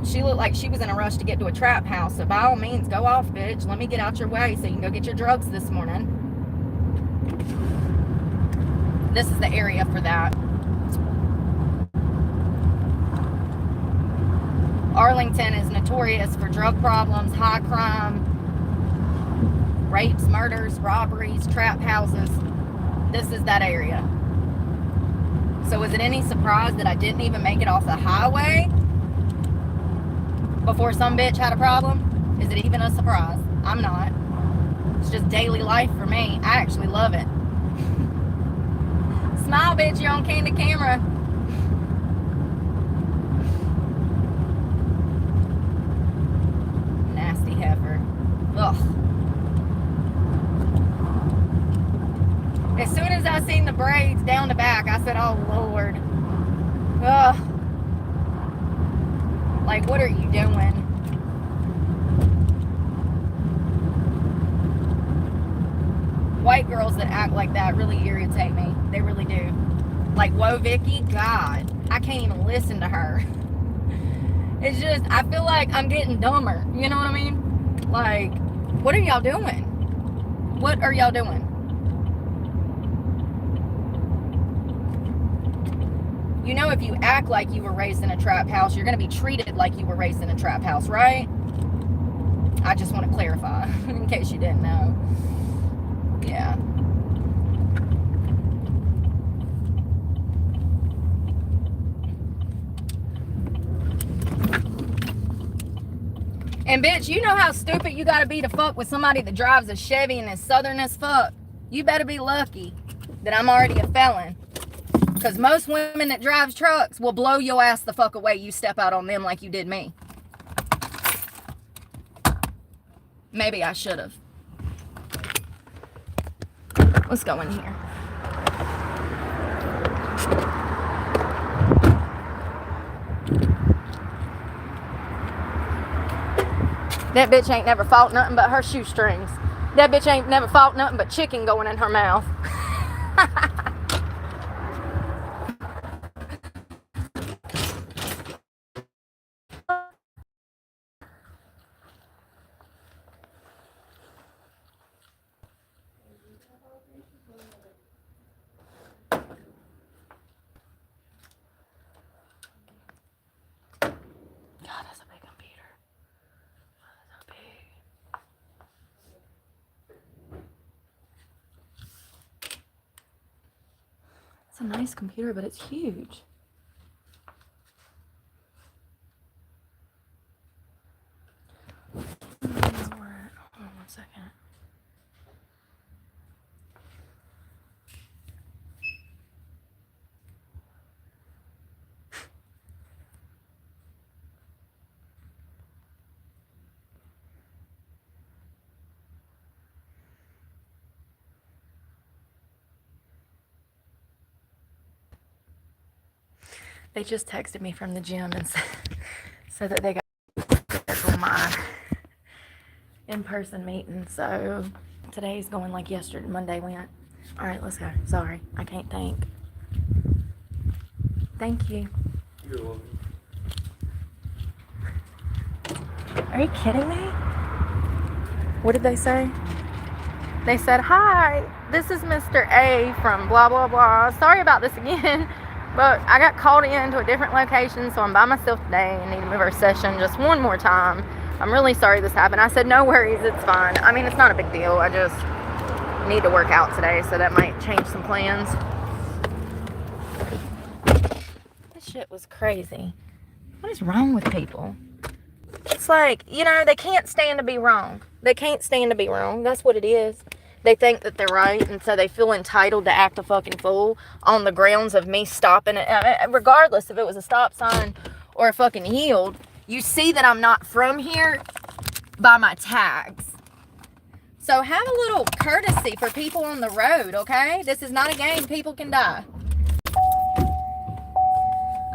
She looked like she was in a rush to get to a trap house. So by all means, go off, bitch. Let me get out your way so you can go get your drugs this morning. This is the area for that. Arlington is notorious for drug problems, high crime, rapes, murders, robberies, trap houses. This is that area. So is it any surprise that I didn't even make it off the highway before some bitch had a problem? Is it even a surprise? I'm not. It's just daily life for me. I actually love it. Smile, bitch, you're on candid camera. Nasty heifer. Ugh. As soon as I seen the braids down the back, I said, oh, Lord. Ugh. Like, what are you doing? White girls that act like that really irritate me. They really do. Like, whoa, Vicky, God. I can't even listen to her. It's just, I feel like I'm getting dumber. You know what I mean? Like, what are y'all doing? What are y'all doing? You know, if you act like you were raised in a trap house, you're going to be treated like you were raised in a trap house, right? I just want to clarify, in case you didn't know. Yeah. And bitch, you know how stupid you got to be to fuck with somebody that drives a Chevy and is southern as fuck? You better be lucky that I'm already a felon. Because most women that drives trucks will blow your ass the fuck away. You step out on them like you did me. Maybe I should have. Let's go in here. That bitch ain't never fought nothing but her shoestrings. That bitch ain't never fought nothing but chicken going in her mouth. It's a nice computer, but it's huge. Hold on 1 second. They just texted me from the gym and said that they got scheduled my in-person meeting. So today's going like yesterday. Monday went. All right, let's go. Sorry, I can't think. Thank you. You're welcome. Are you kidding me? What did they say? They said, "Hi, this is Mr. A from blah, blah, blah. Sorry about this again, but I got called in to a different location, so I'm by myself today and need to move our session just one more time. I'm really sorry this happened." I said, "No worries, it's fine. I mean, it's not a big deal. I just need to work out today, so that might change some plans." This shit was crazy. What is wrong with people? It's like, you know, they can't stand to be wrong. They can't stand to be wrong. That's what it is. They think that they're right, and so they feel entitled to act a fucking fool on the grounds of me stopping it. Regardless if it was a stop sign or a fucking yield, you see that I'm not from here by my tags. So have a little courtesy for people on the road, okay? This is not a game. People can die.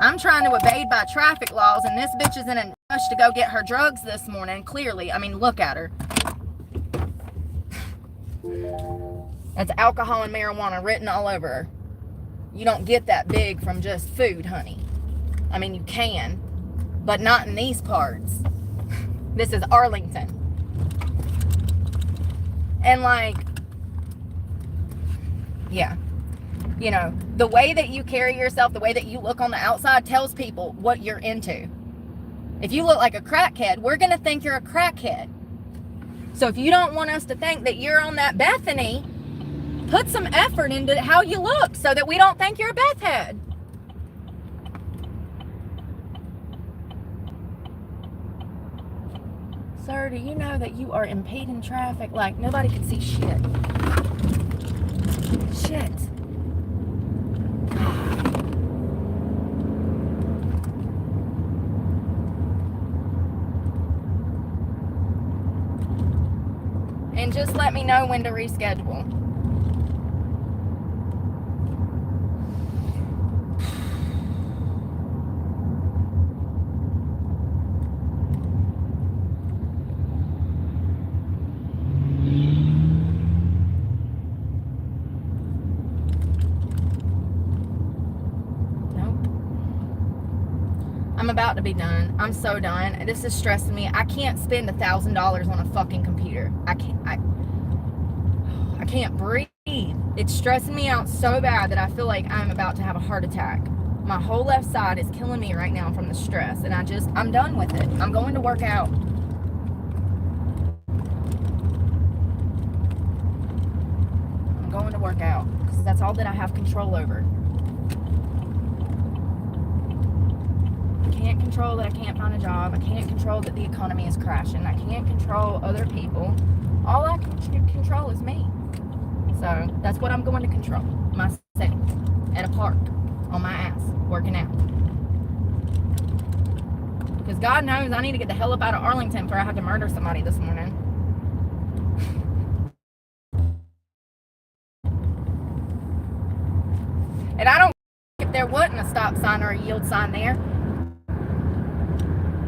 I'm trying to abide by traffic laws, and this bitch is in a rush to go get her drugs this morning. Clearly, I mean, look at her. That's alcohol and marijuana written all over her. You don't get that big from just food, honey. I mean, you can, but not in these parts. This is Arlington. And like, yeah. You know, the way that you carry yourself, the way that you look on the outside tells people what you're into. If you look like a crackhead, we're going to think you're a crackhead. So if you don't want us to think that you're on that Bethany, put some effort into how you look so that we don't think you're a Beth head. Sir, do you know that you are impeding traffic? Like, nobody can see shit. Shit. And just let me know when to reschedule. I'm about to be done. I'm so done. This is stressing me. I can't spend $1,000 on a fucking computer. I can't breathe. It's stressing me out so bad that I feel like I'm about to have a heart attack. My whole left side is killing me right now from the stress, and I'm done with it. I'm going to work out. I'm going to work out because that's all that I have control over. I can't control that I can't find a job. I can't control that the economy is crashing. I can't control other people. All I can control is me. So that's what I'm going to control. Myself at a park on my ass working out. Because God knows I need to get the hell up out of Arlington before I have to murder somebody this morning. And I don't care if there wasn't a stop sign or a yield sign there.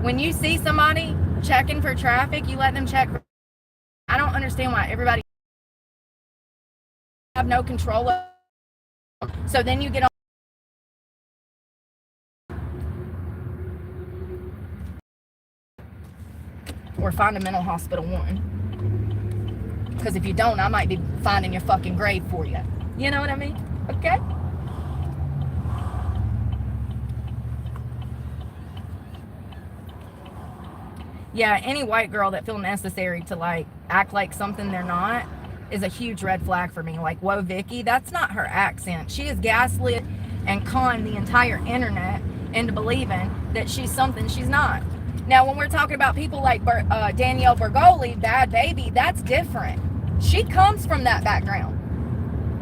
When you see somebody checking for traffic, you let them check. I don't understand why everybody have no control of it. So then you get on or find a mental hospital one. Because if you don't, I might be finding your fucking grave for you. You know what I mean? Okay? Yeah, any white girl that feels necessary to like act like something they're not, is a huge red flag for me. Like, whoa, Vicky, that's not her accent. She is gaslit and conned the entire internet into believing that she's something she's not. Now, when we're talking about people like Danielle Bergoli, Bad Baby, that's different. She comes from that background.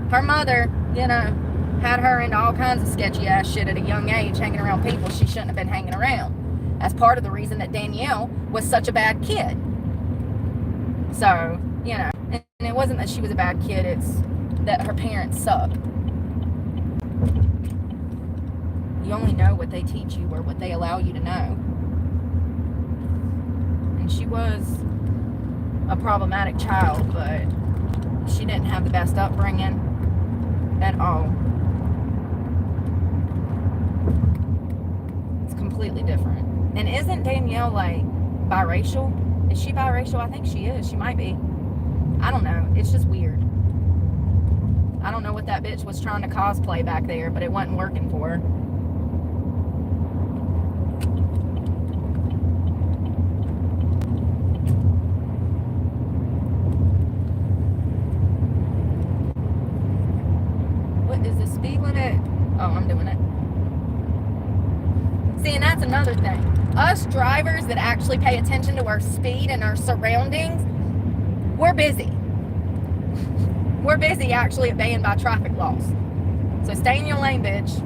Her mother, you know, had her into all kinds of sketchy ass shit at a young age, hanging around people she shouldn't have been hanging around. That's part of the reason that Danielle was such a bad kid. So, you know, and it wasn't that she was a bad kid, it's that her parents suck. You only know what they teach you or what they allow you to know. And she was a problematic child, but she didn't have the best upbringing at all. It's completely different. And isn't Danielle like biracial? Is she biracial? I think she is. She might be. I don't know. It's just weird. I don't know what that bitch was trying to cosplay back there, but it wasn't working for her. What is the speed limit? Oh, I'm doing it. See, and that's another thing. Us drivers that actually pay attention to our speed and our surroundings, we're busy. We're busy actually obeying by traffic laws. So stay in your lane, bitch.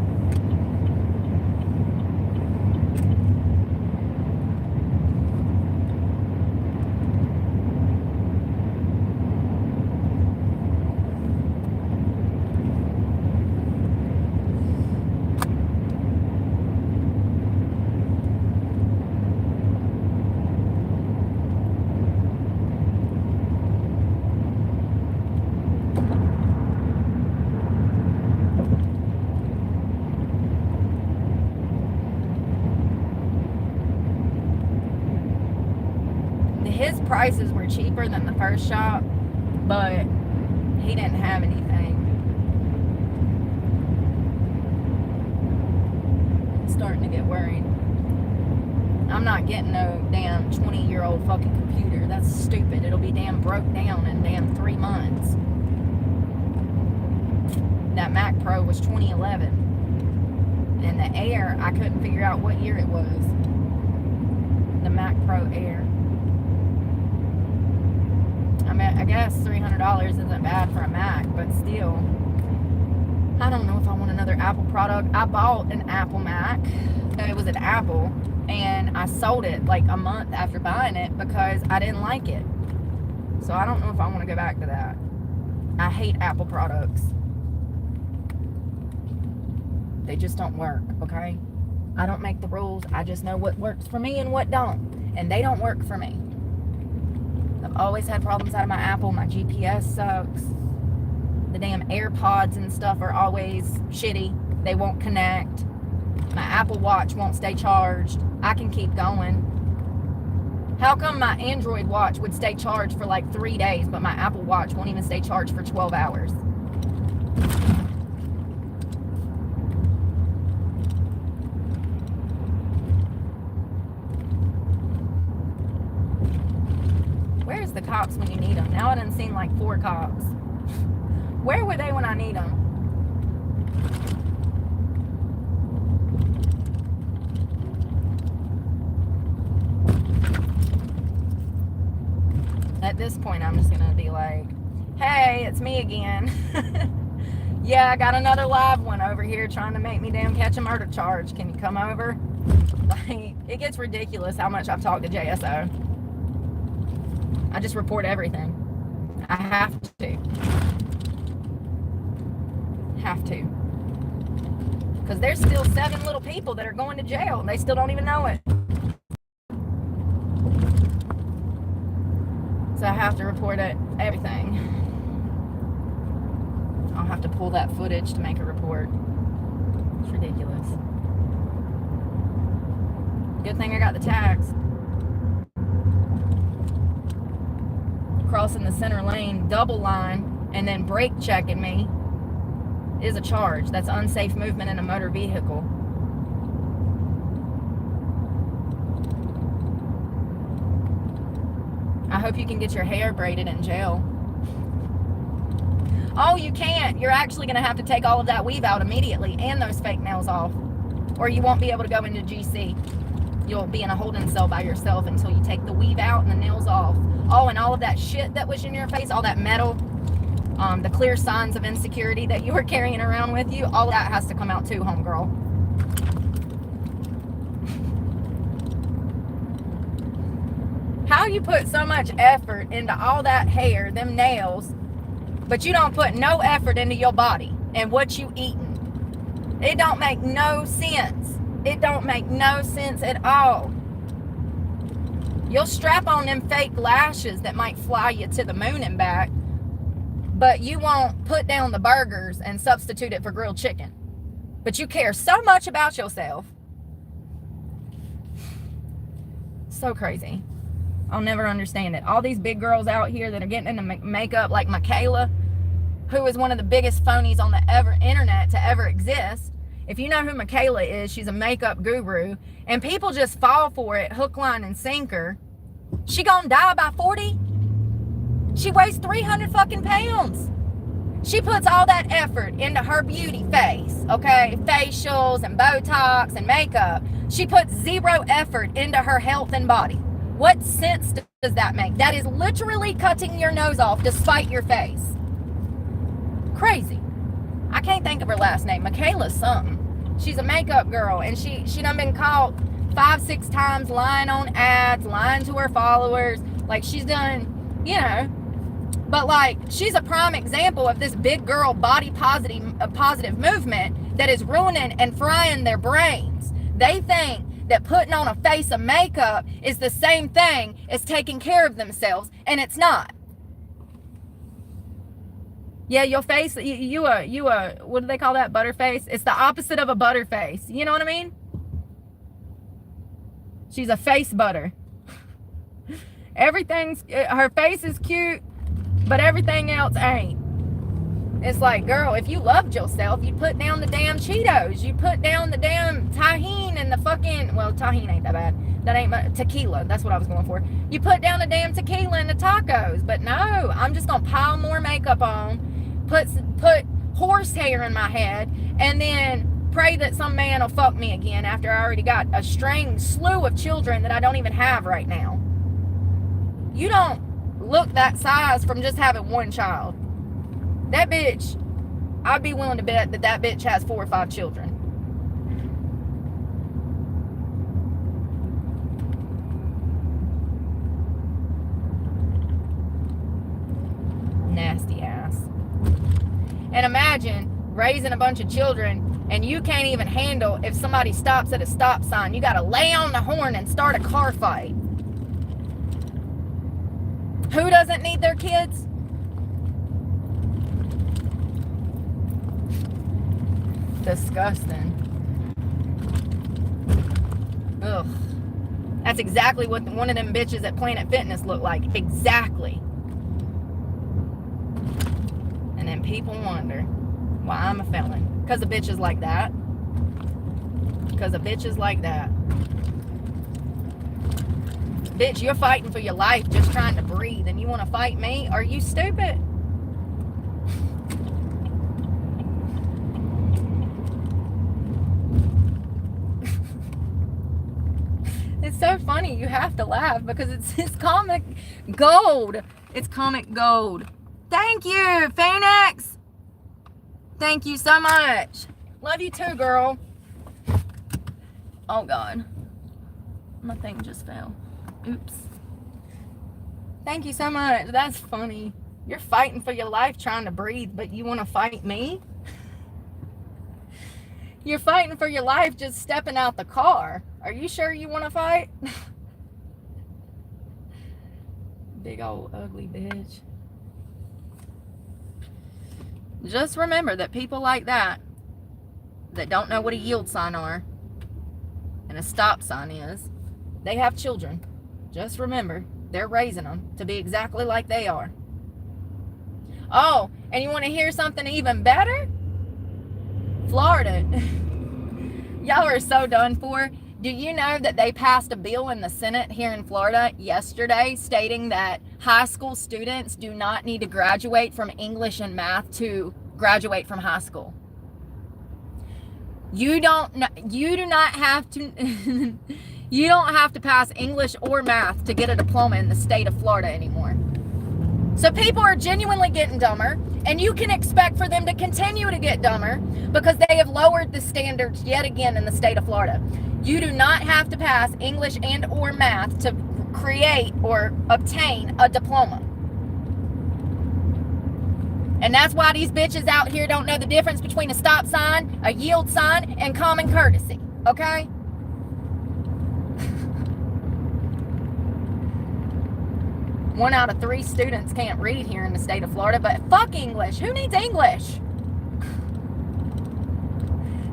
His prices were cheaper than the first shop, but he didn't have anything. I'm starting to get worried. I'm not getting no damn 20-year-old fucking computer. That's stupid. It'll be damn broke down in damn 3 months. That Mac Pro was 2011. And the Air, I couldn't figure out what year it was. The Mac Pro Air. I mean, I guess $300 isn't bad for a Mac, but still, I don't know if I want another Apple product. I bought an Apple Mac. It was an Apple, and I sold it like a month after buying it because I didn't like it. So I don't know if I want to go back to that. I hate Apple products. They just don't work, okay? I don't make the rules. I just know what works for me and what don't. And they don't work for me. I've always had problems out of my Apple. My GPS sucks. The damn AirPods and stuff are always shitty. They won't connect. My Apple Watch won't stay charged. I can keep going. How come my Android watch would stay charged for like 3 days, but my Apple Watch won't even stay charged for 12 hours? Where's the cops when you need them? Now it doesn't seem like 4 cops. Where were they when I need them? At this point, I'm just gonna be like, hey, it's me again. Yeah, I got another live one over here trying to make me damn catch a murder charge. Can you come over? Like, it gets ridiculous how much I've talked to JSO. I just report everything. I have to. Have to. Because there's still 7 little people that are going to jail and they still don't even know it. So I have to report everything. I'll have to pull that footage to make a report. It's ridiculous. Good thing I got the tags. Crossing the center lane, double line, and then brake checking me is a charge. That's unsafe movement in a motor vehicle. I hope you can get your hair braided in jail. Oh, you can't. You're actually going to have to take all of that weave out immediately and those fake nails off, or you won't be able to go into GC. You'll be in a holding cell by yourself until you take the weave out and the nails off. Oh, and all of that shit that was in your face, all that metal, the clear signs of insecurity that you were carrying around with you, all of that has to come out too, homegirl. How you put so much effort into all that hair, them nails, but you don't put no effort into your body and what you eating? It don't make no sense. It don't make no sense at all. You'll strap on them fake lashes that might fly you to the moon and back, but you won't put down the burgers and substitute it for grilled chicken. But you care so much about yourself. So crazy. I'll never understand it. All these big girls out here that are getting into makeup, like Michaela, who is one of the biggest phonies on the internet to ever exist. If you know who Michaela is, she's a makeup guru, and people just fall for it, hook, line, and sinker. She gonna die by 40? She weighs 300 fucking pounds. She puts all that effort into her beauty face, okay? Facials and Botox and makeup. She puts zero effort into her health and body. What sense does that make? That is literally cutting your nose off to spite your face. Crazy. I can't think of her last name. Michaela's something. She's a makeup girl, and she done been caught 5-6 times lying on ads, lying to her followers. Like, she's done, you know. But, like, she's a prime example of this big girl body positive movement that is ruining and frying their brains. They think that putting on a face of makeup is the same thing as taking care of themselves, and it's not. Yeah, your face, you what do they call that? Butterface? It's the opposite of a butterface. You know what I mean? She's a face butter. Her face is cute, but everything else ain't. It's like, girl, if you loved yourself, you'd put down the damn Cheetos. You'd put down the damn tahini and the fucking, well, tahini ain't that bad. That ain't tequila. That's what I was going for. You put down the damn tequila and the tacos. But no, I'm just going to pile more makeup on, put horsehair in my head, and then pray that some man will fuck me again after I already got a slew of children that I don't even have right now. You don't look that size from just having one child. That bitch, I'd be willing to bet that bitch has 4 or 5 children. Nasty ass. And imagine raising a bunch of children and you can't even handle if somebody stops at a stop sign. You gotta lay on the horn and start a car fight. Who doesn't need their kids? Disgusting. Ugh. That's exactly what one of them bitches at Planet Fitness looked like. Exactly. And then people wonder why I'm a felon. Because of bitches like that. Because of bitches like that. Bitch, you're fighting for your life just trying to breathe, and you want to fight me? Are you stupid? It's so funny. You have to laugh because it's comic gold. It's comic gold. Thank you, Phoenix. Thank you so much. Love you too, girl. Oh, God. My thing just fell. Oops. Thank you so much. That's funny. You're fighting for your life trying to breathe, but you want to fight me? You're fighting for your life just stepping out the car. Are you sure you want to fight? Big old ugly bitch. Just remember that people like that don't know what a yield sign are and a stop sign is, they have children. Just remember, they're raising them to be exactly like they are. Oh, and you want to hear something even better? Florida. Y'all are so done for. Do you know that they passed a bill in the Senate here in Florida yesterday stating that high school students do not need to graduate from English and math to graduate from high school? You do not have to you don't have to pass English or math to get a diploma in the state of Florida anymore. So people are genuinely getting dumber, and you can expect for them to continue to get dumber because they have lowered the standards yet again in the state of Florida. You do not have to pass English and or math to create or obtain a diploma. And that's why these bitches out here don't know the difference between a stop sign, a yield sign, and common courtesy. Okay? One out of 3 students can't read here in the state of Florida, but fuck English. Who needs English?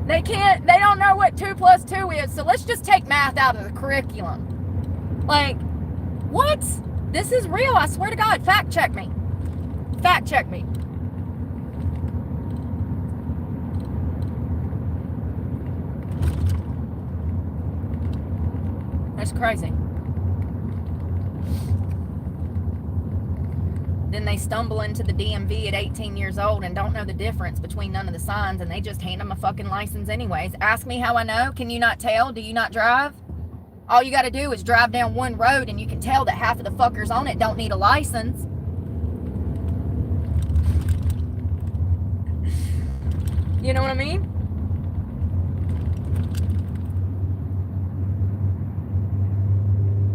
They don't know what 2 plus 2 is, so let's just take math out of the curriculum. Like, what? This is real, I swear to God. Fact check me. Fact check me. That's crazy. Then they stumble into the DMV at 18 years old and don't know the difference between none of the signs, and they just hand them a fucking license anyways. Ask me how I know. Can you not tell? Do you not drive? All you got to do is drive down one road and you can tell that half of the fuckers on it don't need a license. You know what I mean?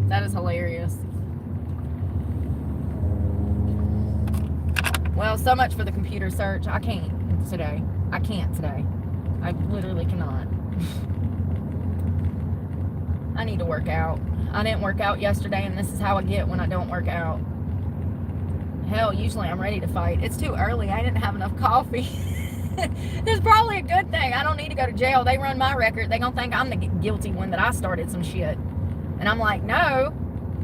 That is hilarious. Well, so much for the computer search. I can't today. I literally cannot. I need to work out. I didn't work out yesterday, and this is how I get when I don't work out. Hell, usually I'm ready to fight. It's too early. I didn't have enough coffee. It's probably a good thing. I don't need to go to jail. They run my record. They gonna think I'm the guilty one, that I started some shit. And I'm like, no.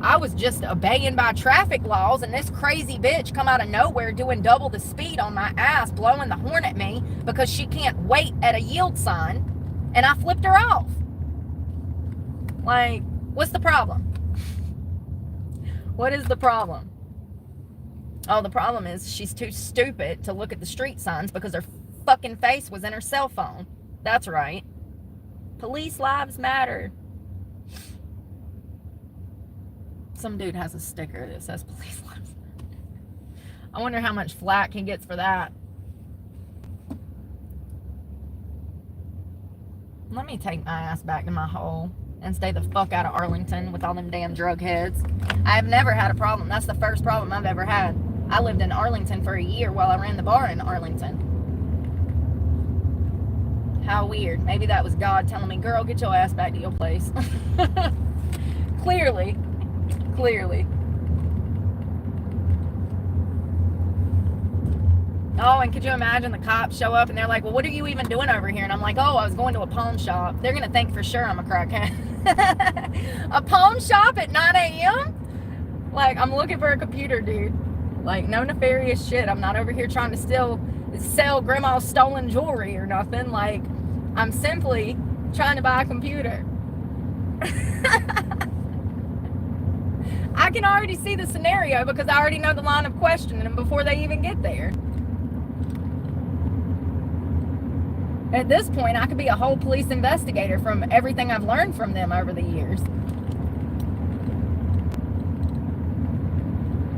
I was just obeying by traffic laws, and this crazy bitch come out of nowhere doing double the speed on my ass, blowing the horn at me because she can't wait at a yield sign, and I flipped her off. Like, what's the problem? What is the problem? Oh, the problem is she's too stupid to look at the street signs because her fucking face was in her cell phone. That's right. Police lives matter. Some dude has a sticker that says police lives matter. I wonder how much flack he gets for that. Let me take my ass back to my hole and stay the fuck out of Arlington with all them damn drug heads. I have never had a problem. That's the first problem I've ever had. I lived in Arlington for a year while I ran the bar in Arlington. How weird. Maybe that was God telling me, girl, get your ass back to your place. Clearly. Oh, and could you imagine the cops show up and they're like, well, what are you even doing over here? And I'm like, oh, I was going to a pawn shop. They're going to think for sure I'm a crackhead. A pawn shop at 9 a.m.? Like, I'm looking for a computer, dude. Like, no nefarious shit. I'm not over here trying to sell grandma's stolen jewelry or nothing. Like, I'm simply trying to buy a computer. I can already see the scenario because I already know the line of questioning before they even get there. At this point, I could be a whole police investigator from everything I've learned from them over the years.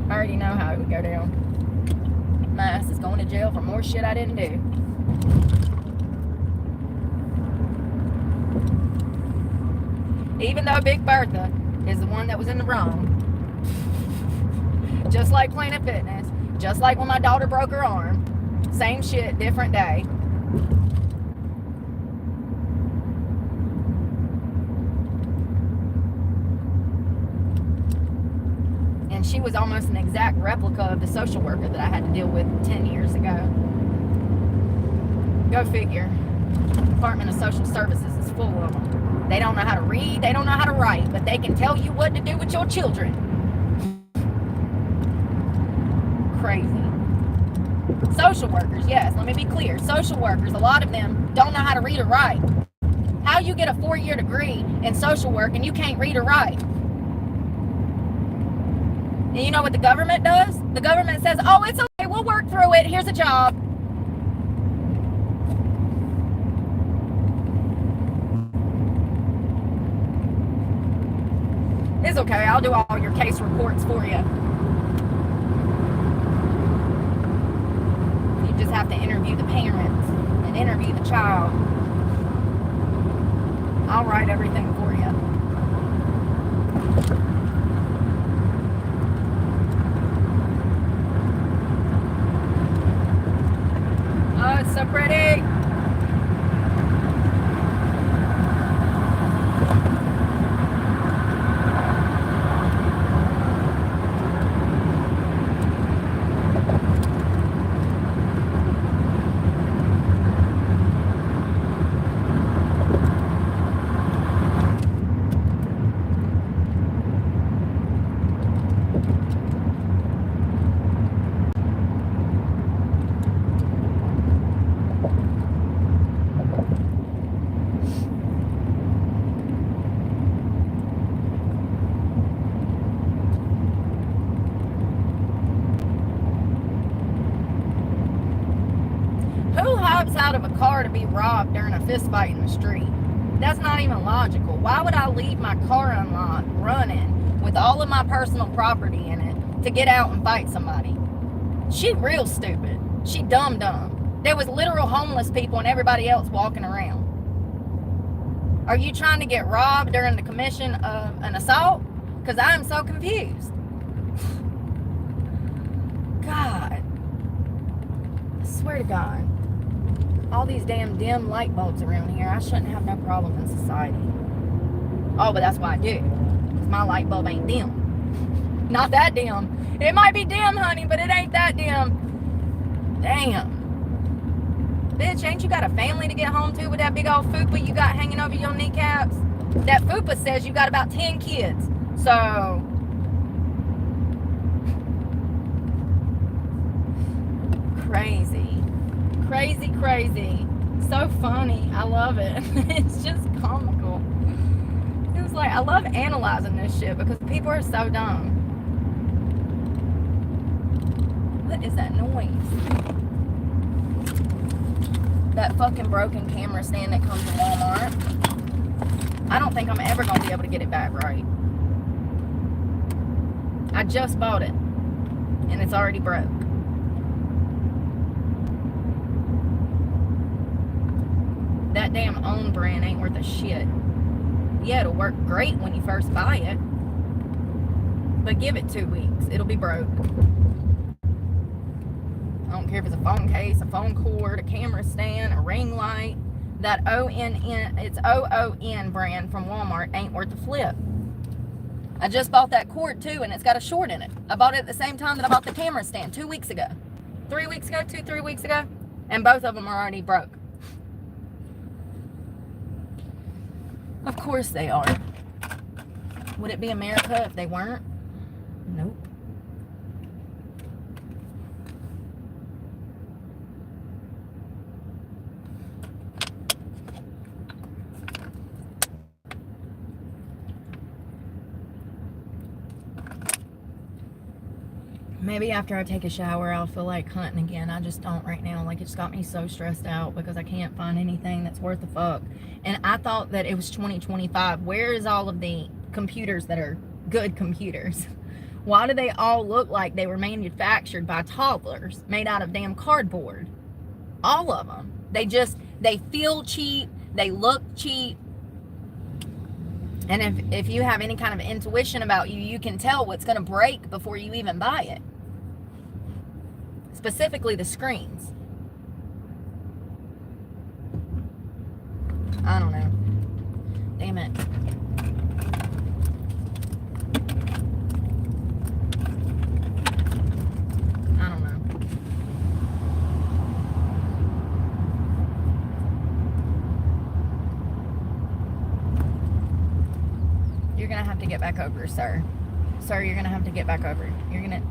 I already know how it would go down. My ass is going to jail for more shit I didn't do. Even though Big Bertha is the one that was in the wrong. Just like Planet Fitness. Just like when my daughter broke her arm. Same shit, different day. And she was almost an exact replica of the social worker that I had to deal with 10 years ago. Go figure. Department of Social Services is full of them. They don't know how to read, they don't know how to write, but they can tell you what to do with your children. Crazy. Social workers, yes, let me be clear. Social workers, a lot of them don't know how to read or write. How How you get a 4-year degree in social work and you can't read or write? And you know what the government does? The government says, oh, it's okay, we'll work through it. Here's a job. It's okay, I'll do all your case reports for you. You just have to interview the parents and interview the child. I'll write everything for you. Oh, it's so pretty. Who hops out of a car to be robbed during a fist fight in the street? That's not even logical. Why would I leave my car unlocked, running, with all of my personal property in it, to get out and fight somebody? She real stupid. She dumb. There was literal homeless people and everybody else walking around. Are you trying to get robbed during the commission of an assault? Because I am so confused. God. I swear to God. All these damn dim light bulbs around here. I shouldn't have no problem in society. Oh, but that's why I do. Because my light bulb ain't dim. Not that dim. It might be dim, honey, but it ain't that dim. Damn. Bitch, ain't you got a family to get home to with that big old fupa you got hanging over your kneecaps? That fupa says you got about 10 kids. So... crazy. Crazy. So funny. I love it. It's just comical. It was like, I love analyzing this shit because people are so dumb. What is that noise? That fucking broken camera stand that comes from Walmart. I don't think I'm ever going to be able to get it back right. I just bought it. And it's already broke. That damn own brand ain't worth a shit. Yeah, it'll work great when you first buy it. But give it 2 weeks. It'll be broke. I don't care if it's a phone case, a phone cord, a camera stand, a ring light. That it's OON brand from Walmart ain't worth a flip. I just bought that cord too, and it's got a short in it. I bought it at the same time that I bought the camera stand 2 weeks ago. 3 weeks ago, 3 weeks ago. And both of them are already broke. Of course they are. Would it be America if they weren't? Nope. Maybe after I take a shower, I'll feel like hunting again. I just don't right now. Like, it's got me so stressed out because I can't find anything that's worth a fuck. And I thought that it was 2025. Where is all of the computers that are good computers? Why do they all look like they were manufactured by toddlers, made out of damn cardboard? All of them. They feel cheap. They look cheap. And if you have any kind of intuition about you, you can tell what's going to break before you even buy it. Specifically the screens. I don't know. Damn it. I don't know. You're going to have to get back over, sir. Sir, you're going to have to get back over. You're going to...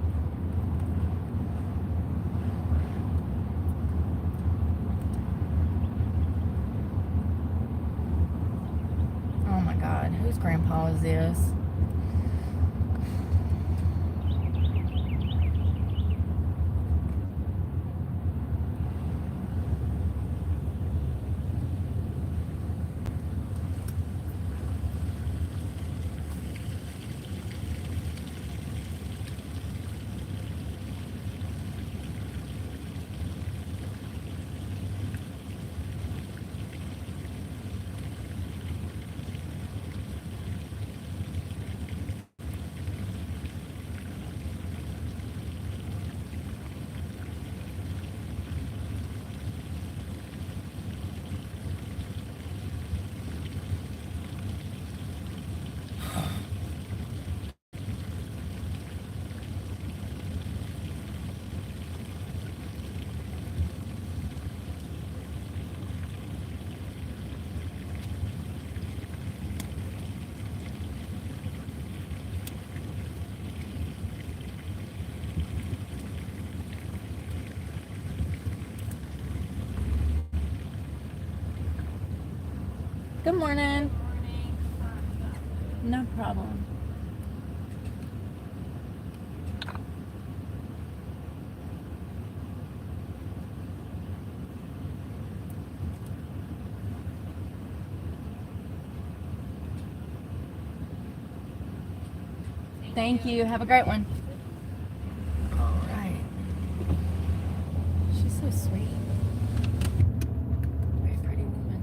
God. Whose grandpa is this? Good morning. No problem. Thank you. Have a great one. All right. She's so sweet. Very pretty woman.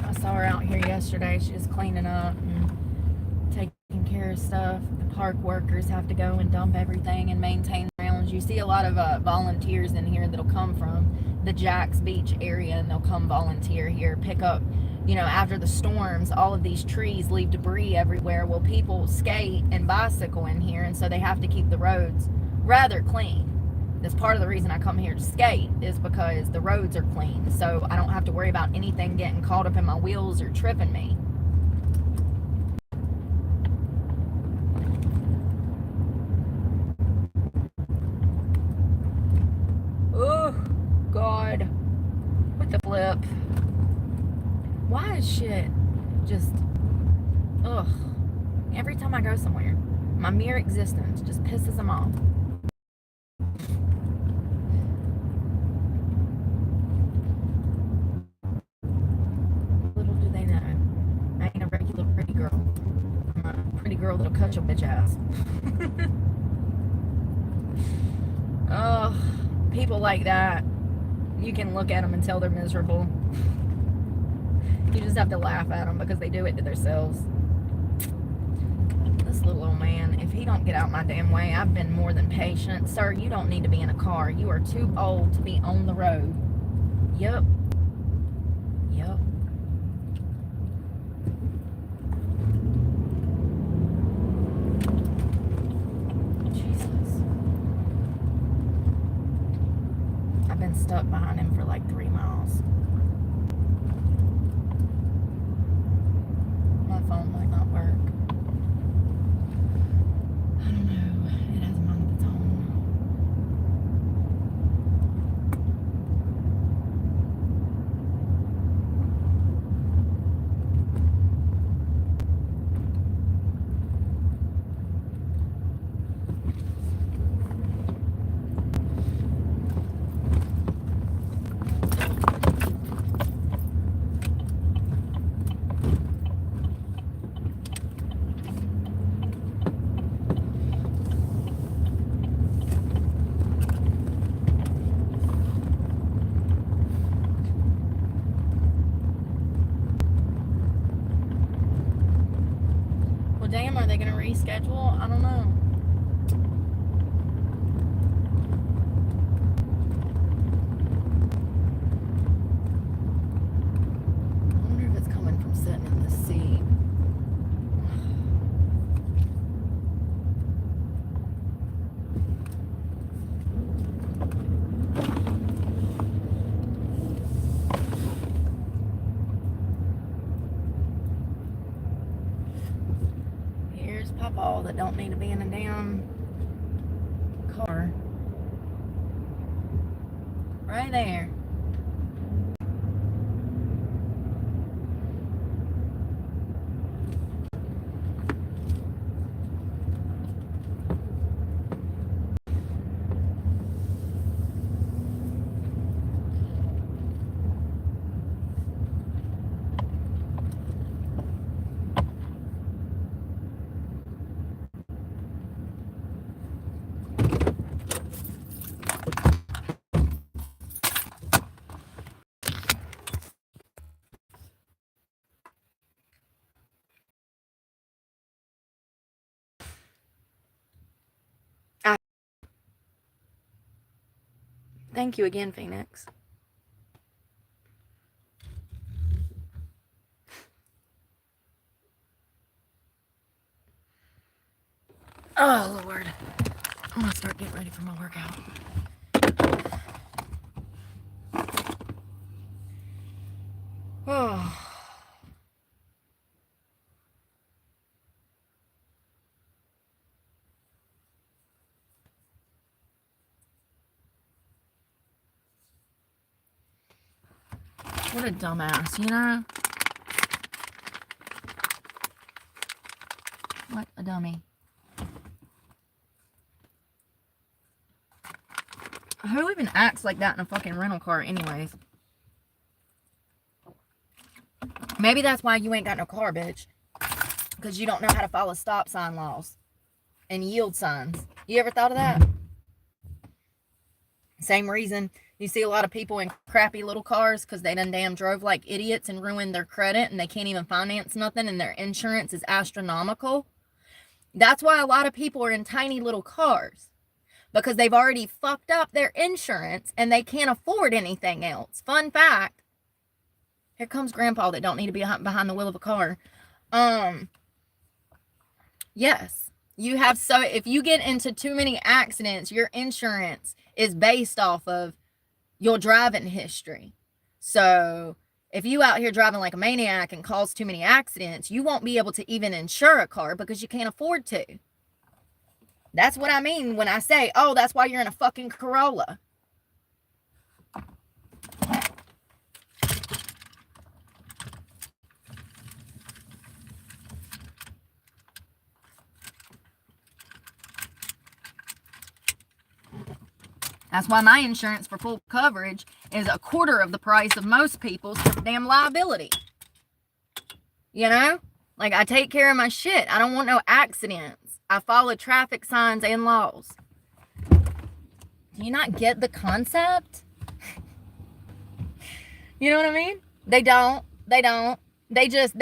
I saw her out here yesterday. She was cleaning up and taking care of stuff. The park workers have to go and dump everything and maintain grounds. You see a lot of volunteers in here that'll come from the Jax Beach area, and they'll come volunteer here, pick up, you know, after the storms, all of these trees leave debris everywhere. Well, people skate and bicycle in here, and so they have to keep the roads rather clean. That's part of the reason I come here to skate, is because the roads are clean, so I don't have to worry about anything getting caught up in my wheels or tripping me. Oh, God. What the flip? Why is shit just, ugh. Every time I go somewhere, my mere existence just pisses them off. Little do they know, I ain't a regular pretty girl. I'm a pretty girl that'll cut your bitch ass. Ugh, people like that, you can look at them and tell they're miserable. You just have to laugh at them because they do it to themselves. This little old man, if he don't get out my damn way, I've been more than patient. Sir, you don't need to be in a car. You are too old to be on the road. Yup. Yup. Jesus. I've been stuck behind him for like 3 miles. My phone might not work. I don't know. It has a mind of its own. Well, damn, are they going to reschedule? I don't know. I wonder if it's coming from sitting in the seat. Here's Papa that don't need to be in a damn car. Right there. Thank you again, Phoenix. Oh, Lord. I'm going to start getting ready for my workout. Oh. What a dumbass, you know? What a dummy. Who even acts like that in a fucking rental car anyways? Maybe that's why you ain't got no car, bitch. Because you don't know how to follow stop sign laws and yield signs. You ever thought of that? Same reason you see a lot of people in crappy little cars because they done damn drove like idiots and ruined their credit and they can't even finance nothing and their insurance is astronomical. That's why a lot of people are in tiny little cars. Because they've already fucked up their insurance and they can't afford anything else. Fun fact. Here comes Grandpa that don't need to be behind the wheel of a car. Yes. You have if you get into too many accidents, your insurance is based off of your driving history. So if you out here driving like a maniac and cause too many accidents, you won't be able to even insure a car because you can't afford to. That's what I mean when I say, oh, that's why you're in a fucking Corolla. That's why my insurance for full coverage is a quarter of the price of most people's for damn liability. You know? Like, I take care of my shit. I don't want no accidents. I follow traffic signs and laws. Do you not get the concept? You know what I mean? They don't. They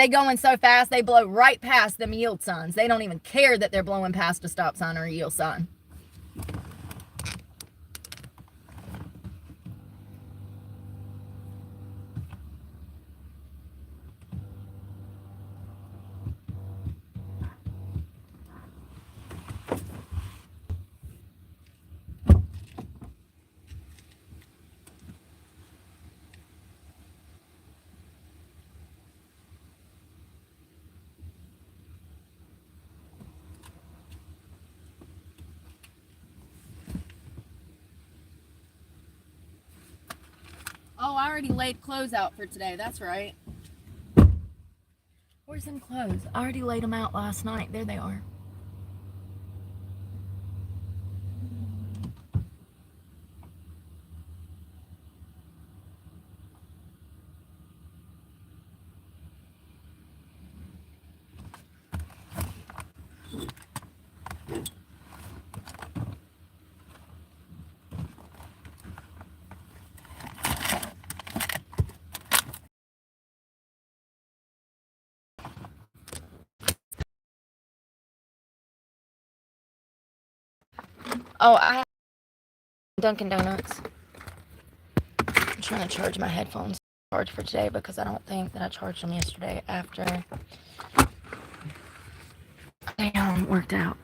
going so fast, they blow right past them yield signs. They don't even care that they're blowing past a stop sign or a yield sign. Oh, I already laid clothes out for today. That's right. Where's them clothes? I already laid them out last night. There they are. Oh, I have Dunkin' Donuts. I'm trying to charge my headphones for today because I don't think that I charged them yesterday after I worked out.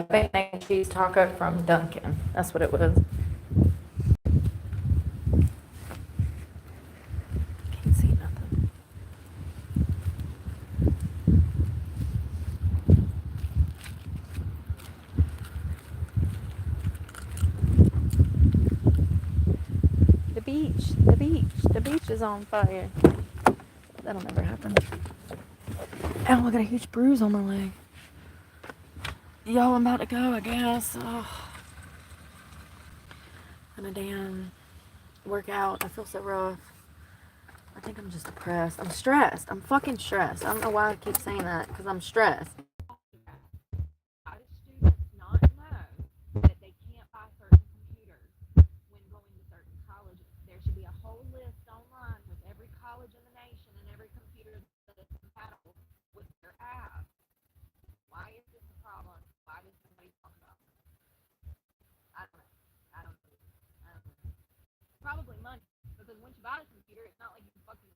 bacon and cheese taco from Dunkin'. That's what it was. Can't see nothing. The beach is on fire. That'll never happen. Ow, I got a huge bruise on my leg. Y'all, I'm about to go, I guess. Gonna damn workout. I feel so rough. I think I'm just depressed. I'm stressed. I'm fucking stressed. I don't know why I keep saying that, because I'm stressed. How do students not know that they can't buy certain computers when going to certain colleges? There should be a whole list online with every college in the nation and every computer that is compatible with their app. Why is this a problem? Why does nobody talk about it? I don't know. I don't know. Probably money, because once you buy a computer, it's not like you can fucking